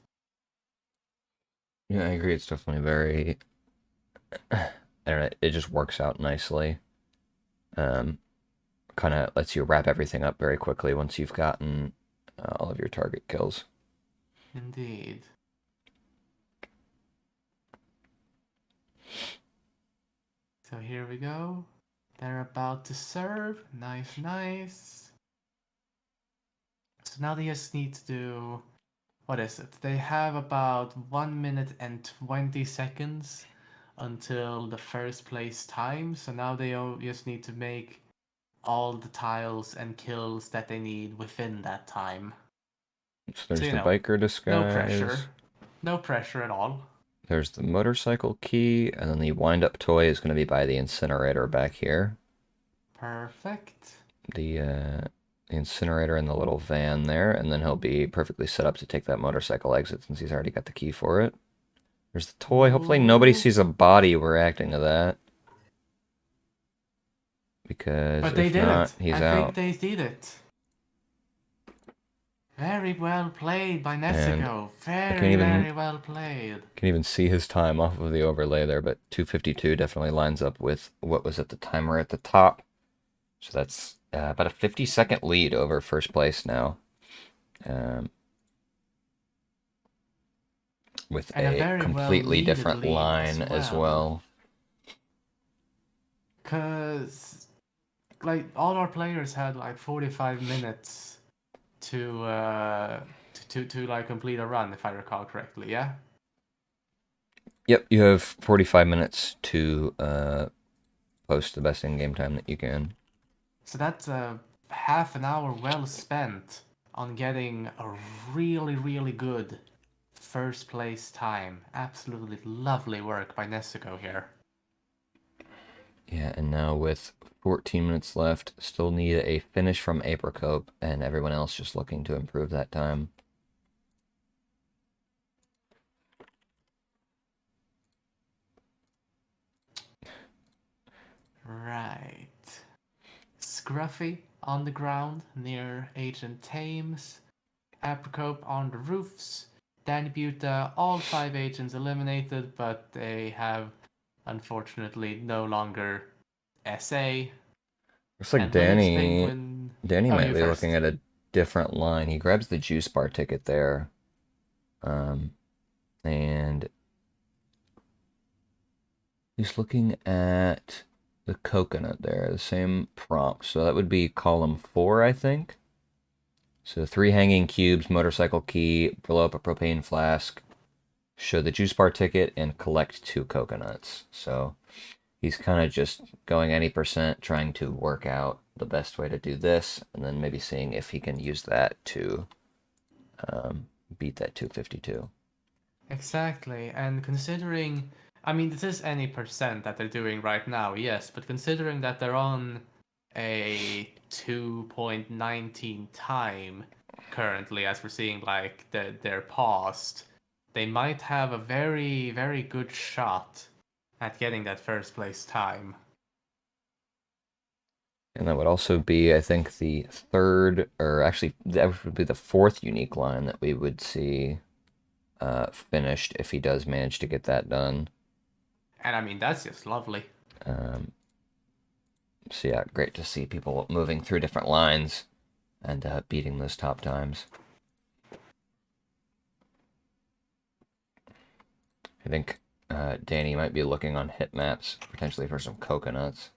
Yeah, I agree. It's definitely very, I don't know, it just works out nicely. Kind of lets you wrap everything up very quickly once you've gotten all of your target kills. Indeed. So here we go. They're about to serve. Nice, nice. So now they just need to do... What is it? They have about 1 minute and 20 seconds until the first place time. So now they just need to make all the tiles and kills that they need within that time. So there's So, the biker disguise. No pressure. No pressure at all. There's the motorcycle key, and then the wind-up toy is going to be by the incinerator back here. Perfect. The the incinerator and the little van there, and then he'll be perfectly set up to take that motorcycle exit since he's already got the key for it. There's the toy. Hopefully nobody Ooh. sees a body reacting to that. Because But they if did not, it. he's I out. think they did it. Very well played by And Nezuko. I Very well played. can't even see his time off of the overlay there, but 2:52 definitely lines up with what was at the timer at the top. So that's about a 50-second lead over first place now. With And a a very well completely needed different lead line as well. Cause like all our players had like 45 minutes to like complete a run, if I recall correctly. Yeah. Yep, you have 45 minutes to post the best in-game time that you can. So that's half an hour well spent on getting a really good first place time. Absolutely lovely work by Nezuko here. Yeah, and now with 14 minutes left, still need a finish from Apricot, and everyone else just looking to improve that time. Right. Scruffy on the ground near Agent Thames. Apricot on the roofs. Danny Buta, all 5 agents eliminated, but they have unfortunately no longer SA. Looks like And Linux Danny Penguin. Oh, might you be looking first. at a different line. He grabs the juice bar ticket there. And he's looking at the coconut there, the same prompt. So that would be column 4, I think. So 3 hanging cubes, motorcycle key, blow up a propane flask, show the juice bar ticket, and collect 2 coconuts. So he's kind of just going any percent, trying to work out the best way to do this, and then maybe seeing if he can use that to beat that 252. Exactly. And considering. I mean, this is any percent that they're doing right now, yes, but considering that they're on a 2.19 time currently, as we're seeing, like, they're paused, they might have a very good shot at getting that first place time. And that would also be, I think, the third, or actually, that would be the 4th unique line that we would see finished if he does manage to get that done. And I mean, that's just lovely. So yeah, great to see people moving through different lines and beating those top times. I think Danny might be looking on hit maps, potentially for some coconuts.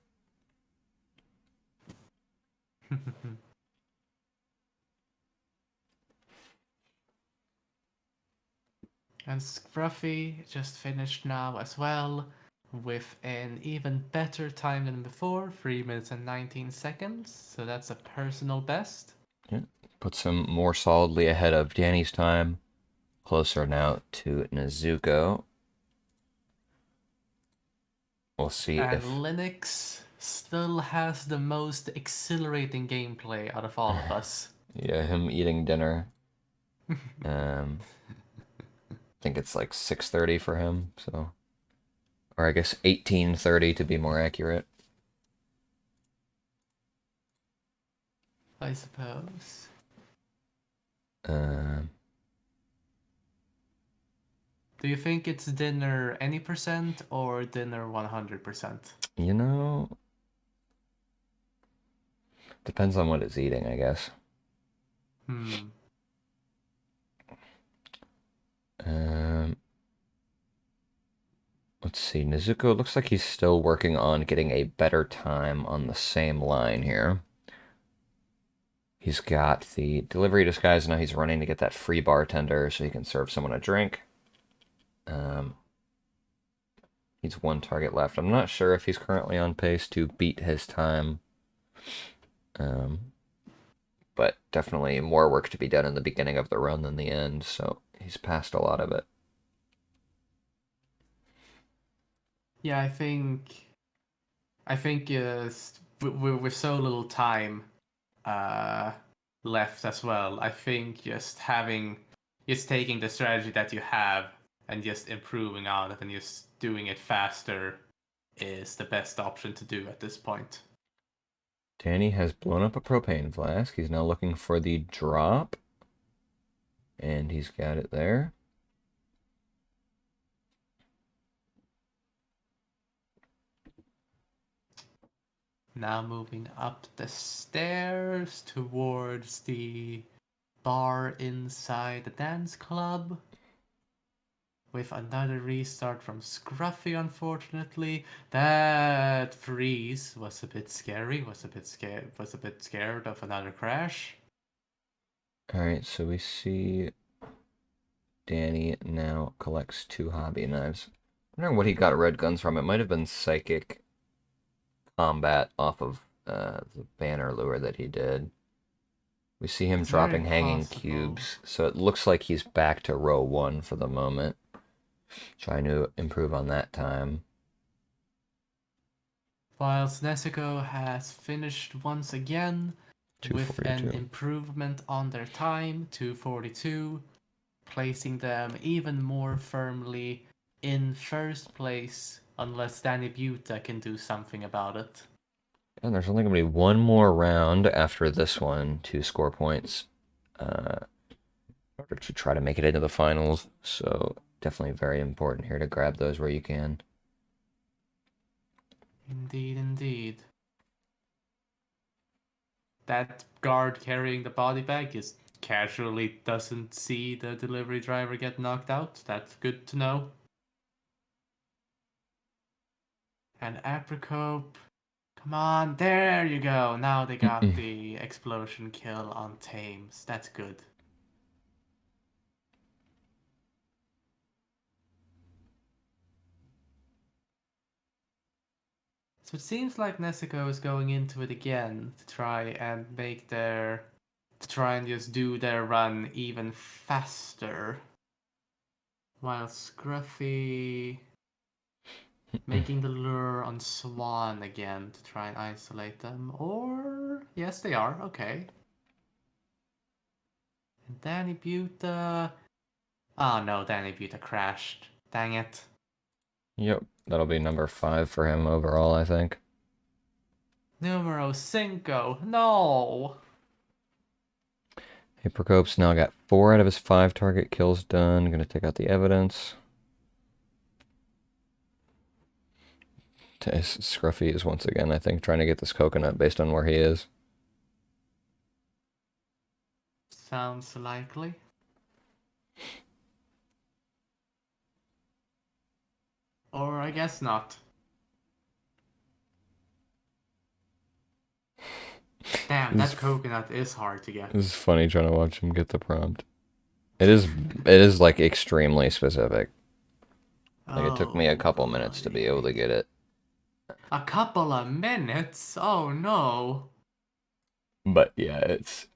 And Scruffy just finished now as well, with an even better time than before, 3 minutes and 19 seconds. So that's a personal best. Yeah, puts him more solidly ahead of Danny's time. Closer now to Nezuko. We'll see And if Linux still has the most exhilarating gameplay out of all of us. yeah, him eating dinner. I think it's like 6:30 for him, so or I guess 18:30 to be more accurate. I suppose. Um, Do you think it's dinner any percent or dinner 100%? you know, depends on what it's eating, I guess. Hmm. Um, let's see. Nezuko looks like he's still working on getting a better time on the same line here. He's got the delivery disguise, now he's running to get that free bartender so he can serve someone a drink. He's 1 target left. I'm not sure if he's currently on pace to beat his time. But definitely more work to be done in the beginning of the run than the end, so he's passed a lot of it. Yeah, I think with so little time, uh, left as well. I think just taking the strategy that you have and just improving on it and just doing it faster is the best option to do at this point. Danny has blown up a propane flask. He's now looking for the drop. And he's got it there. Now moving up the stairs towards the bar inside the dance club. With another restart from Scruffy, unfortunately. That freeze was a bit scary. Was a bit scared of another crash. Alright, so we see Danny now collects 2 hobby knives. I wonder what he got red guns from. It might have been psychic combat off of the banner lure that he did. We see him It's dropping very hanging possible. cubes, so it looks like he's back to row 1 for the moment. Trying to improve on that time. Whilst Nezuko has finished once again with an 242. improvement on their time, 242, placing them even more firmly in first place, unless Danny Buta can do something about it. And there's only going to be one more round after this one to score points in order to try to make it into the finals. So definitely very important here to grab those where you can. Indeed, indeed. That guard carrying the body bag just casually doesn't see the delivery driver get knocked out. That's good to know. And Apricot, come on, there you go. Now they got the explosion kill on Thames. That's good. So it seems like Nezuko is going into it again to try and just do their run even faster. While Scruffy making the lure on Swan again to try and isolate them. Or yes, they are, okay. And Danny Buta. Oh no, Danny Buta crashed. Dang it. Yep, that'll be number 5 for him overall, I think. Numero cinco. No. Hey, Procope's now got 4 out of his 5 target kills done. Gonna take out the evidence. Scruffy is once again, I think, trying to get this coconut based on where he is. Sounds likely. Or I guess not. Damn, that coconut is hard to get. This is funny trying to watch him get the prompt. It is like extremely specific. Like it took me a couple minutes to be able to get it. A couple of minutes? Oh no. But yeah, it's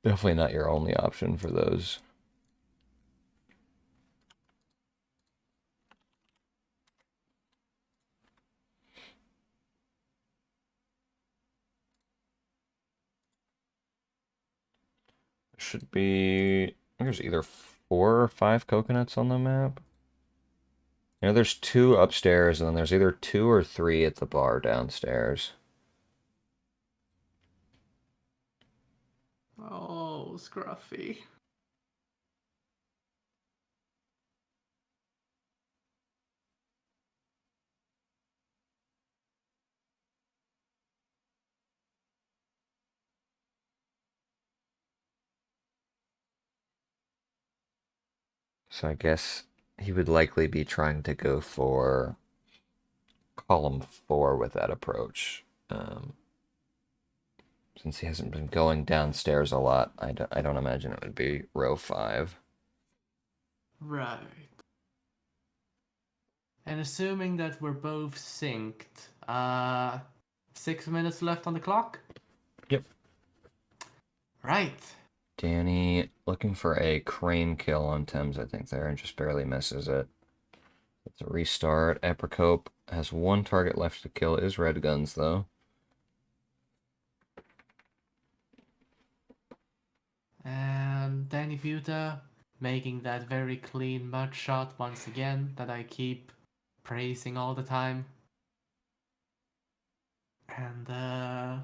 definitely not your only option for those. Should be, I think there's either 4 or 5 coconuts on the map. You know, there's 2 upstairs, and then there's either 2 or 3 at the bar downstairs. Oh, Scruffy. So I guess he would likely be trying to go for column 4 with that approach. Since he hasn't been going downstairs a lot, I don't imagine it would be row 5. Right. And assuming that we're both synced, 6 minutes left on the clock? Yep. Right. Danny looking for a crane kill on Thames, I think, there, and just barely misses it. It's a restart. Apricot has 1 target left to kill. It is red guns, though. And Danny Buta making that very clean mud shot once again that I keep praising all the time. And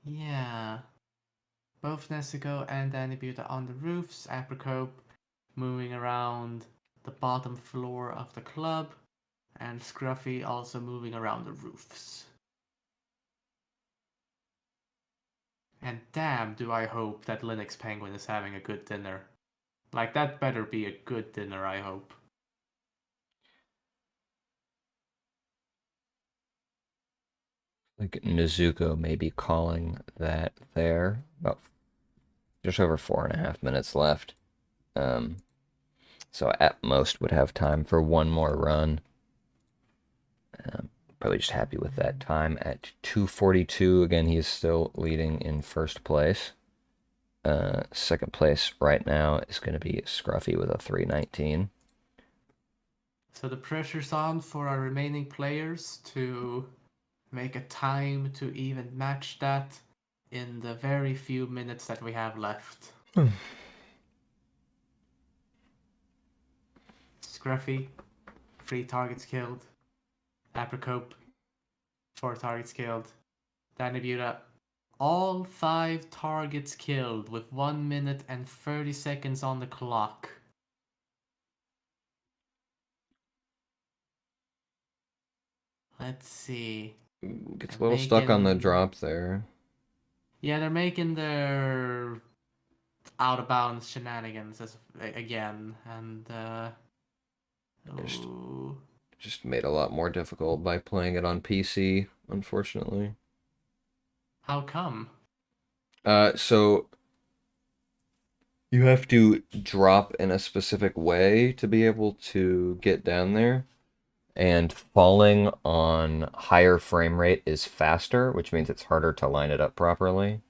yeah. Both Nezuko and Danny Buta on the roofs, Apricot moving around the bottom floor of the club, and Scruffy also moving around the roofs. And damn, do I hope that Linux Penguin is having a good dinner. Like, that better be a good dinner, I hope. Like Nezuko may be calling that there. About just over 4.5 minutes left. So at most would have time for one more run. Probably just happy with that time at 2:42. Again, he is still leading in first place. Second place right now is going to be Scruffy with a 3:19. So the pressure's on for our remaining players to make a time to even match that in the very few minutes that we have left. Scruffy, 3 targets killed. Apricot, 4 targets killed. Danny Buta, all 5 targets killed with 1 minute and 30 seconds on the clock. Let's see. Gets a They're little stuck on the making- drop there. Yeah, they're making their out of bounds shenanigans again, and Just- ooh. Just made a lot more difficult by playing it on PC, unfortunately. How come? So you have to drop in a specific way to be able to get down there. And falling on higher frame rate is faster, which means it's harder to line it up properly.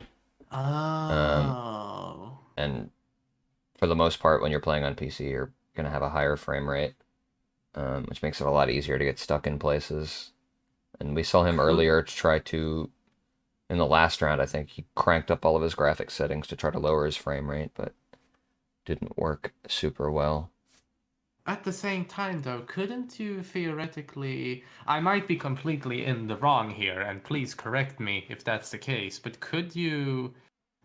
Oh. And for the most part, when you're playing on PC, you're going to have a higher frame rate, which makes it a lot easier to get stuck in places. And we saw him earlier try to, in the last round, I think, he cranked up all of his graphics settings to try to lower his frame rate, but didn't work super well. At the same time, though, couldn't you theoretically... I might be completely in the wrong here, and please correct me if that's the case, but could you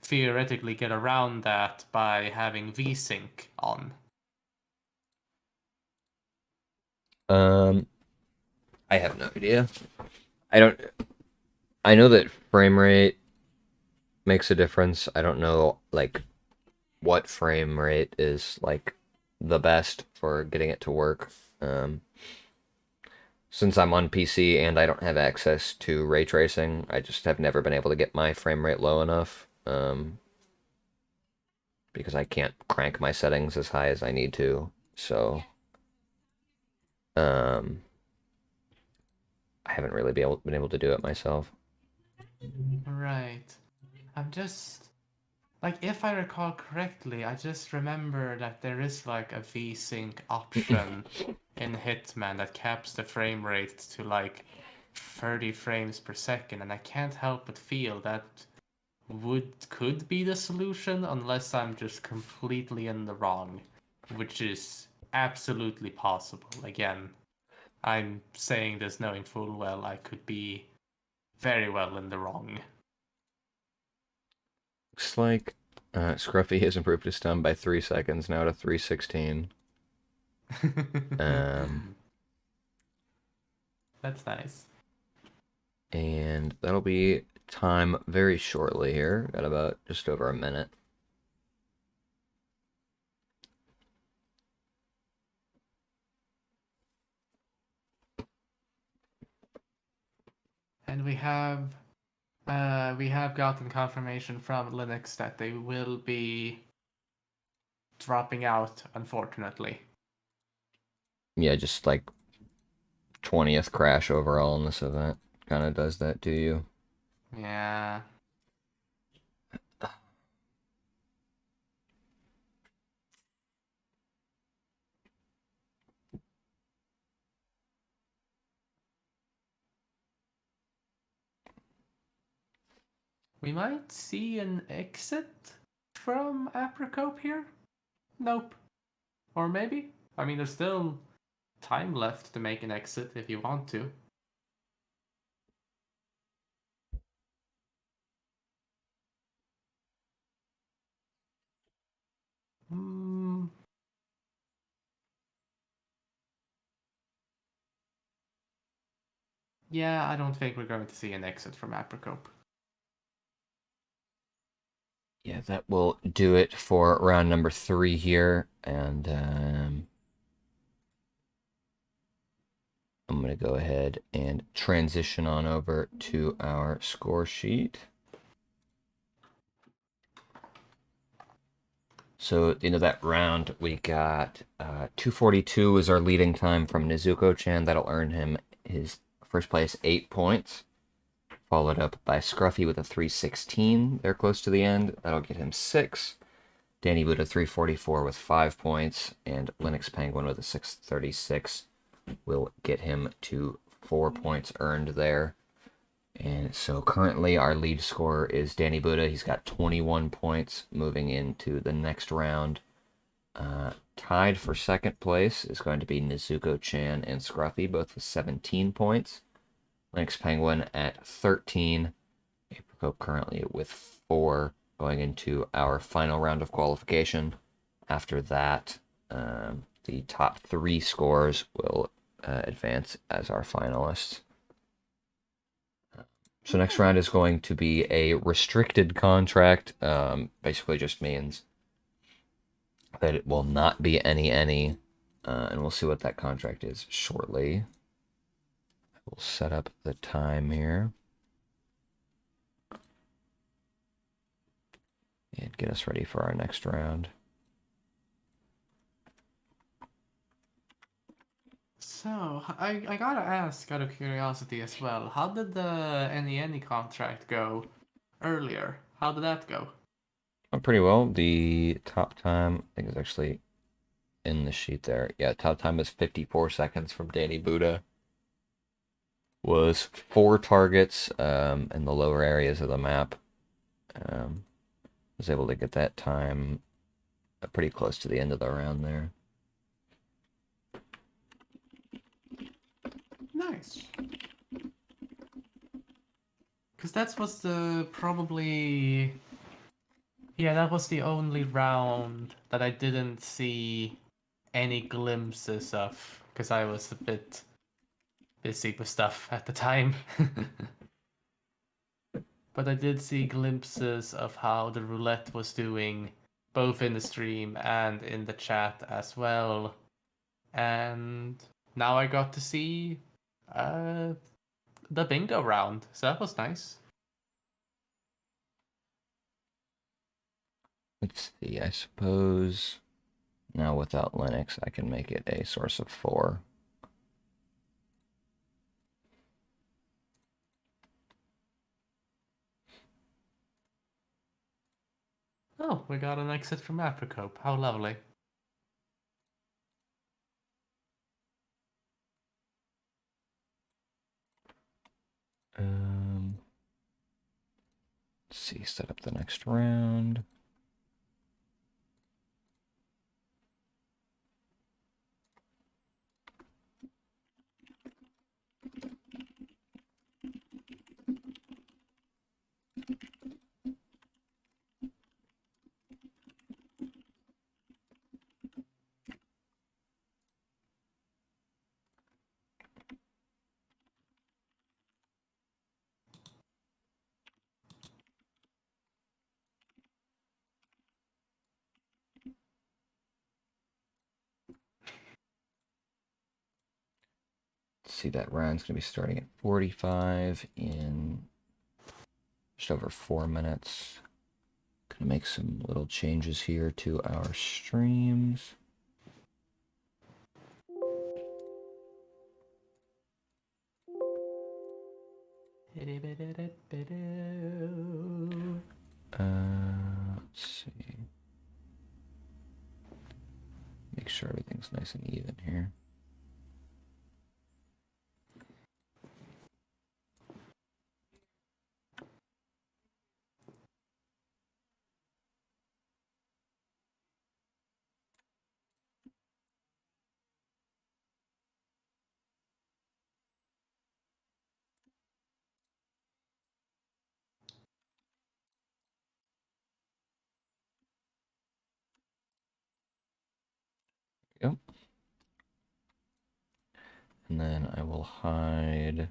theoretically get around that by having VSync on? I have no idea. I don't. I know that frame rate makes a difference. I don't know, like, what frame rate is, like, the best for getting it to work. Since I'm on PC and I don't have access to ray tracing, I just have never been able to get my frame rate low enough. Because I can't crank my settings as high as I need to. So, um, I haven't really been able to do it myself. Right. I'm just... Like, if I recall correctly, I just remember that there is, like, a VSync option in Hitman that caps the frame rate to, like, 30 frames per second, and I can't help but feel that could be the solution unless I'm just completely in the wrong, which is absolutely possible. Again, I'm saying this knowing full well I could be very well in the wrong. Looks like Scruffy has improved his stun by 3 seconds now to 3:16. That's nice. And that'll be time very shortly here. Got about just over a minute. And we have gotten confirmation from Linux that they will be dropping out, unfortunately. Yeah, just like 20th crash overall in this event kind of does that to you. Yeah. We might see an exit from Apricope here? Nope. Or maybe? I mean, there's still time left to make an exit if you want to. Hmm. Yeah, I don't think we're going to see an exit from Apricope. Yeah, that will do it for round number 3 here, and I'm going to go ahead and transition on over to our score sheet. So at the end of that round, we got 2:42 is our leading time from Nezuko-chan. That'll earn him his first place 8 points. Followed up by Scruffy with a 3:16. They're close to the end. That'll get him 6. Danny Buddha 3:44 with 5 points. And Linux Penguin with a 6:36 will get him to 4 points earned there. And so currently our lead scorer is Danny Buddha. He's got 21 points moving into the next round. Tied for second place is going to be Nezuko-chan and Scruffy, both with 17 points. Linux Penguin at 13. Apricot currently with 4 going into our final round of qualification. After that, the top 3 scores will advance as our finalists. So next round is going to be a restricted contract. Basically just means that it will not be any, and we'll see what that contract is shortly. We'll set up the time here. And get us ready for our next round. So, I gotta ask out of curiosity as well, how did the Any contract go earlier? How did that go? Oh, pretty well. The top time, I think, is actually in the sheet there. Yeah, top time is 54 seconds from Danny Buddha. Was 4 targets in the lower areas of the map. Was able to get that time pretty close to the end of the round there. Nice. Because that was probably... Yeah, that was the only round that I didn't see any glimpses of, because I was a bit busy with stuff at the time. But I did see glimpses of how the roulette was doing, both in the stream and in the chat as well. And now I got to see the bingo round, so that was nice. Let's see, I suppose now without Linux, I can make it a source of 4. Oh, we got an exit from Apricope. How lovely. Let's see, set up the next round. See, that round's going to be starting at 45 in just over 4 minutes. Going to make some little changes here to our streams. Let's see. Make sure everything's nice and even here. we go. And then I will hide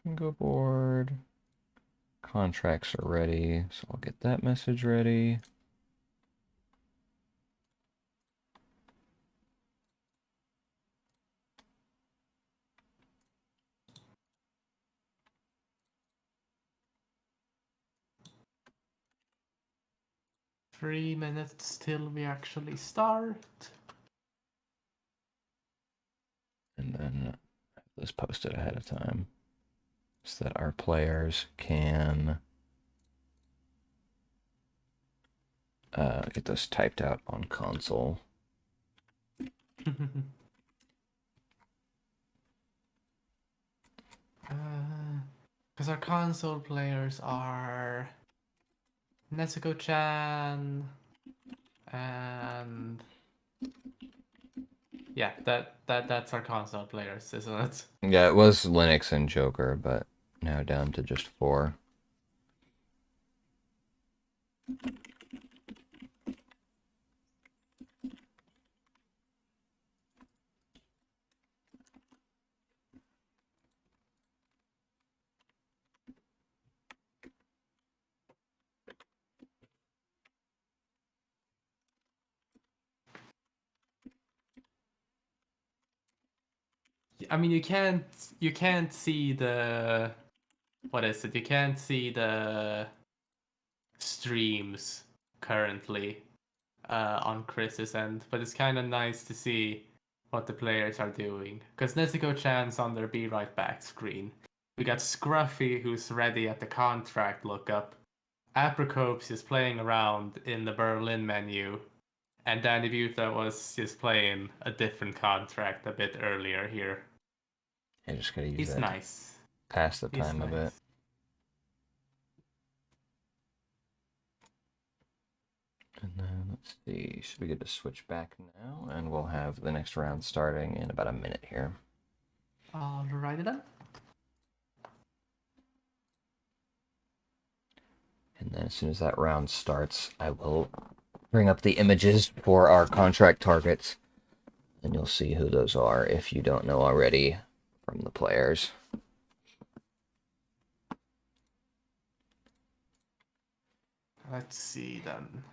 bingo board. Contracts are ready, so I'll get that message ready. Three minutes till we actually start. And then have this posted ahead of time so that our players can get this typed out on console. Because our console players are Nezuko-chan and yeah, that's our console players, isn't it? Yeah, it was Linux and Joker, but now down to just 4. I mean, you can't see the what is it? You can't see the streams currently on Chris's end, but it's kind of nice to see what the players are doing. Because Nezuko-chan's on their Be Right Back screen. We got Scruffy, who's ready at the contract lookup. Apricopes is playing around in the Berlin menu. And Danny Buta was just playing a different contract a bit earlier here. I just gotta use He's that nice. to pass the He's time a bit. nice. And then let's see, should we get to switch back now? And we'll have the next round starting in about a minute here. Alrighty then. And then as soon as that round starts, I will bring up the images for our contract targets. And you'll see who those are if you don't know already from the players. Let's see then.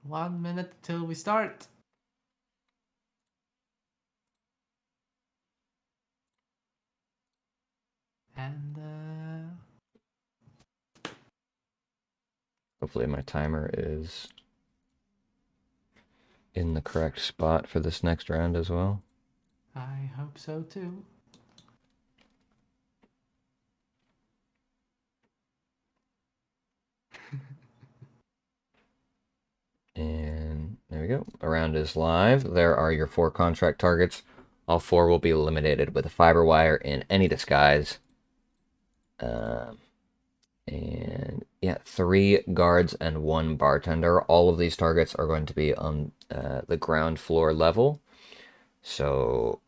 1 minute till we start. And Hopefully my timer is in the correct spot for this next round as well. I hope so too. And there we go. A round is live. There are your 4 contract targets. All 4 will be eliminated with a fiber wire in any disguise. And yeah, 3 guards and 1 bartender. All of these targets are going to be on the ground floor level. So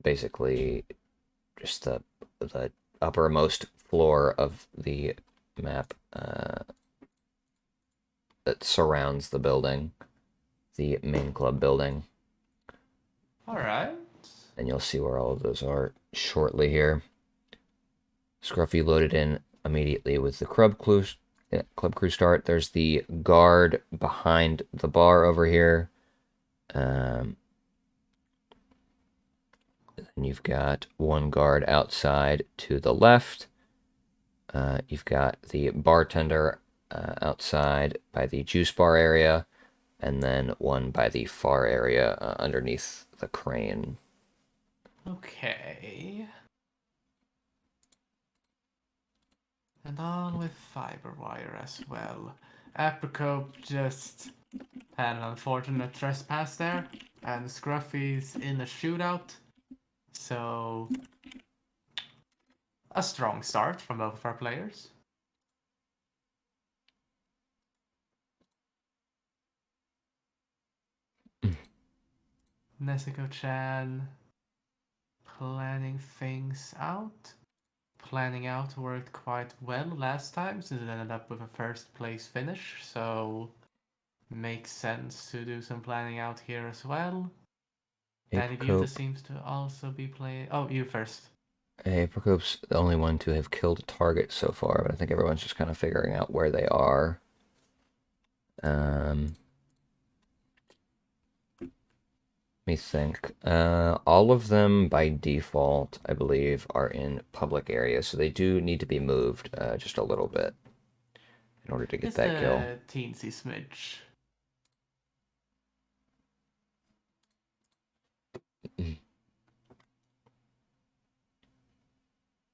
basically just the uppermost floor of the map that surrounds the building, the main club building. Alright. And you'll see where all of those are shortly here. Scruffy loaded in immediately with the club crew start. There's the guard behind the bar over here. And you've got 1 guard outside to the left. You've got the bartender outside by the juice bar area, and then 1 by the far area underneath the crane. Okay. And on with fiber wire as well. Apricot just had an unfortunate trespass there, and Scruffy's in a shootout. So, a strong start from both of our players. Nezuko-chan planning things out. planning out worked quite well last time since it ended up with a first place finish, so makes sense to do some planning out here as well. Danny Buta Aprocope. seems to also be playing. Oh, you first. Aprocope's the only one to have killed a target so far, but I think everyone's just kind of figuring out where they are. Let me think. All of them by default, I believe, are in public areas, so they do need to be moved just a little bit in order to get Just that kill. a teensy smidge.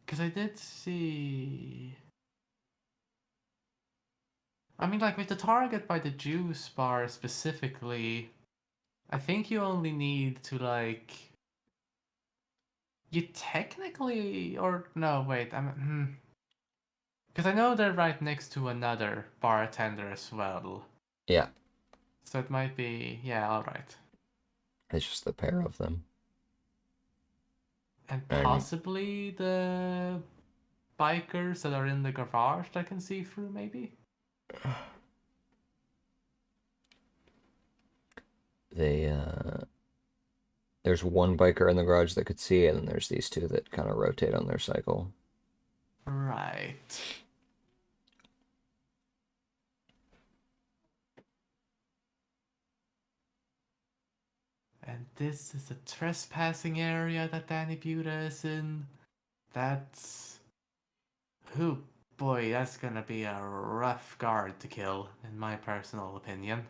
Because I did see. I mean, like with the target by the juice bar specifically, I think you only need to like. You technically, or no, wait, because I know they're right next to another bartender as well, Yeah, so it might be, yeah, all right, it's just the pair of them. and And possibly the bikers that are in the garage that can see through, maybe. they, there's one biker in the garage that could see, and then there's these two that kind of rotate on their cycle. Right. And this is a trespassing area that Danny Buda is in. That's. Who, boy, that's gonna be a rough guard to kill, in my personal opinion.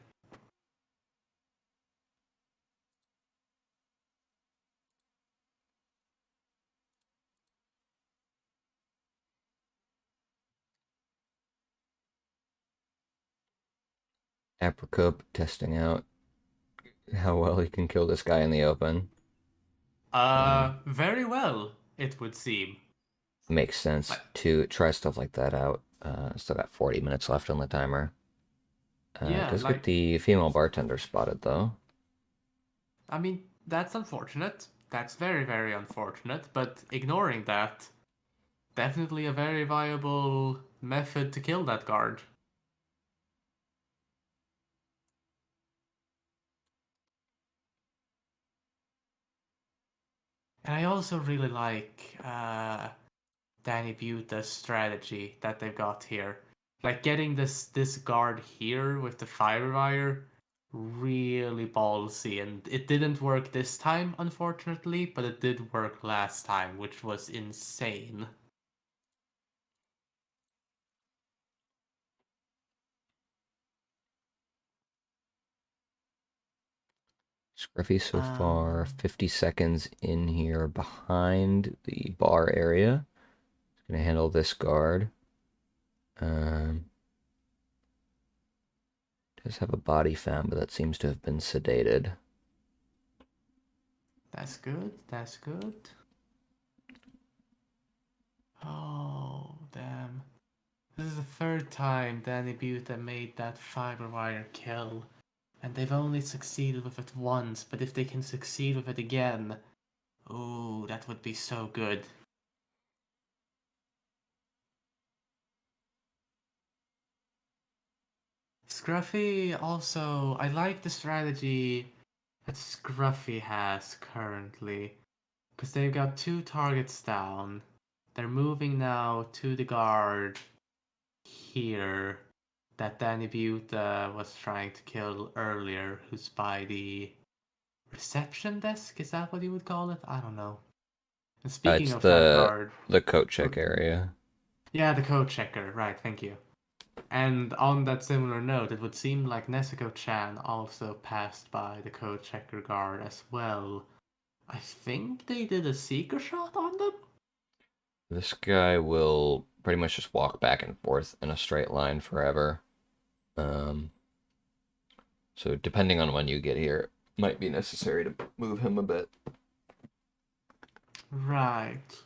Aprocope testing out how well he can kill this guy in the open. Very well, it would seem. Makes sense Like, to try stuff like that out. Still got 40 minutes left on the timer. yeah, Does get like, the female bartender spotted though. I mean, that's unfortunate. That's very, very unfortunate, but ignoring that, definitely a very viable method to kill that guard. And I also really like Danny Buta's strategy that they've got here. Like getting this guard here with the fire wire, really ballsy, and it didn't work this time, unfortunately, but it did work last time, which was insane. Scruffy so far, Um, 50 seconds in here behind the bar area. He's gonna handle this guard. Um, does have a body found, but that seems to have been sedated. that's good. That's good. Oh, damn. This is the third time Danny Buta made that fiber wire kill, and they've only succeeded with it once, but if they can succeed with it again, ooh, that would be so good. Scruffy also, I like the strategy that Scruffy has currently, because they've got two targets down. They're moving now to the guard here that Danny Buta was trying to kill earlier, who's by the reception desk? Is that what you would call it? I don't know. And speaking It's of that the guard, coat check area. yeah, the code checker, right, thank you. And on that similar note, it would seem like Nezuko-chan also passed by the code checker guard as well. I think they did a seeker shot on them? This guy will pretty much just walk back and forth in a straight line forever. Um, so depending on when you get here, it might be necessary to move him a bit. Right.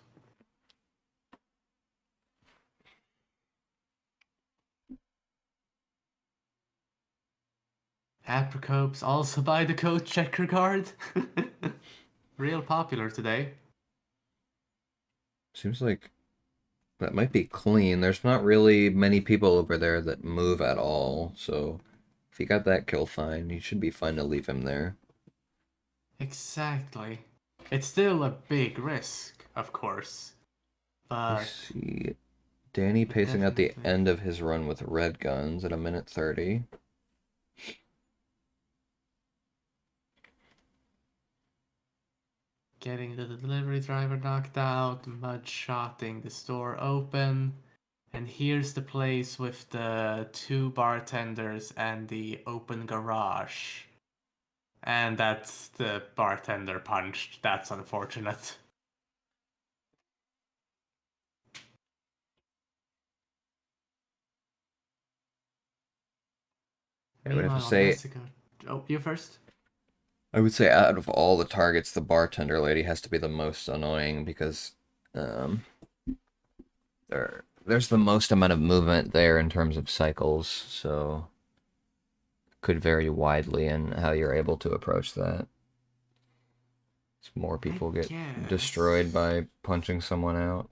Apricopes also by the code checker guard. Real popular today. Seems like That might be clean. There's not really many people over there that move at all, so if you got that kill fine, you should be fine to leave him there. Exactly. It's still a big risk, of course, I but see Danny it pacing at the definitely end of his run with red guns at a minute 30. getting the delivery driver knocked out, mud-shotting the store open. And here's the place with the two bartenders and the open garage. And that's the bartender punched. That's unfortunate. I would have to Meanwhile, say, Jessica. Oh, you first? I would say out of all the targets, the bartender lady has to be the most annoying because um, there's the most amount of movement there in terms of cycles, so could vary widely in how you're able to approach that. As more I people get destroyed guess. by punching someone out.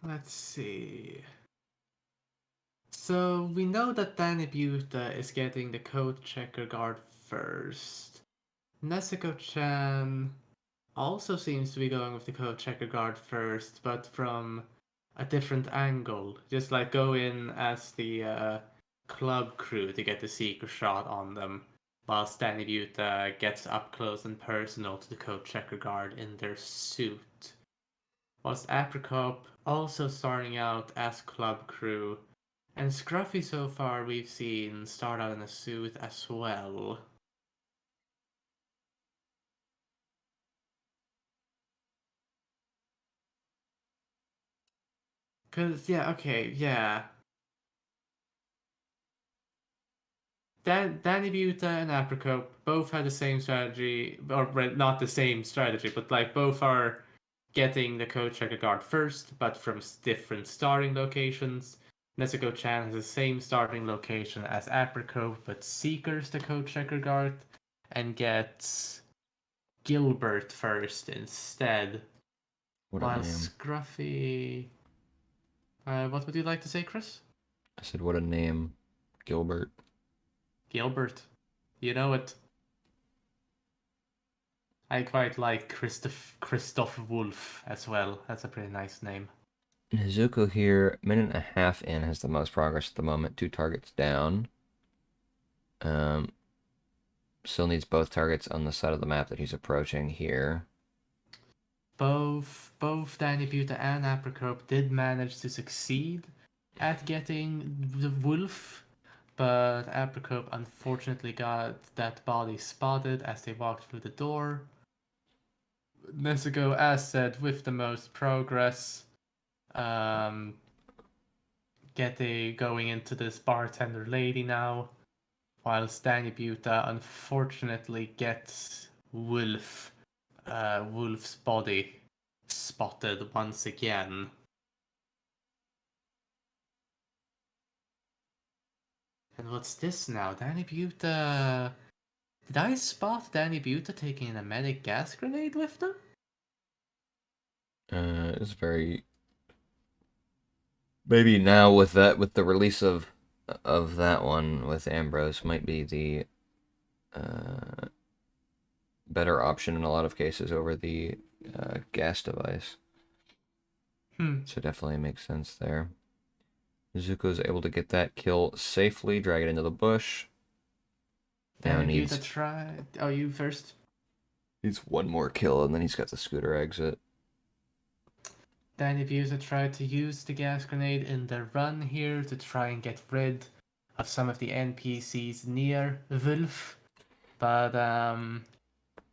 Let's see. So we know that Danny Buta is getting the code checker guard first. Nezuko-chan also seems to be going with the code checker guard first, but from a different angle. Just like go in as the club crew to get the secret shot on them, while Danny Buta gets up close and personal to the code checker guard in their suit. Whilst Apricot also starting out as club crew, and Scruffy so far we've seen start out in a suit as well. Cause yeah, okay, yeah. Danny Buta and Apricot both had the same strategy, or not the same strategy, but like both are getting the code checker guard first, but from different starting locations. Nezuko Chan has the same starting location as Apricot, but seekers the code checker guard and gets Gilbert first instead. What a While name. Scruffy. What would you like to say, Chris? I said, what a name. Gilbert. Gilbert. You know it. I quite like Christoph Wolf as well. That's a pretty nice name. Nezuko here, minute and a half in, has the most progress at the moment. 2 targets down. Um, Still needs both targets on the side of the map that he's approaching here. Both Danny Buta and Apricot did manage to succeed at getting the wolf, but Apricot unfortunately got that body spotted as they walked through the door. Nezuko, as said, with the most progress, um, going into this bartender lady now, whilst Danny Buta unfortunately gets Wolf's body spotted once again. And what's this now? Danny Buta. Did I spot Danny Buta taking a medic gas grenade with them? It's very maybe now with the release of that one with Ambrose might be the better option in a lot of cases over the gas device. So definitely makes sense there. Zuko's able to get that kill safely, drag it into the bush. Now Danny needs Buta tried. Oh, you first. needs one more kill and then he's got the scooter exit. Danny Buta tried to use the gas grenade in the run here to try and get rid of some of the NPCs near Wolf, but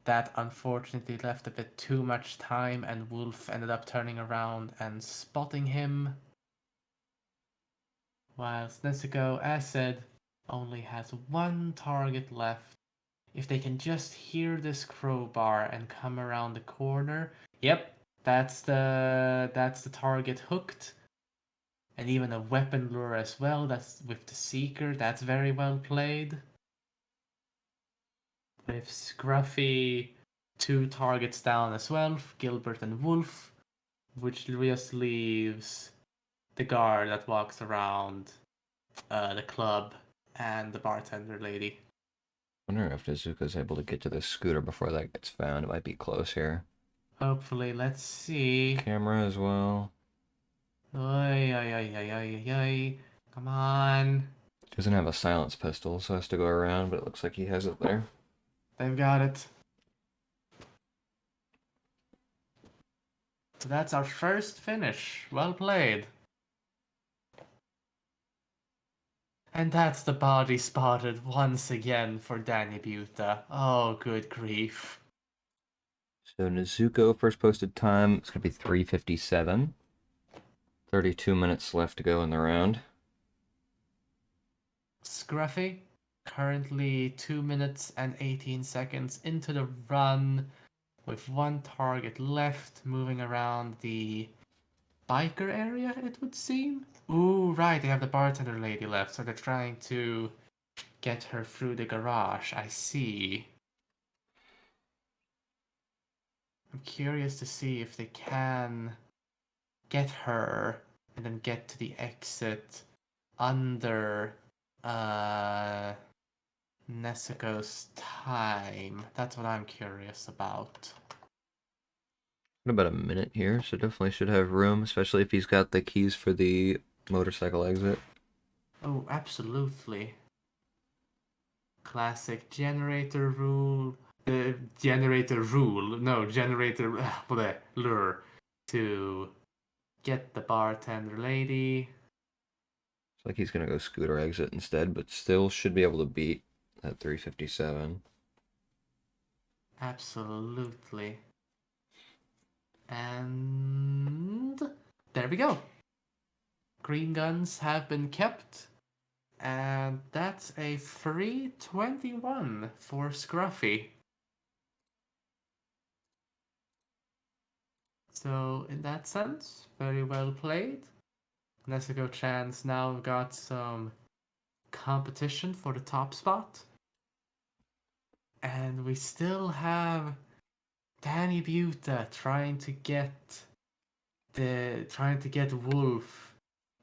that unfortunately left a bit too much time, and Wolf ended up turning around and spotting him. Whilst Nezuko, as said, only has one target left. If they can just hear this crowbar and come around the corner, yep, that's the target hooked. And even a weapon lure as well, that's with the Seeker, that's very well played. With Scruffy, 2 targets down as well, Gilbert and Wolf, which just leaves the guard that walks around the club and the bartender lady. Wonder if Nezuko's able to get to the scooter before that gets found. It might be close here. Hopefully, let's see. Camera as well. Oi, oi, oi, oi, oi, oi. Come on. Doesn't have a silence pistol, so has to go around, but it looks like he has it there. They've got it. So that's our first finish. Well played. And that's the body spotted once again for Danny Buta. Oh, good grief. So Nezuko first posted time. It's going to be 3:57. 32 minutes left to go in the round. Scruffy, currently 2 minutes and 18 seconds into the run, with 1 target left, moving around the biker area, it would seem. Ooh, right, they have the bartender lady left, so they're trying to get her through the garage. I see. I'm curious to see if they can get her and then get to the exit under Nezuko's time. That's what I'm curious about. Got about a minute here, so definitely should have room, especially if he's got the keys for the motorcycle exit. Oh, absolutely. Classic generator rule. Generator rule. No, generator bleh, lure to get the bartender lady. It's like he's gonna go scooter exit instead, but still should be able to beat that 3:57. Absolutely. And there we go. Green guns have been kept. And that's a free 21 for Scruffy. So, in that sense, very well played. Nezuko-chan's now got some competition for the top spot. And we still have Danny Buta trying to get Wolf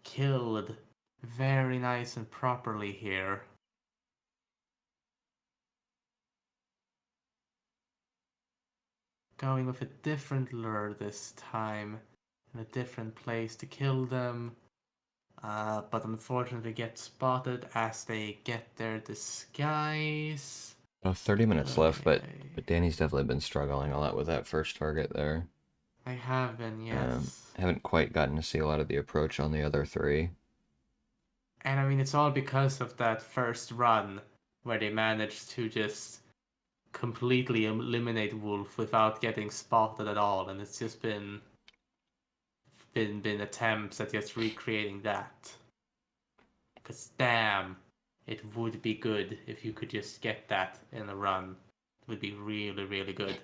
killed very nice and properly here. Going with a different lure this time, in a different place to kill them, but unfortunately get spotted as they get their disguise. Oh, 30 minutes left, but Okay. Danny's definitely been struggling a lot with that first target there. I have been, yes. Haven't quite gotten to see a lot of the approach on the other 3. And I mean, it's all because of that first run where they managed to just completely eliminate Wolf without getting spotted at all, and it's just been attempts at just recreating that. Because damn, it would be good if you could just get that in a run. It would be really, really good.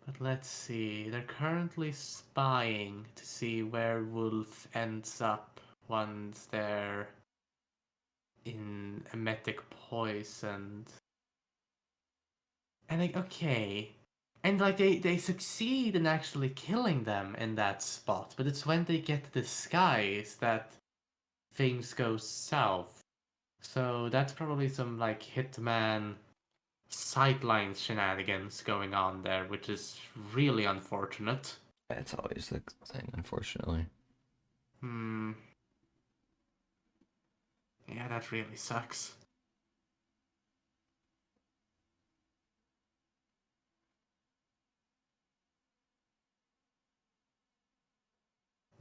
But let's see, they're currently spying to see where Wolf ends up once they're in emetic poisoned. And like, okay. And like they succeed in actually killing them in that spot, but it's when they get the disguise that things go south. So that's probably some like Hitman sightlines shenanigans going on there, which is really unfortunate. That's always the thing, unfortunately. Hmm. Yeah, that really sucks.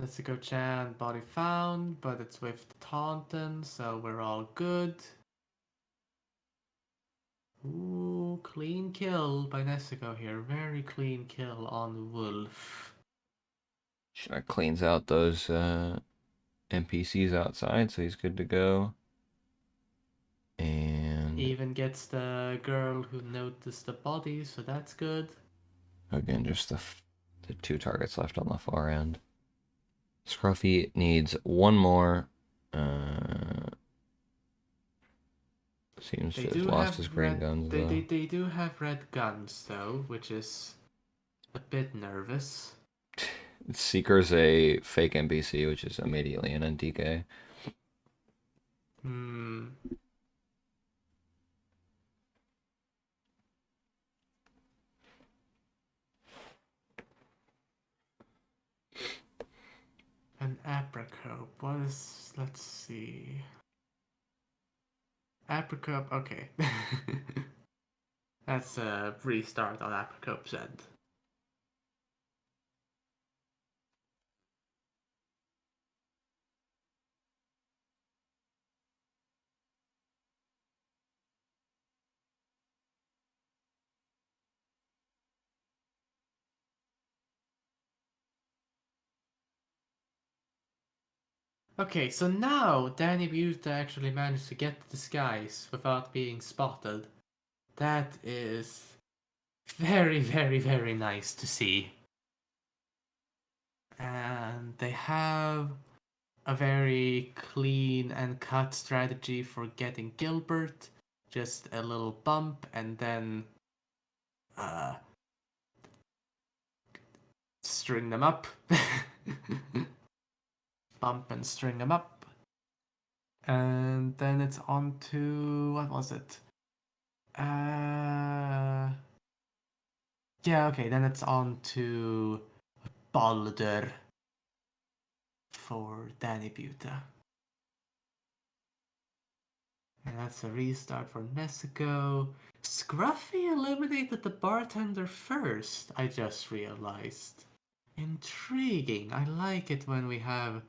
Nezuko-chan, body found, but it's with Taunton, so we're all good. Ooh, clean kill by Nezuko here. Very clean kill on Wolf. Shark cleans out those NPCs outside, so he's good to go. And And Even gets the girl who noticed the body, so that's good. again, just the 2 targets left on the far end. Scruffy needs 1 more. Seems They to have do lost have his green red. guns, They, though. they they do have red guns though, which is a bit nervous. Seeker's a fake NPC, which is immediately an NTK. Hmm. An apricote. What is? Let's see. Apricote. Okay. That's a restart on apricote's end. Okay, so now Danny Buta actually managed to get the disguise without being spotted. That is very, very, very nice to see. And they have a very clean and cut strategy for getting Gilbert. Just a little bump and then string them up. Bump and string them up. And then it's on to what was it? Yeah, okay, then it's on to Balder for Danny Buta. And that's a restart for Nezuko. Scruffy eliminated the bartender first, I just realized. Intriguing. I like it when we have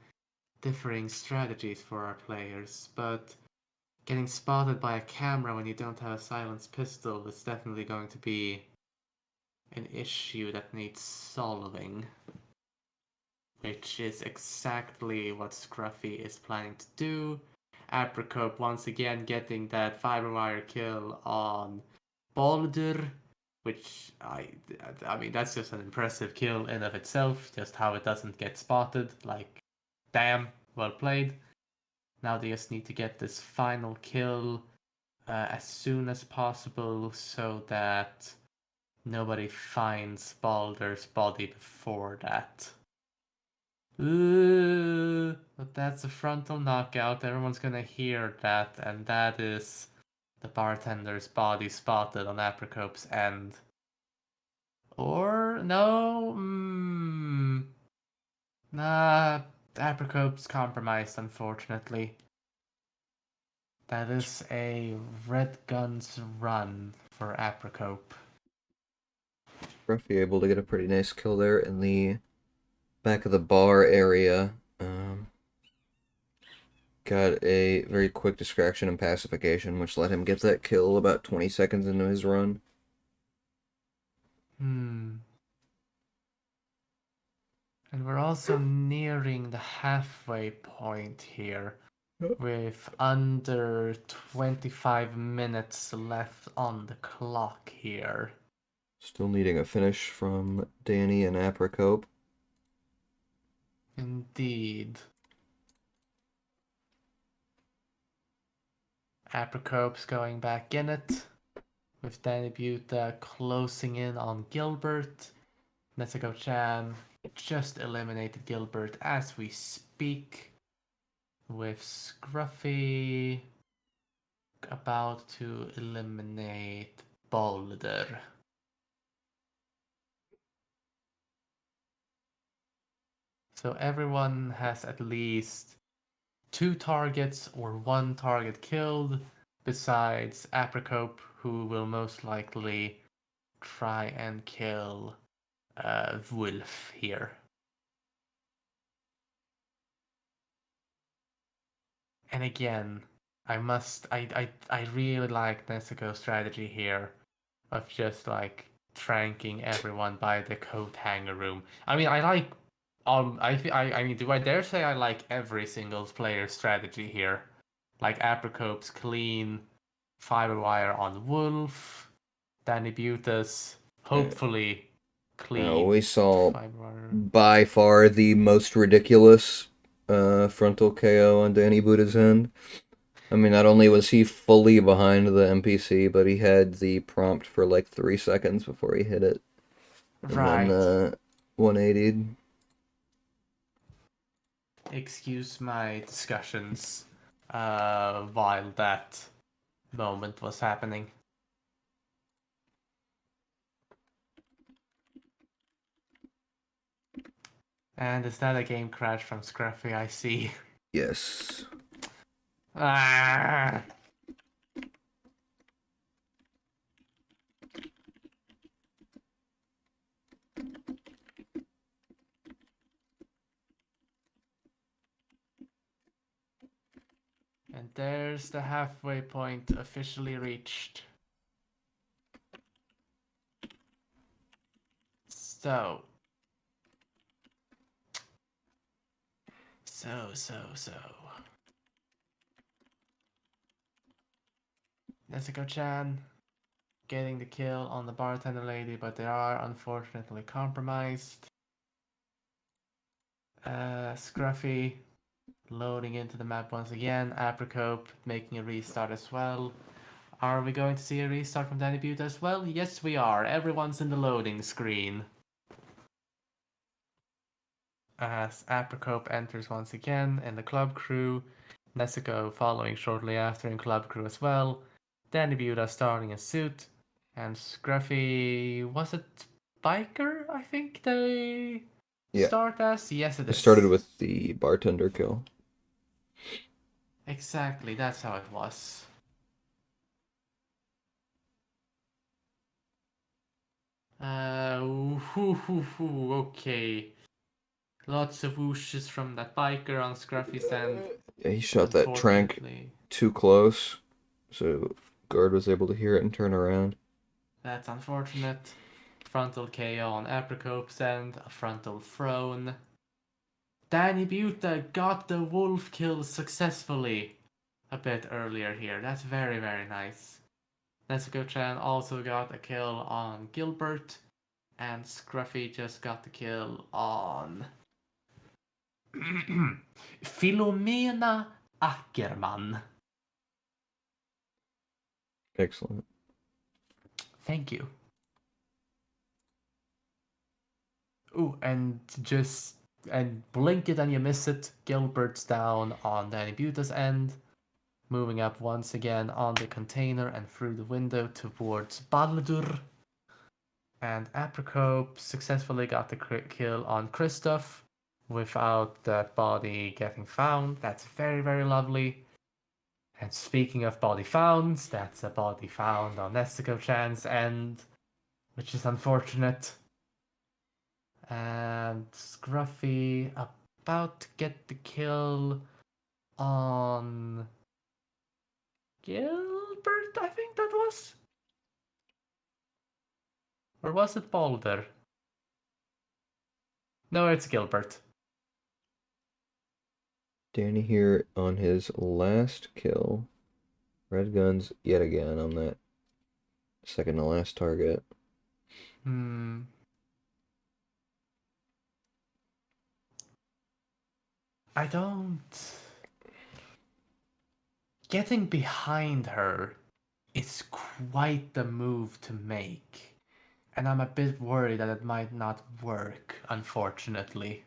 differing strategies for our players, but getting spotted by a camera when you don't have a silenced pistol is definitely going to be an issue that needs solving. Which is exactly what Scruffy is planning to do. Apricot once again getting that fiber wire kill on Baldur, which I mean that's just an impressive kill in of itself. Just how it doesn't get spotted, like damn, well played. Now they just need to get this final kill as soon as possible so that nobody finds Baldur's body before that. But that's a frontal knockout. Everyone's gonna hear that, and that is the bartender's body spotted on Apricope's end. Or no, nah, Apricope's compromised, unfortunately. That is a red guns run for Apricope. Scruffy able to get a pretty nice kill there in the back of the bar area. Got a very quick distraction and pacification, which let him get that kill about 20 seconds into his run. And we're also nearing the halfway point here, with under 25 minutes left on the clock here. Still needing a finish from Danny and Apricope. Indeed. Apricope's going back in it, with Danny Buta closing in on Gilbert. Nezuko-chan just eliminated Gilbert as we speak, with Scruffy about to eliminate Boulder. So everyone has at least 2 targets or 1 target killed, besides Apricope, who will most likely try and kill Wolf here. And again, I really like Nezuko's strategy here of just like tranking everyone by the coat hanger room. I mean, I like I mean, do I dare say I like every single player strategy here? Like Apricope's clean, fiber wire on Wolf. Danny Butas, hopefully clean. We saw Fiber wire. by far the most ridiculous frontal KO on Danny Buddha's end. I mean, not only was he fully behind the NPC, but he had the prompt for like 3 seconds before he hit it. And Right. then 180'd. Excuse my discussions while that moment was happening. And is that a game crash from Scruffy? I see. Yes. Ah! And there's the halfway point officially reached. So. Nezuko-chan getting the kill on the bartender lady, but they are unfortunately compromised. Scruffy loading into the map once again. Apricot making a restart as well. Are we going to see a restart from Danny Butte as well? Yes, we are. Everyone's in the loading screen. As Apricot enters once again in the club crew. Nezuko following shortly after in club crew as well. Danny Butte starting a suit. And Scruffy, was it Biker? I think they start as? Yes, it It is. started with the bartender kill. Exactly, that's how it was. Okay. Lots of whooshes from that biker on Scruffy's end. Yeah, he shot that trank Unfortunately, too close, so guard was able to hear it and turn around. that's unfortunate. Frontal KO on Apricot's end, a frontal throne. Danny Buta got the wolf kill successfully a bit earlier here. That's very, very nice. Nezuko-chan also got a kill on Gilbert, and Scruffy just got the kill on Filomena Ackerman. Excellent. Thank you. Ooh, and blink it and you miss it. Gilbert's down on Danny Buta's end. Moving up once again on the container and through the window towards Baldur. And Apricot successfully got the kill on Christoph without that body getting found. That's very, very lovely. And speaking of body founds, that's a body found on Nezuko-chan's end, which is unfortunate. And Scruffy about to get the kill on Gilbert, I think that was? Or was it Boulder? No, it's Gilbert. Danny here on his last kill. Red guns yet again on that second to last target. I don't... Getting behind her is quite the move to make. And I'm a bit worried that it might not work, unfortunately.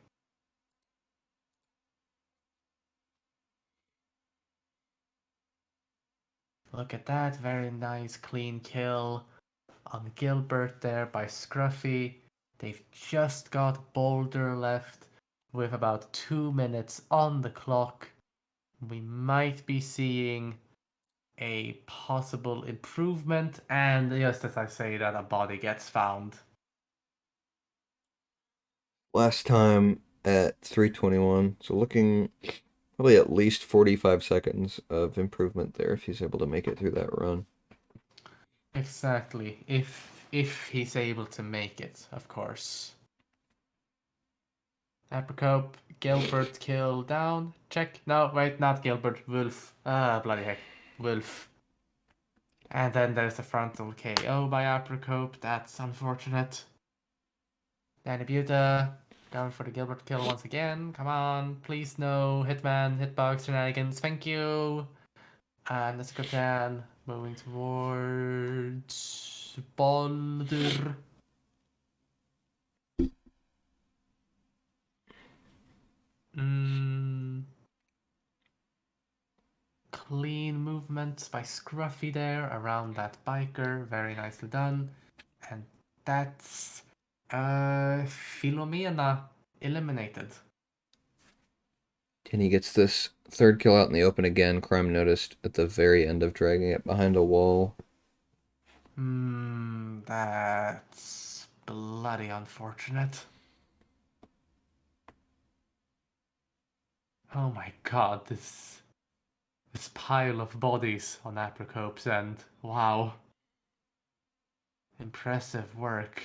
Look at that, very nice clean kill on Gilbert there by Scruffy. They've just got Boulder left with about 2 minutes on the clock. We might be seeing a possible improvement, and just as I say that, a body gets found. Last time at 321, so looking probably at least 45 seconds of improvement there if he's able to make it through that run. Exactly, if he's able to make it, of course. Apricot, Gilbert kill down. Check. No, wait, not Gilbert. Wolf. Ah, bloody heck. Wolf. And then there's a frontal KO by Aprocope. That's unfortunate. Danny Buta going for the Gilbert kill once again. Come on, please no Hitman, Hitbox shenanigans. Thank you. And Nesco-chan moving towards Baldur. Clean movements by Scruffy there around that biker. Very nicely done. And that's Philomena eliminated. And he gets this third kill out in the open again. Crime noticed at the very end of dragging it behind a wall. That's bloody unfortunate. Oh my god, this pile of bodies on Aprocope's end. Wow. Impressive work.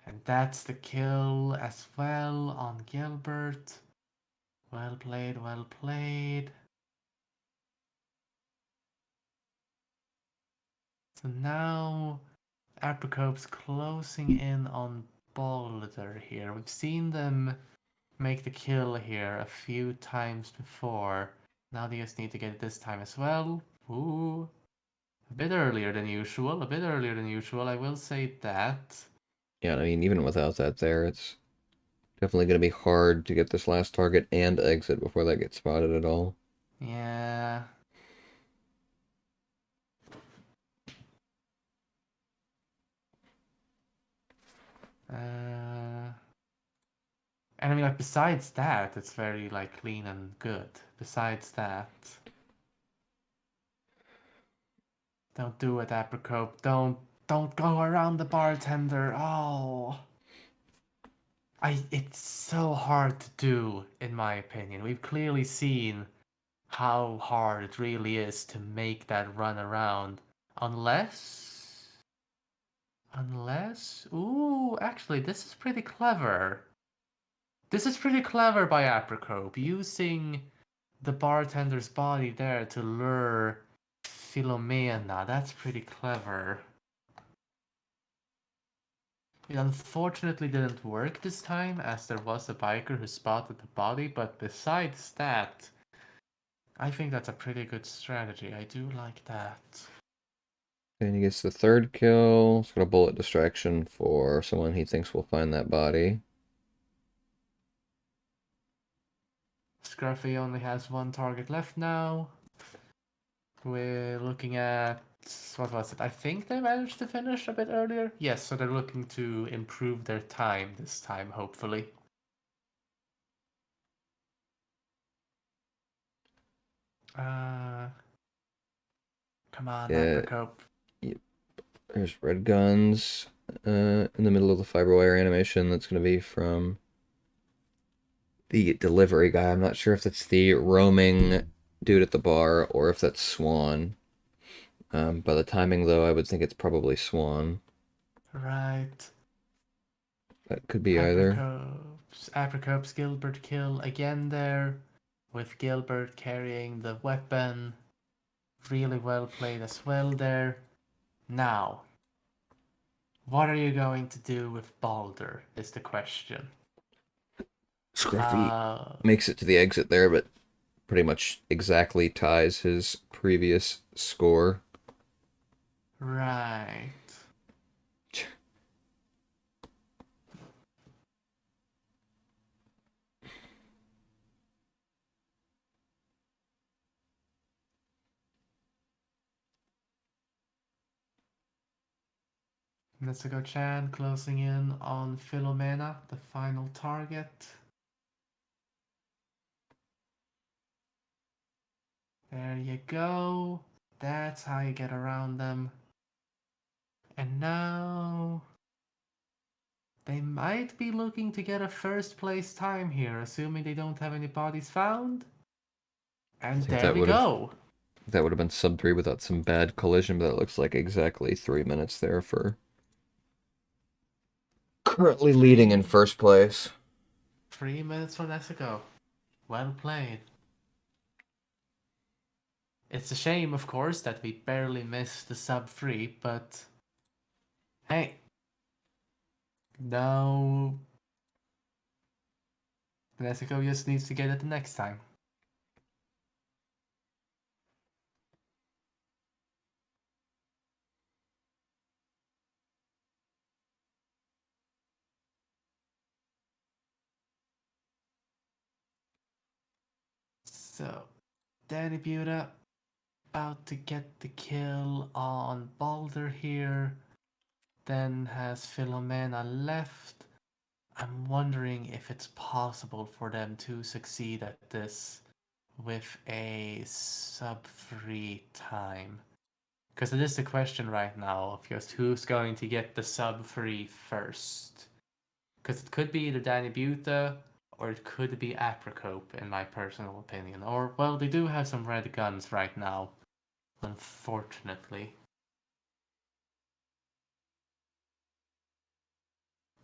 And that's the kill as well on Gilbert. Well played, well played. So now Aprocope's closing in on Boulder here. We've seen them make the kill here a few times before. Now they just need to get it this time as well. Ooh. A bit earlier than usual, I will say that. Yeah, I mean, even without that there, it's definitely going to be hard to get this last target and exit before that gets spotted at all. Yeah. And I mean, like, besides that, it's very, like, clean and good. Besides that. Don't do it, Aprocope. Don't go around the bartender. Oh. It's so hard to do, in my opinion. We've clearly seen how hard it really is to make that run around. Unless... Ooh, actually, this is pretty clever. This is pretty clever by Aprocope, using the bartender's body there to lure Philomena. That's pretty clever. It unfortunately didn't work this time, as there was a biker who spotted the body, but besides that, I think that's a pretty good strategy. I do like that. And he gets the third kill. He's got a bullet distraction for someone he thinks will find that body. Scruffy only has one target left now. We're looking at... what was it? I think they managed to finish a bit earlier. Yes, so they're looking to improve their time this time, hopefully. Come on, Yeah. Aprocope. There's red guns in the middle of the fiber wire animation. That's going to be from the delivery guy. I'm not sure if that's the roaming dude at the bar or if that's Swan. By the timing, though, I would think it's probably Swan. Right. That could be either. Aprocope's Gilbert kill again there, with Gilbert carrying the weapon. Really well played as well there. Now, what are you going to do with Baldur is the question. Scruffy makes it to the exit there, but pretty much exactly ties his previous score. Right. Netsuko-chan closing in on Philomena, the final target. There you go. That's how you get around them. And now... they might be looking to get a first place time here, assuming they don't have any bodies found. And there we go. That would have been sub 3 without some bad collision, but that looks like exactly 3 minutes there for currently leading in first place. 3 minutes for Netsuko. Well played. It's a shame, of course, that we barely missed the sub 3, but hey, no. Mexico just needs to get it the next time. So, Danny Buda about to get the kill on Balder here. Then has Philomena left. I'm wondering if it's possible for them to succeed at this with a sub 3 time. Because it is the question right now of just who's going to get the sub 3 first. Because it could be either Danny Buta or it could be Apricope, in my personal opinion. Or, well, they do have some red guns right now, unfortunately.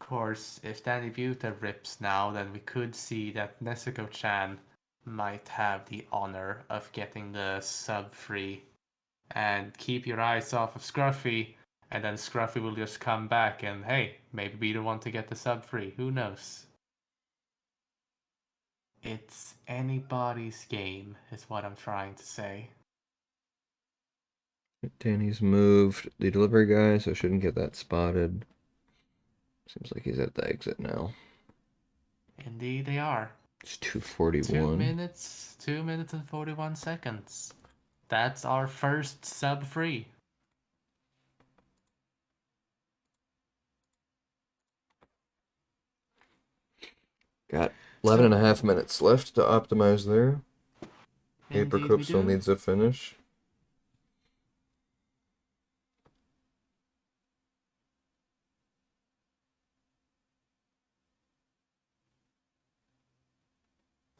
Of course, if Danny Buta rips now, then we could see that Nezuko-chan might have the honor of getting the sub free. And keep your eyes off of Scruffy, and then Scruffy will just come back and hey, maybe be the one to get the sub free. Who knows? It's anybody's game, is what I'm trying to say. Danny's moved the delivery guy, so shouldn't get that spotted. Seems like he's at the exit now. Indeed, they are. It's 2:41. 2 minutes and 41 seconds. That's our first sub free. Got 11 and a half minutes left to optimize there. Indeed, Apricot we still do. needs a finish.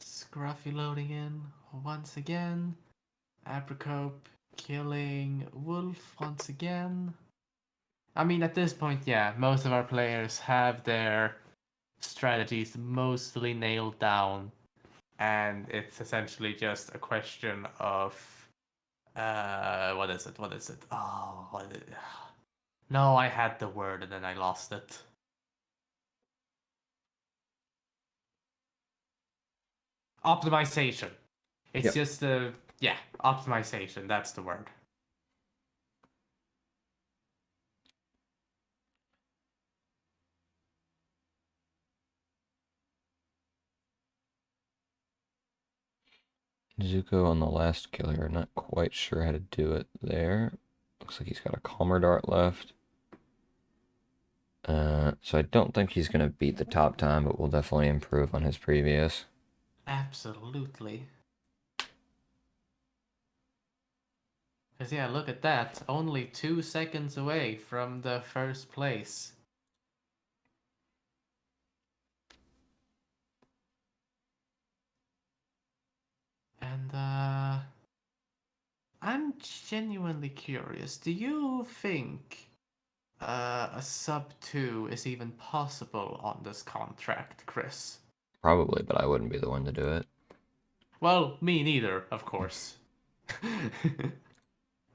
Scruffy loading in once again. Apricot killing Wolf once again. I mean, at this point, yeah, most of our players have their strategies mostly nailed down, and it's essentially just a question of what is it? What is it? Oh, what is it? No, I had the word and then I lost it. Optimization. It's Yep. just yeah, optimization. That's the word. Zuko on the last killer, not quite sure how to do it there. Looks like he's got a calmer dart left. So I don't think he's going to beat the top time, but we'll definitely improve on his previous. Absolutely. Because, yeah, look at that. Only 2 seconds away from the first place. And, I'm genuinely curious. Do you think a sub 2 is even possible on this contract, Chris? Probably, but I wouldn't be the one to do it. Well, me neither, of course.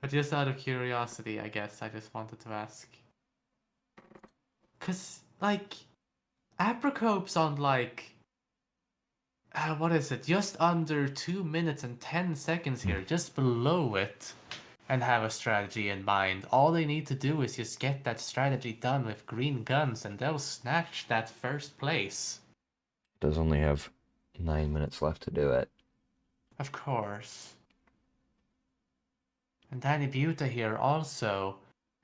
But just out of curiosity, I guess, I just wanted to ask. Because, like, Apricope's on, like, what is it? Just under 2 minutes and 10 seconds here, just below it, and have a strategy in mind. All they need to do is just get that strategy done with green guns, and they'll snatch that first place. Does only have 9 minutes left to do it. Of course. And Danny Buta here also.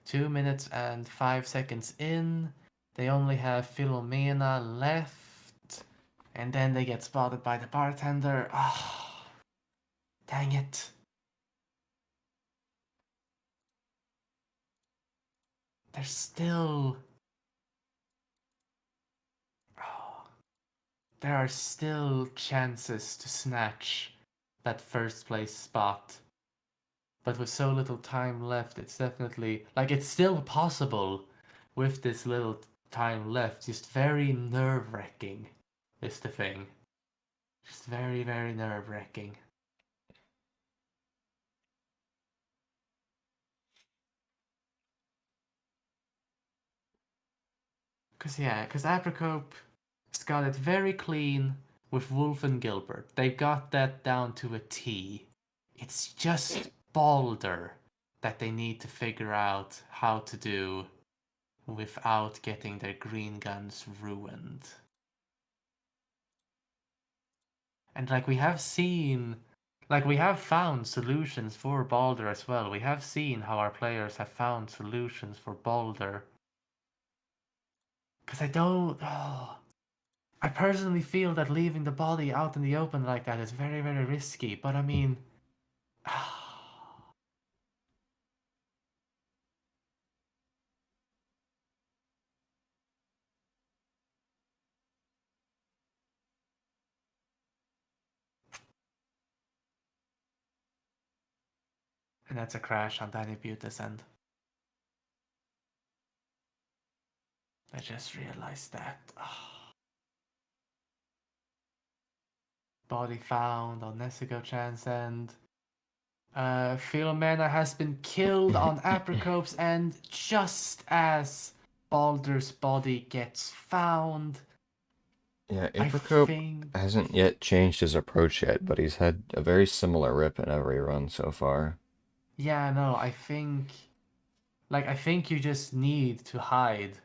2 minutes and 5 seconds in. They only have Philomena left. And then they get spotted by the bartender. Ah, oh, dang it. There's still... Oh, there are still chances to snatch that first place spot. But with so little time left, it's definitely... Like, it's still possible with this little time left. Just very nerve-wracking is the thing. Just very, very nerve-wracking. Because Apricope's got it very clean with Wolf and Gilbert. They've got that down to a T. It's just Balder that they need to figure out how to do without getting their green guns ruined. And like we have seen, like we have found solutions for Balder as well. We have seen how our players have found solutions for Balder. Because I don't. Oh, I personally feel that leaving the body out in the open like that is very, very risky. But I mean. And that's a crash on Danny Buta's end. I just realized that. Body found on Nessico-chan's end. Philomena has been killed on Apricope's end just as Balder's body gets found. Yeah, I Apricope think. hasn't yet changed his approach yet, but he's had a very similar rip in every run so far. Yeah, no, I think. Like, I think you just need to hide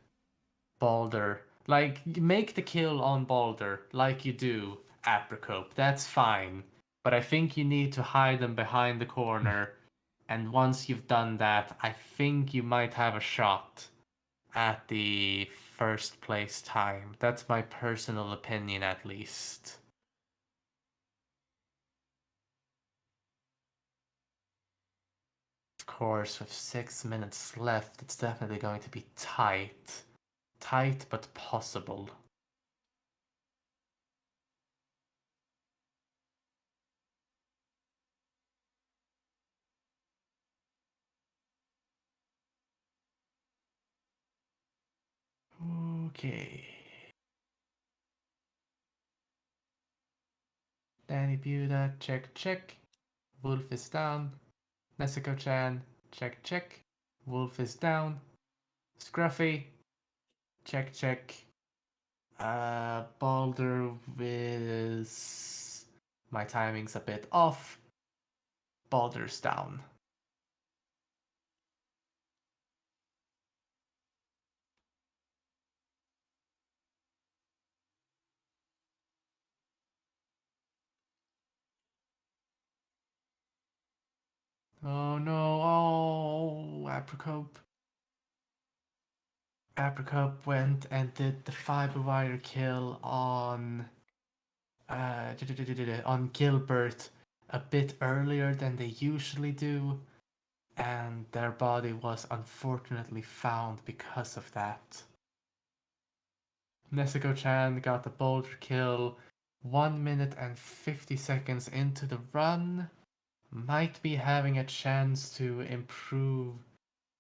Balder. Like, make the kill on Balder like you do Apricope. That's fine. But I think you need to hide them behind the corner. And once you've done that, I think you might have a shot at the first place time. That's my personal opinion, at least. Of course, with 6 minutes left, it's definitely going to be tight. Tight but possible. Okay. Danny Buda, check, check. Wolf is down. Nessico-chan, check, check. Wolf is down. Scruffy, check, check. Balder is. My timing's a bit off. Balder's down. Oh no, oh, Apricope. Apricope went and did the fiber wire kill on Gilbert a bit earlier than they usually do, and their body was unfortunately found because of that. Nessico-chan got the Boulder kill 1 minute and 50 seconds into the run. Might be having a chance to improve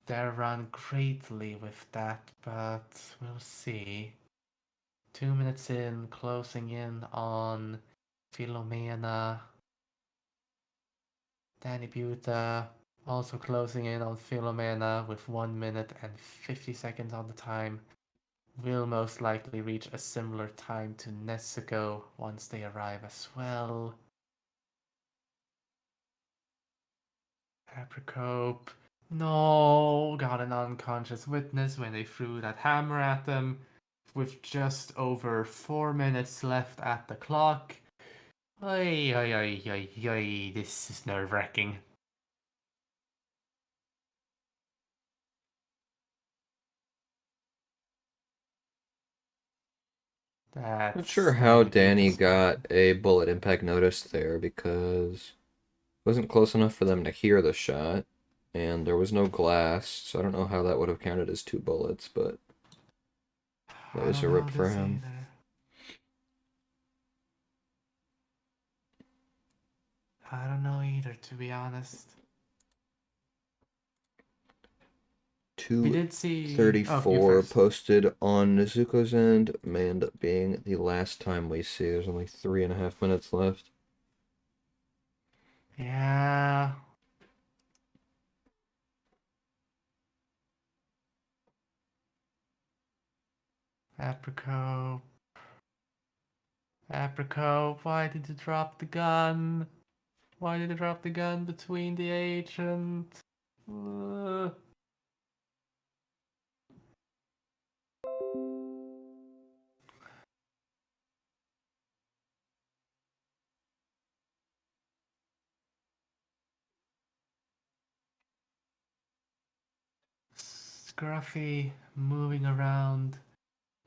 their run greatly with that, but we'll see. 2 minutes in, closing in on Philomena. Danny Buta also closing in on Philomena with 1 minute and 50 seconds on the time. Will most likely reach a similar time to Nessico once they arrive as well. Apricope. No, got an unconscious witness when they threw that hammer at them. With just over 4 minutes left at the clock. Ay, ay, ay, ay, ay, this is nerve-wracking. Not sure That's how Danny Danny Buta's got a bullet impact notice there because it wasn't close enough for them to hear the shot, and there was no glass, so I don't know how that would have counted as 2 bullets, but that I was don't a know rip for this him. either. I don't know either, to be honest. We did see. Oh, you 2:34 first. posted on Nezuko's end may end up being the last time we see. There's only 3.5 minutes left. Yeah. Apricot. Apricot, why did you drop the gun? Why did you drop the gun between the agent? Scruffy moving around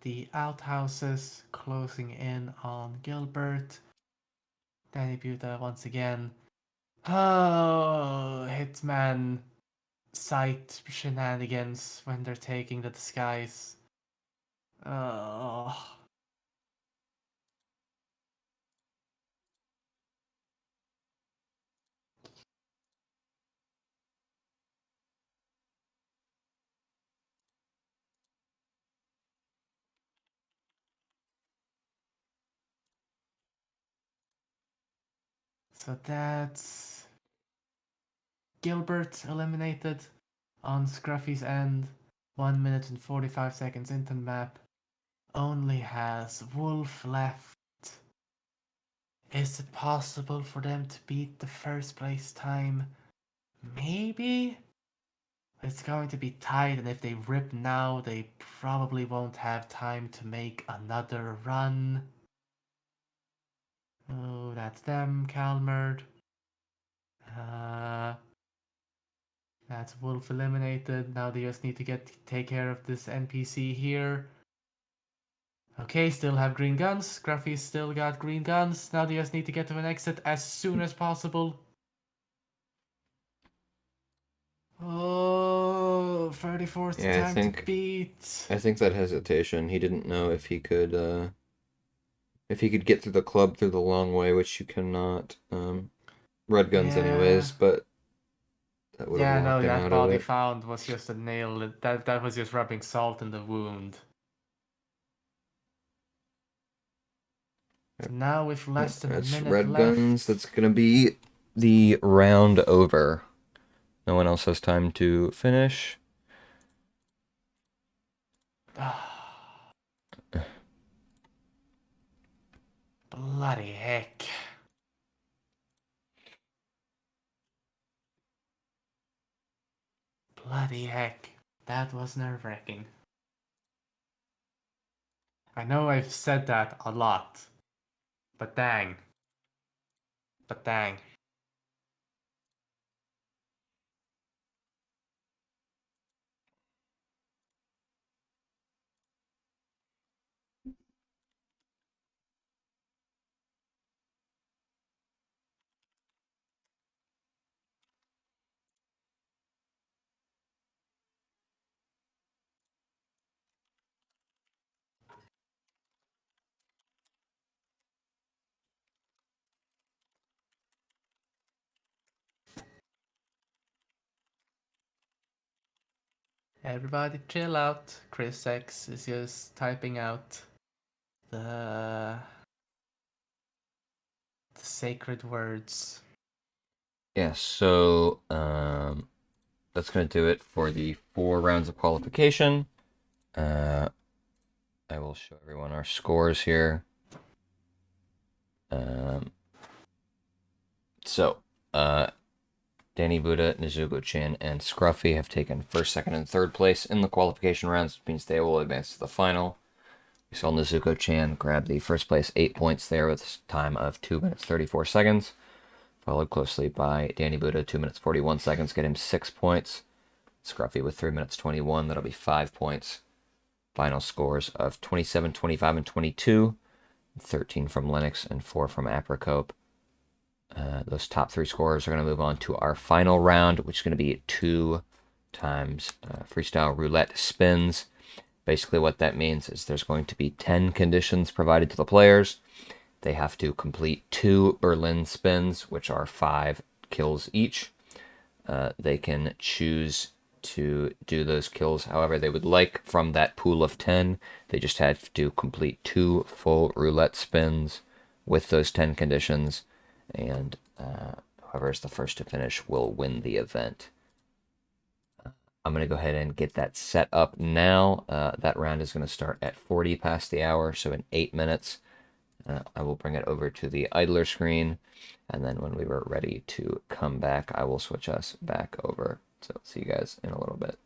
the outhouses, closing in on Gilbert. Danny Buta once again. Oh, Hitman sight shenanigans when they're taking the disguise. Oh. So that's Gilbert eliminated on Scruffy's end. 1 minute and 45 seconds into the map. Only has Wolf left. Is it possible for them to beat the first place time? Maybe? It's going to be tight, and if they rip now, they probably won't have time to make another run. Oh, that's them, Calmerd. That's Wolf eliminated. Now they just need to take care of this NPC here. Okay, still have green guns. Scruffy's still got green guns. Now they just need to get to an exit as soon as possible. Oh, 34th Yeah, time to beat. I think that hesitation. He didn't know if he could get through the club through the long way, which you cannot. Red guns, anyways, but that would have locked him that out of body it. found was just a nail. That was just rubbing salt in the wound. So now with less than a That's minute red left. guns. That's gonna be the round over. No one else has time to finish. Bloody heck. Bloody heck. That was nerve-wracking. I know I've said that a lot. But dang. But dang. Everybody chill out. Chris X is just typing out the sacred words. Yeah, so that's gonna do it for the 4 rounds of qualification. I will show everyone our scores here. Danny Buddha, Nezuko-chan, and Scruffy have taken first, second, and third place in the qualification rounds, which means they will advance to the final. We saw Nezuko-chan grab the first place 8 points there with a time of 2 minutes 34 seconds, followed closely by Danny Buddha, 2 minutes 41 seconds, get him 6 points. Scruffy with 3 minutes 21, that'll be 5 points. Final scores of 27, 25, and 22, 13 from Lennox and 4 from Apricot. Those top 3 scorers are going to move on to our final round, which is going to be 2 times freestyle roulette spins. Basically what that means is there's going to be 10 conditions provided to the players. They have to complete 2 Berlin spins, which are 5 kills each. They can choose to do those kills however they would like from that pool of 10. They just have to complete 2 full roulette spins with those 10 conditions, and whoever is the first to finish will win the event. I'm going to go ahead and get that set up now. That round is going to start at 40 past the hour, so in 8 minutes. I will bring it over to the idler screen, and then when we were ready to come back, I will switch us back over. So see you guys in a little bit.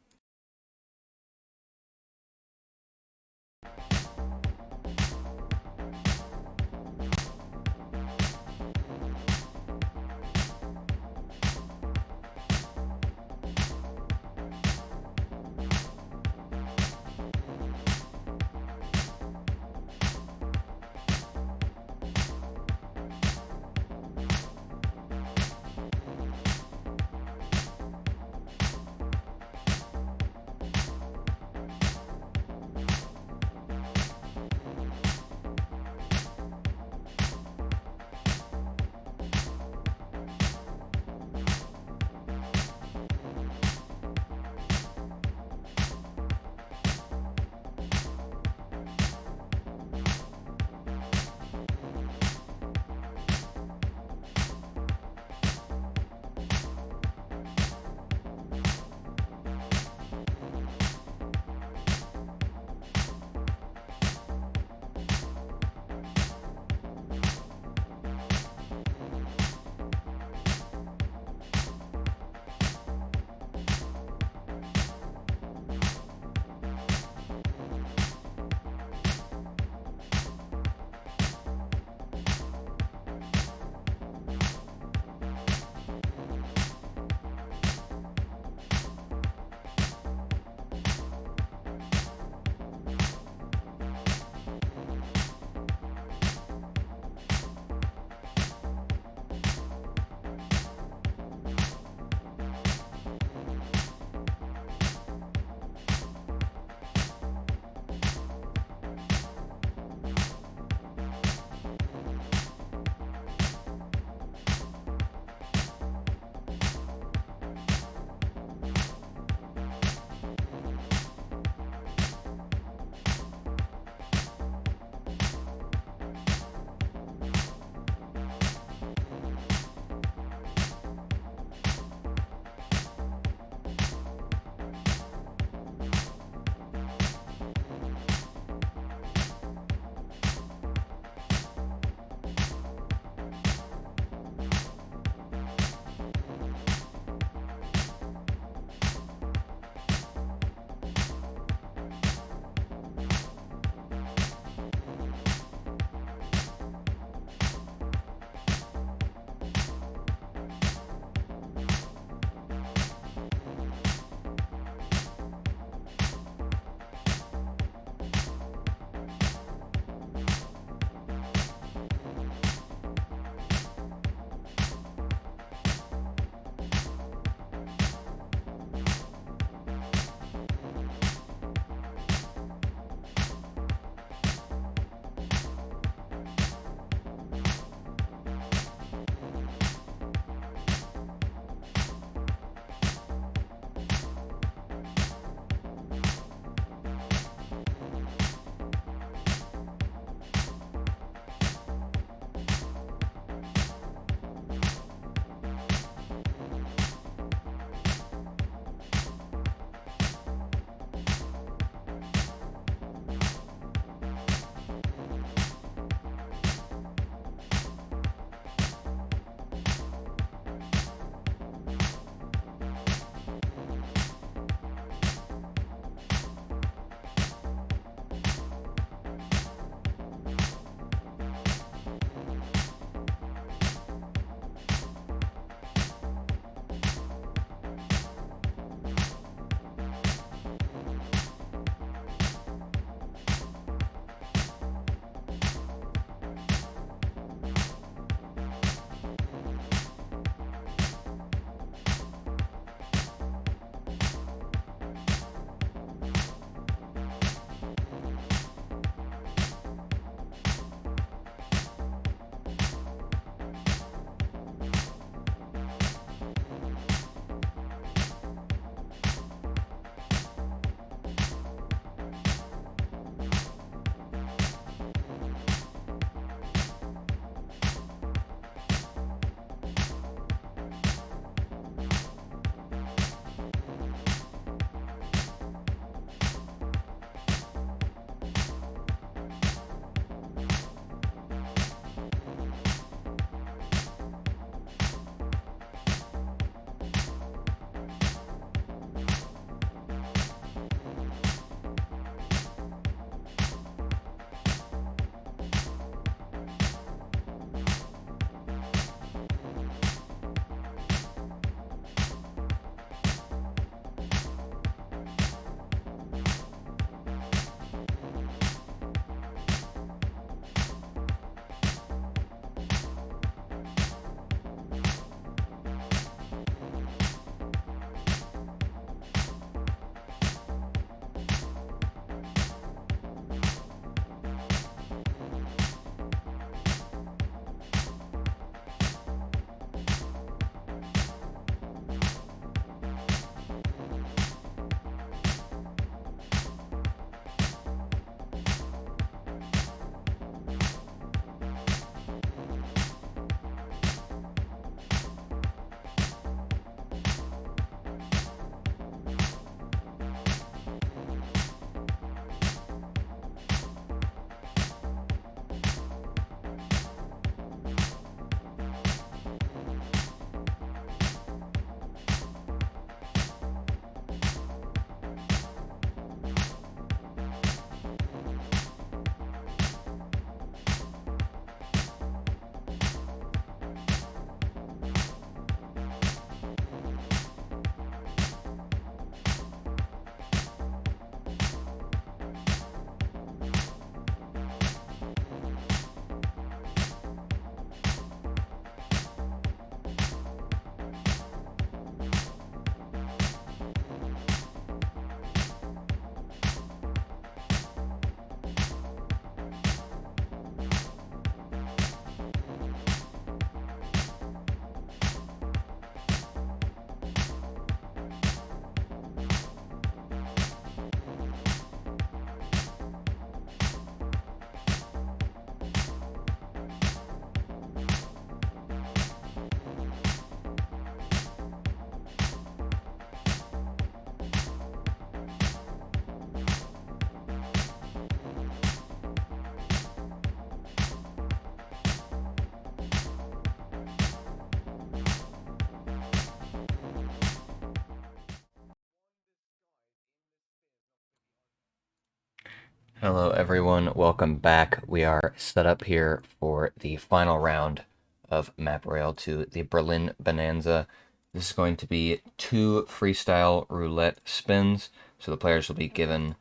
Hello, everyone. Welcome back. We are set up here for the final round of Map Royale 2, the Berlin Bonanza. This is going to be 2 freestyle roulette spins, so the players will be given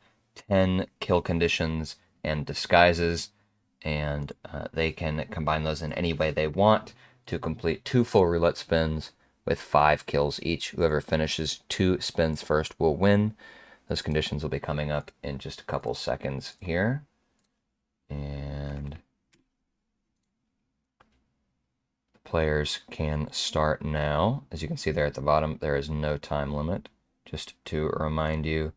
10 kill conditions and disguises, and they can combine those in any way they want to complete 2 full roulette spins with 5 kills each. Whoever finishes 2 spins first will win. Those conditions will be coming up in just a couple seconds here. And the players can start now. As you can see there at the bottom, there is no time limit, just to remind you.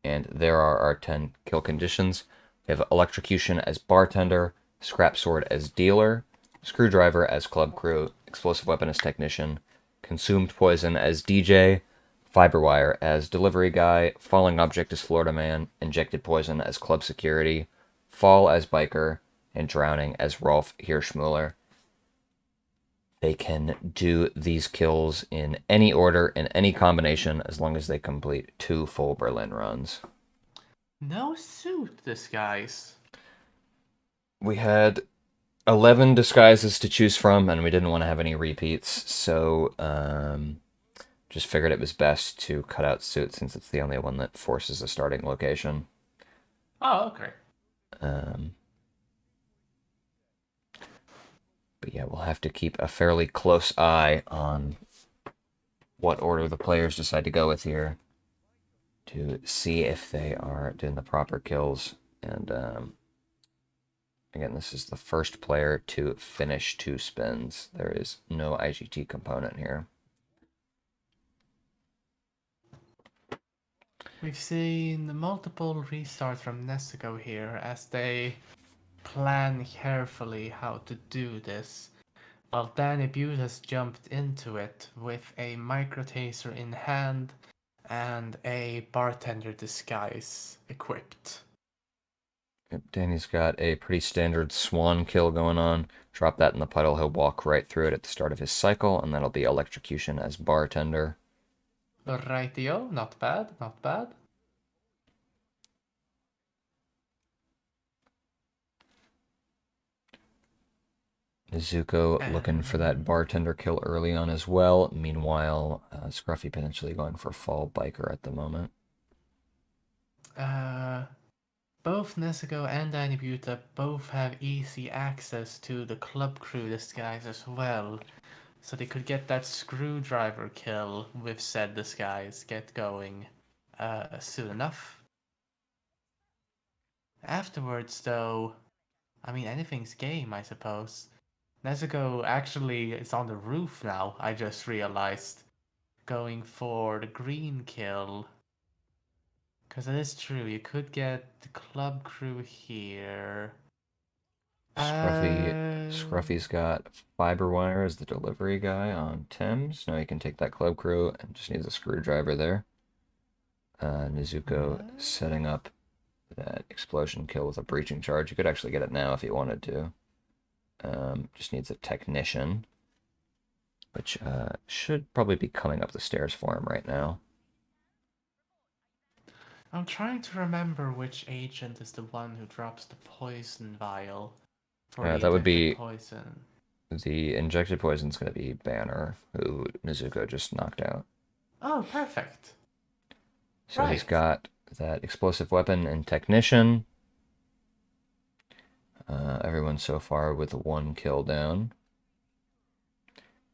And there are our 10 kill conditions. We have electrocution as bartender, scrap sword as dealer, screwdriver as club crew, explosive weapon as technician, consumed poison as DJ, fiber wire as delivery guy, falling object as Florida man, injected poison as club security, fall as biker, and drowning as Rolf Hirschmuller. They can do these kills in any order, in any combination, as long as they complete 2 full Berlin runs. No suit disguise. We had 11 disguises to choose from, and we didn't want to have any repeats, so just figured it was best to cut out suit since it's the only one that forces a starting location. Oh, okay. But yeah, we'll have to keep a fairly close eye on what order the players decide to go with here to see if they are doing the proper kills. And again, this is the first player to finish 2 spins. There is no IGT component here. We've seen multiple restarts from Nestico here as they plan carefully how to do this, while Danny Butte has jumped into it with a micro taser in hand and a bartender disguise equipped. Yep, Danny's got a pretty standard swan kill going on. Drop that in the puddle, he'll walk right through it at the start of his cycle, and that'll be electrocution as bartender. Rightio, not bad, not bad. Nezuko looking for that bartender kill early on as well. Meanwhile, Scruffy potentially going for fall biker at the moment. Both Nestico and Danny Butte both have easy access to the club crew disguise as well, so they could get that screwdriver kill with said disguise get going soon enough. Afterwards, though, I mean, anything's game, I suppose. Nezuko actually is on the roof now, I just realized, going for the green kill. Because it is true, you could get the club crew here. Scruffy's got fiber wire as the delivery guy on Thames. Now he can take that club crew and just needs a screwdriver there. Nezuko setting up that explosion kill with a breaching charge. You could actually get it now if you wanted to. Just needs a technician, which should probably be coming up the stairs for him right now. I'm trying to remember which agent is the one who drops the poison vial for the That would be poison. the injected poison's going to be Banner, who Nezuko just knocked out. Oh, perfect. So right. He's got that explosive weapon and technician. Everyone so far with 1 kill down.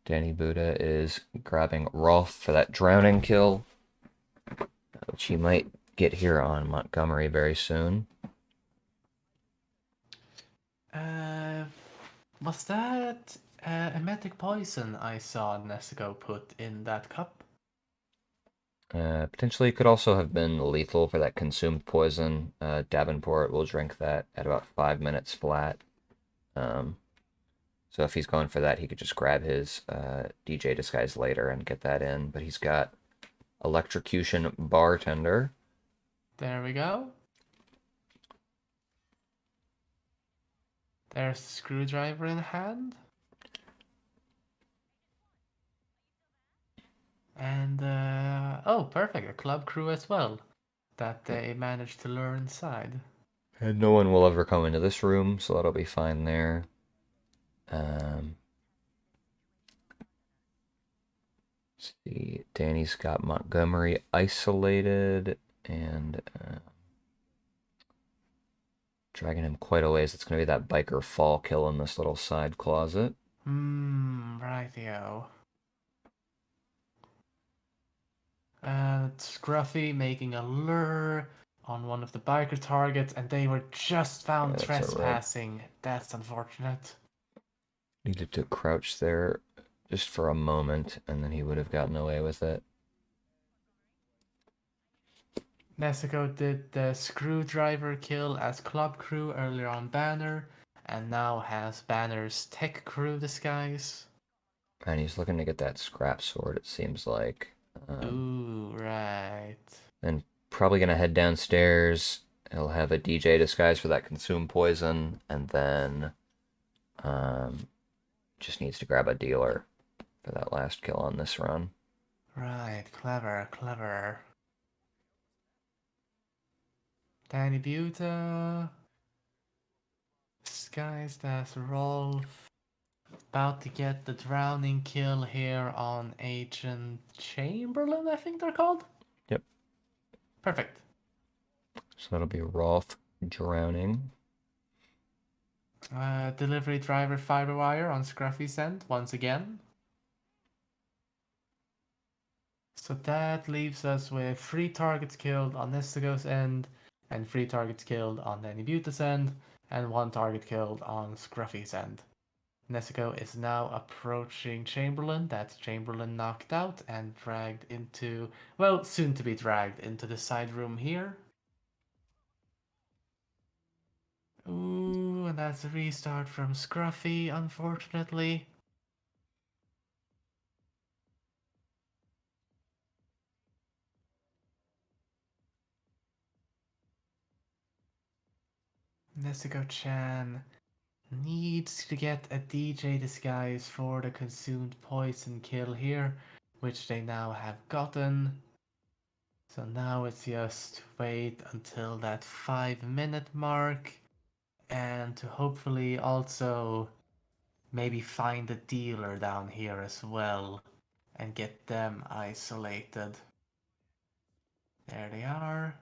Danny Buddha is grabbing Rolf for that drowning kill, which he might get here on Montgomery very soon. Was that emetic poison I saw Nestico put in that cup? Potentially could also have been lethal for that consumed poison. Davenport will drink that at about 5 minutes flat. So if he's going for that, he could just grab his DJ disguise later and get that in. But he's got electrocution bartender. There we go. There's the screwdriver in hand. And, oh, perfect, a club crew as well, that they managed to lure inside. And no one will ever come into this room, so that'll be fine there. See, Danny's got Montgomery isolated and dragging him quite a ways. It's going to be that biker fall kill in this little side closet. Rightio. Scruffy making a lure on one of the biker targets, and they were just found Yeah, that's a rope. trespassing. That's unfortunate. Needed to crouch there just for a moment, and then he would have gotten away with it. Nezuko did the screwdriver kill as club crew earlier on Banner, and now has Banner's tech crew disguise. And he's looking to get that scrap sword, it seems like. Ooh, right. Then probably going to head downstairs. He'll have a DJ disguise for that consume poison, and then just needs to grab a dealer for that last kill on this run. Right, clever, clever. Danny Buta. Disguised as Rolf. About to get the drowning kill here on Agent Chamberlain, I think they're called? Yep. Perfect. So that'll be Rolf drowning. Delivery driver Firewire on Scruffy's end once again. So that leaves us with 3 targets killed on Nestigo's end, and 3 targets killed on Danny Buta's end, and 1 target killed on Scruffy's end. Nestigo is now approaching Chamberlain. That's Chamberlain knocked out and dragged into, well, soon to be dragged into the side room here. Ooh, and that's a restart from Scruffy, unfortunately. Nezuko-chan needs to get a DJ disguise for the consumed poison kill here, which they now have gotten. So now it's just wait until that 5-minute mark, and to hopefully also maybe find a dealer down here as well and get them isolated. There they are.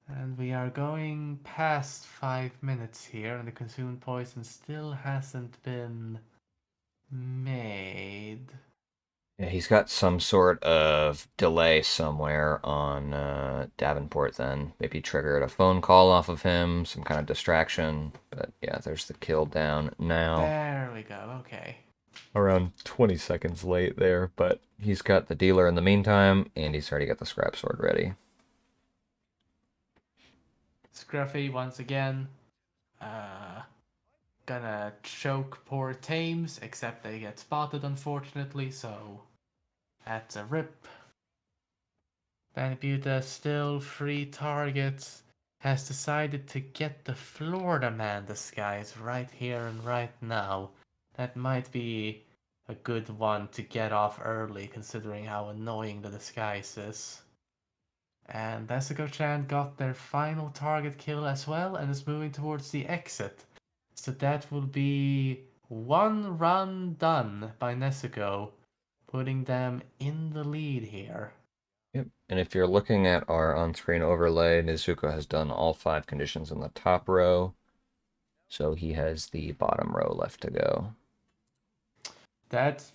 And we are going past 5 minutes here, and the consumed poison still hasn't been made. Yeah, he's got some sort of delay somewhere on Davenport then. Maybe triggered a phone call off of him, some kind of distraction. But yeah, there's the kill down now. There we go, okay. Around 20 seconds late there, but he's got the dealer in the meantime, and he's already got the scrap sword ready. Scruffy once again. Gonna choke poor Thames, except they get spotted unfortunately, so that's a rip. Banabuta still 3 targets. Has decided to get the Florida Man disguise right here and right now. That might be a good one to get off early considering how annoying the disguise is. And Nezuko-chan got their final target kill as well and is moving towards the exit. So that will be 1 run done by Nezuko, putting them in the lead here. Yep. And if you're looking at our on-screen overlay, Nezuko has done all 5 conditions in the top row. So he has the bottom row left to go. That's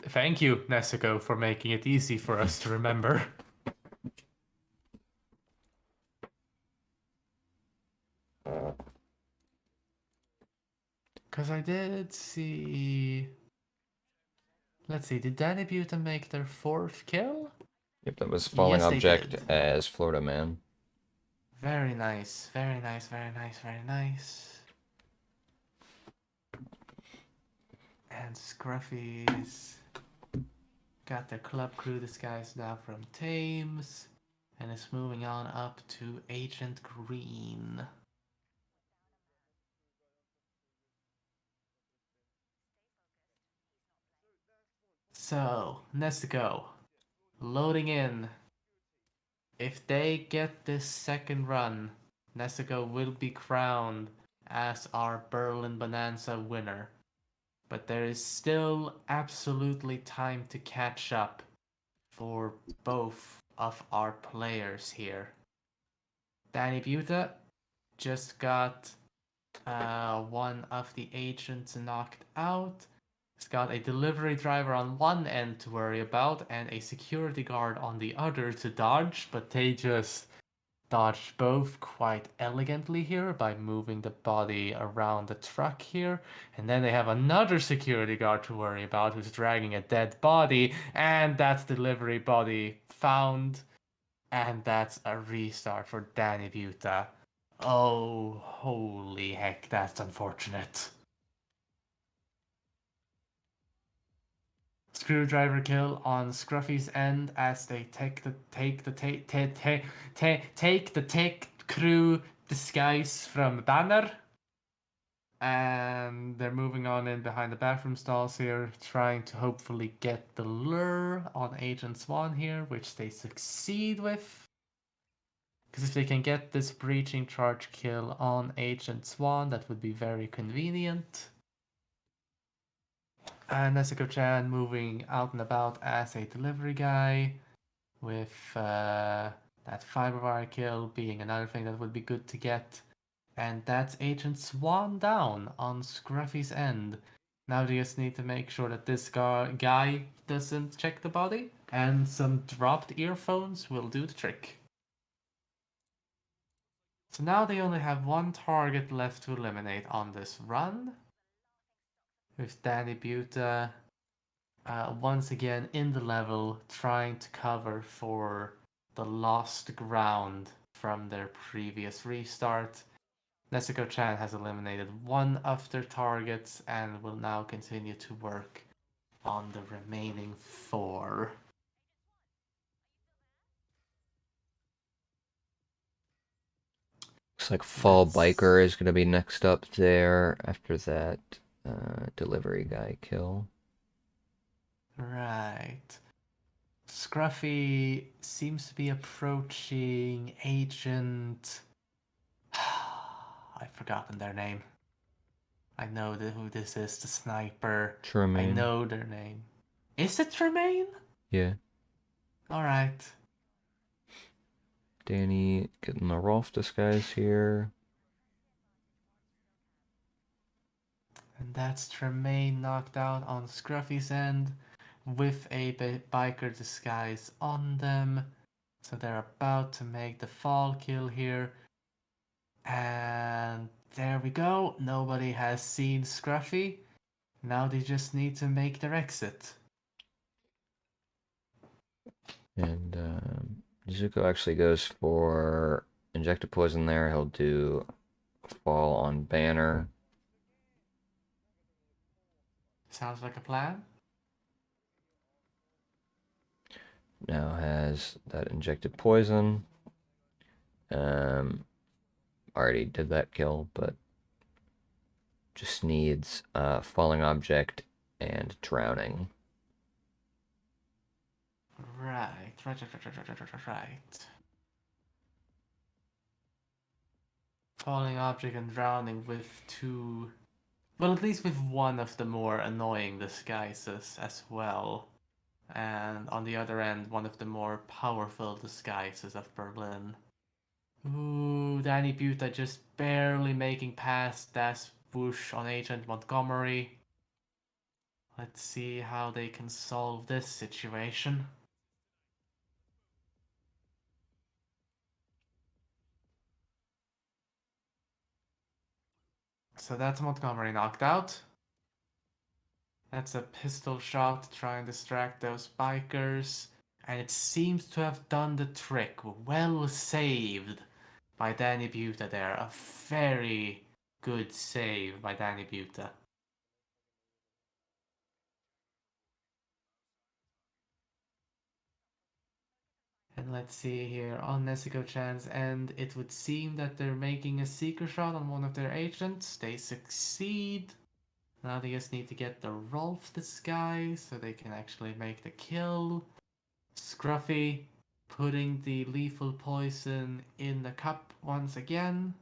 thank you, Nezuko, for making it easy for us to remember. Because I did see... Let's see, did Danny Buta make their 4th kill? Yep, that was falling Yes, they object did. as Florida Man. Very nice, very nice, very nice, very nice. And Scruffy's got their club crew disguise now from Thames, and is moving on up to Agent Green. So, Nezuko, Loading in. If they get this second run, Nezuko will be crowned as our Berlin Bonanza winner. But there is still absolutely time to catch up for both of our players here. Danny Buta just got one of the agents knocked out. He's got a delivery driver on one end to worry about and a security guard on the other to dodge, but they just dodged both quite elegantly here by moving the body around the truck here. And then they have another security guard to worry about who's dragging a dead body, and that's delivery body found. And that's a restart for Danny Buta. Oh, holy heck, that's unfortunate. Screwdriver kill on Scruffy's end as they take the tech crew disguise from Banner. And they're moving on in behind the bathroom stalls here, trying to hopefully get the lure on Agent Swan here, which they succeed with. Because if they can get this breaching charge kill on Agent Swan, that would be very convenient. And Nezuko-chan moving out and about as a delivery guy, with that fiber wire kill being another thing that would be good to get. And that's Agent Swan down on Scruffy's end. Now they just need to make sure that this guy doesn't check the body, and some dropped earphones will do the trick. So now they only have one target left to eliminate on this run, with Danny Buta once again in the level, trying to cover for the lost ground from their previous restart. Nezuko-chan has eliminated one of their targets and will now continue to work on the remaining 4. Looks like Fall Biker is going to be next up there after that delivery guy kill. Right. Scruffy seems to be approaching Agent... I've forgotten their name. I know who this is, the sniper. Tremaine. I know their name. Is it Tremaine? Yeah. Alright. Danny getting the Rolf disguise here. And that's Tremaine knocked out on Scruffy's end with a biker disguise on them. So they're about to make the fall kill here. And there we go. Nobody has seen Scruffy. Now they just need to make their exit. And Zuko actually goes for injected poison there. He'll do fall on Banner. Sounds like a plan. Now has that injected poison. Already did that kill, but just needs falling object and drowning. Right. Falling object and drowning with 2... Well, at least with one of the more annoying disguises as well. And on the other end, one of the more powerful disguises of Berlin. Ooh, Danny Buta just barely making past that whoosh on Agent Montgomery. Let's see how they can solve this situation. So that's Montgomery knocked out. That's a pistol shot to try and distract those bikers. And it seems to have done the trick. Well saved by Danny Buta there. A very good save by Danny Buta. And let's see here, on Nezuko-chan's end, it would seem that they're making a seeker shot on one of their agents. They succeed. Now they just need to get the Rolf disguise so they can actually make the kill. Scruffy putting the lethal poison in the cup once again.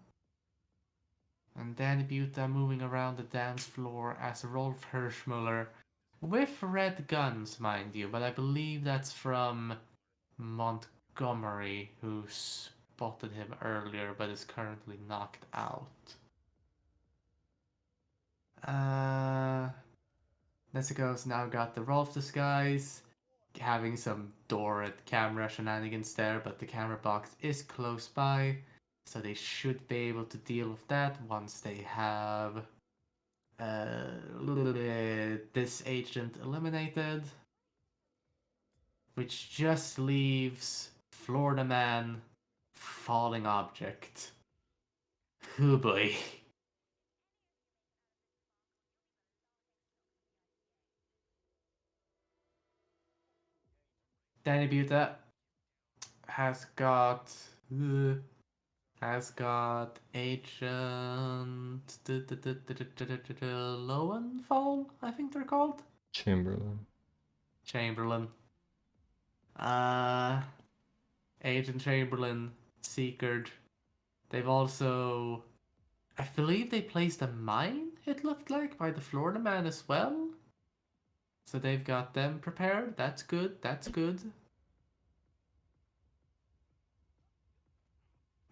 And Danny Buta moving around the dance floor as Rolf Hirschmuller with red guns, mind you, but I believe that's from Montgomery, who spotted him earlier but is currently knocked out. Nezuko's now got the Rolf disguise, having some door at camera shenanigans there, but the camera box is close by, so they should be able to deal with that once they have this agent eliminated, which just leaves Florida Man, falling object. Oh boy. Danny Buta has got agent Lowenfall, I think they're called. Chamberlain. Agent Chamberlain, Seekerd. They've also, I believe they placed a mine, it looked like, by the Florida Man as well. So they've got them prepared. That's good. That's good.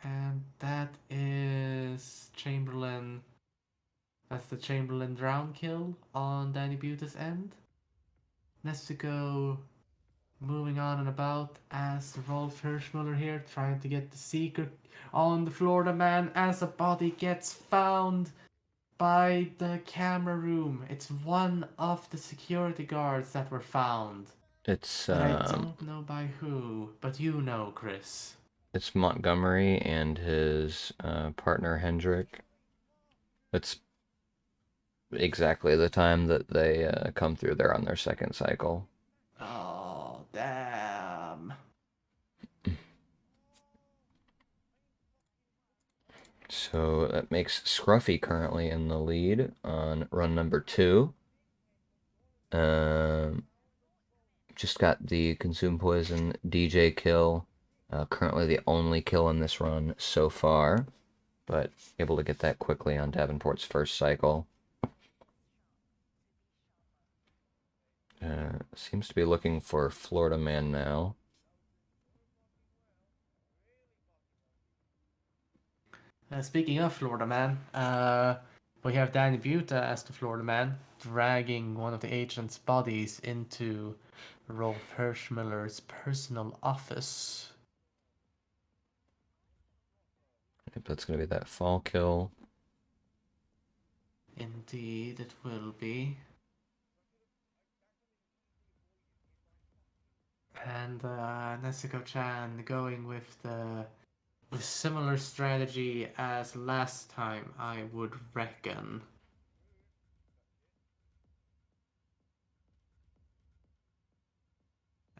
And that is Chamberlain. That's the Chamberlain drown kill on Danny Buta's end. Nezuko moving on and about as Rolf Hirschmuller here trying to get the secret on the Florida Man as a body gets found by the camera room. It's one of the security guards that were found. It's But I don't know by who. But you know, Chris. it's Montgomery and his partner Hendrik. It's exactly the time that they come through. They're on their second cycle. Oh, damn. So that makes Scruffy currently in the lead on run number 2. Just got the Consume Poison DJ kill. Currently the only kill in this run so far, but able to get that quickly on Davenport's first cycle. Seems to be looking for Florida Man now. Speaking of Florida Man, we have Danny Buta as the Florida Man, dragging one of the agent's bodies into Rolf Hirschmiller's personal office. If that's going to be that fall kill. Indeed, it will be. And Nezuko-chan going with the similar strategy as last time, I would reckon.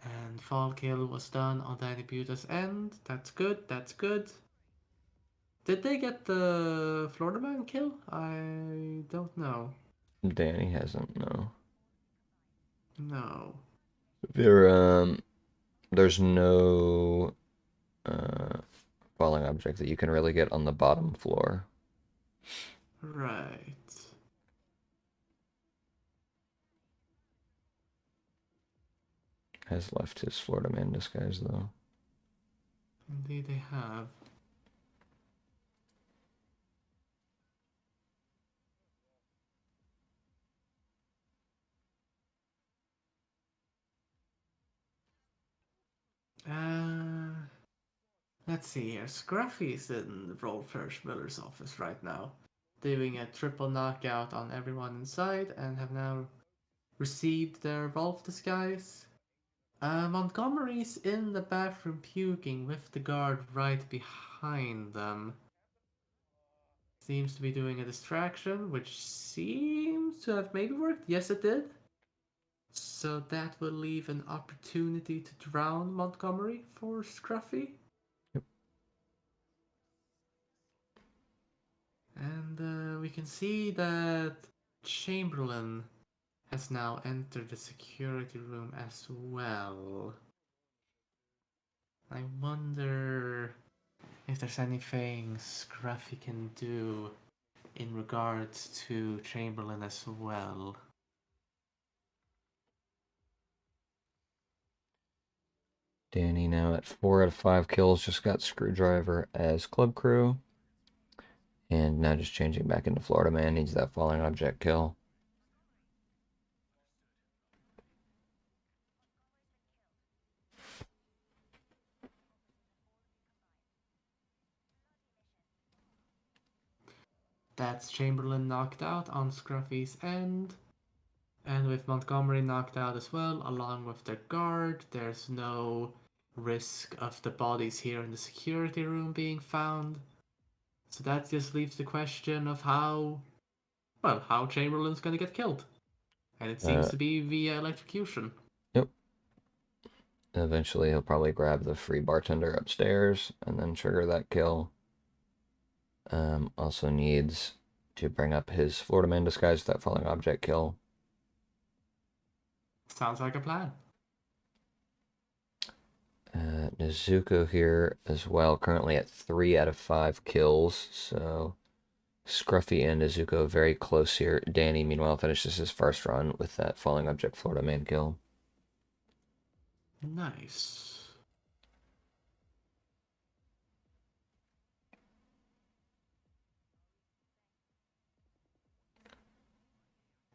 And fall kill was done on Danny Buta's end. That's good, that's good. Did they get the Florida Man kill? I don't know. Danny hasn't, no. No. There's no falling object that you can really get on the bottom floor. Right. Has left his Florida Man disguise, though. Indeed they have. Let's see here. Scruffy's in Rolf Hirschmiller's office right now, doing a triple knockout on everyone inside, and have now received their Rolf disguise. Montgomery's in the bathroom puking with the guard right behind them. Seems to be doing a distraction, which seems to have maybe worked. Yes, it did. So that will leave an opportunity to drown Montgomery for Scruffy. Yep. And we can see that Chamberlain has now entered the security room as well. I wonder if there's anything Scruffy can do in regards to Chamberlain as well. Danny now at 4 out of 5 kills, just got Screwdriver as club crew. And now just changing back into Florida Man, needs that falling object kill. That's Chamberlain knocked out on Scruffy's end. And with Montgomery knocked out as well, along with the guard, there's no risk of the bodies here in the security room being found. So that just leaves the question of how Chamberlain's gonna get killed. And it seems to be via electrocution. Yep. Eventually he'll probably grab the free bartender upstairs and then trigger that kill. Also needs to bring up his Florida Man disguise with that falling object kill. Sounds like a plan. Nezuko here as well, currently at 3 out of 5 kills, so Scruffy and Nezuko very close here. Danny, meanwhile, finishes his first run with that falling object Florida Man kill. Nice.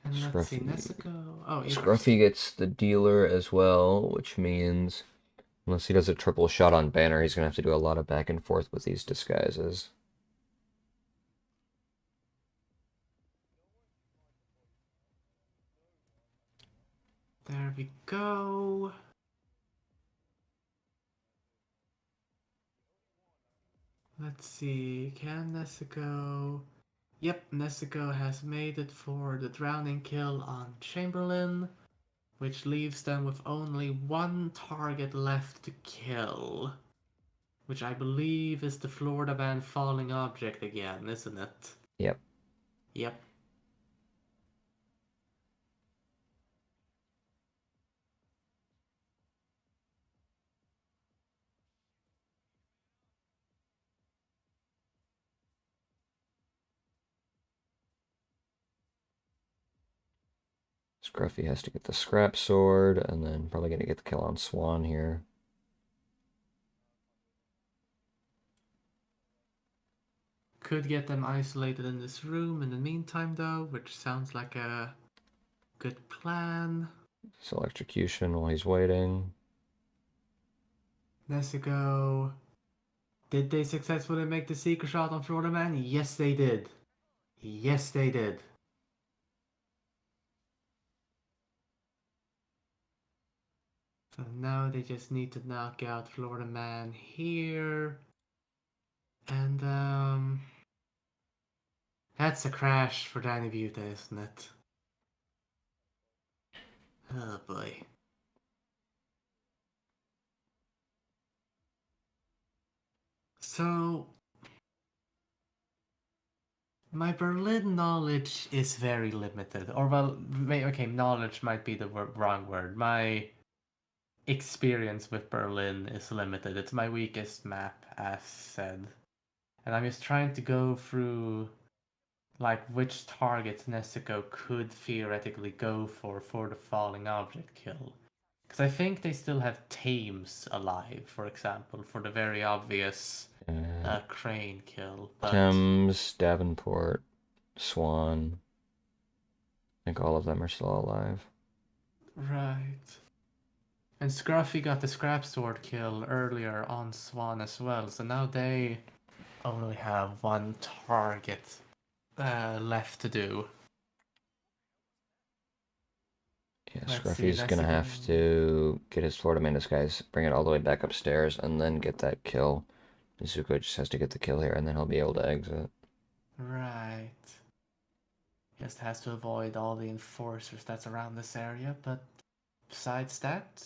And let's see, Nezuko. Oh, Scruffy gets the dealer as well, which means unless he does a triple shot on Banner, he's going to have to do a lot of back and forth with these disguises. There we go. Let's see, can Nezuko... Yep, Nezuko has made it for the drowning kill on Chamberlain, which leaves them with only one target left to kill. Which I believe is the Florida Man falling object again, isn't it? Yep. Yep. Scruffy has to get the scrap sword, and then probably going to get the kill on Swan here. Could get them isolated in this room in the meantime, though, which sounds like a good plan. It's electrocution while he's waiting. Nezuko. Did they successfully make the secret shot on Florida Man? Yes, they did. Yes, they did. So now they just need to knock out Florida Man here. And, that's a crash for Danny Buta, isn't it? Oh boy. So, my Berlin knowledge is very limited. Or, well, okay, knowledge might be the wrong word. My experience with Berlin is limited. It's my weakest map, as said. And I'm just trying to go through, like, which targets Nezuko could theoretically go for the falling object kill. Because I think they still have Thames alive, for example, for the very obvious crane kill. But... Thames, Davenport, Swan. I think all of them are still alive. Right. And Scruffy got the scrap sword kill earlier on Swan as well, so now they only have one target left to do. Yeah, Scruffy's gonna have to get his Florida Man disguise, bring it all the way back upstairs, and then get that kill. Nezuko just has to get the kill here, and then he'll be able to exit. Right. Just has to avoid all the enforcers that's around this area, but besides that,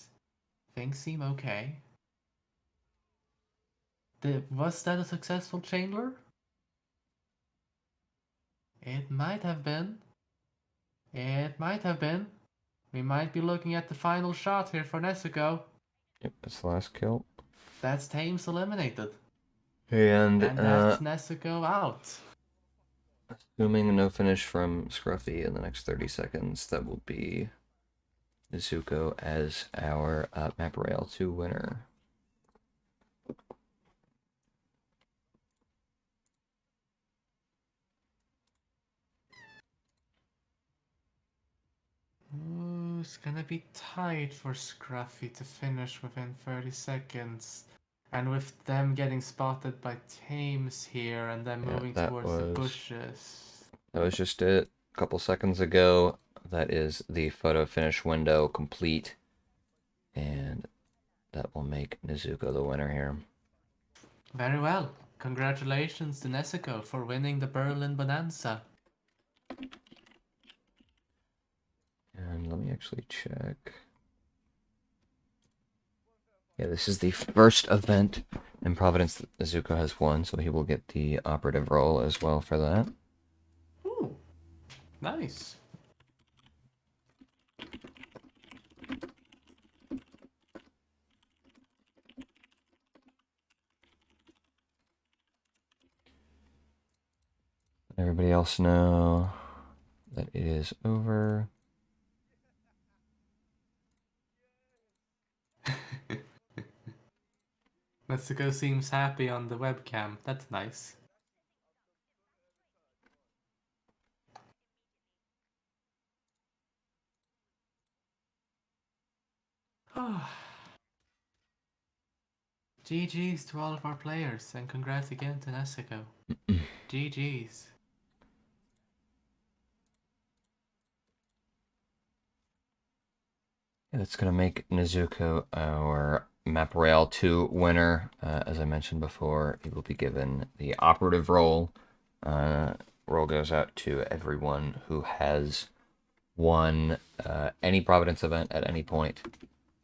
things seem okay. Was that a successful Chandler? It might have been. It might have been. We might be looking at the final shot here for Nezuko. Yep, that's the last kill. That's Thames eliminated. And And that's Nezuko out. assuming no finish from Scruffy in the next 30 seconds, that will be Nezuko as our Map Royale 2 winner. Ooh, it's gonna be tight for Scruffy to finish within 30 seconds. And with them getting spotted by Thames here and then Yeah, moving towards the bushes. That was just it. A couple seconds ago. That is the photo finish window complete. And that will make Nezuko the winner here. Very well. Congratulations to Nezuko for winning the Berlin Bonanza. And let me actually check. Yeah, this is the first event in Providence that Nezuko has won, so he will get the operative role as well for that. Ooh, nice. Everybody else know that it is over. Nezuko seems happy on the webcam. That's nice. GG's to all of our players, and congrats again to Nezuko. GG's. That's going to make Nezuko our Map Royale 2 winner. As I mentioned before, he will be given the operative role. Role goes out to everyone who has won any Providence event at any point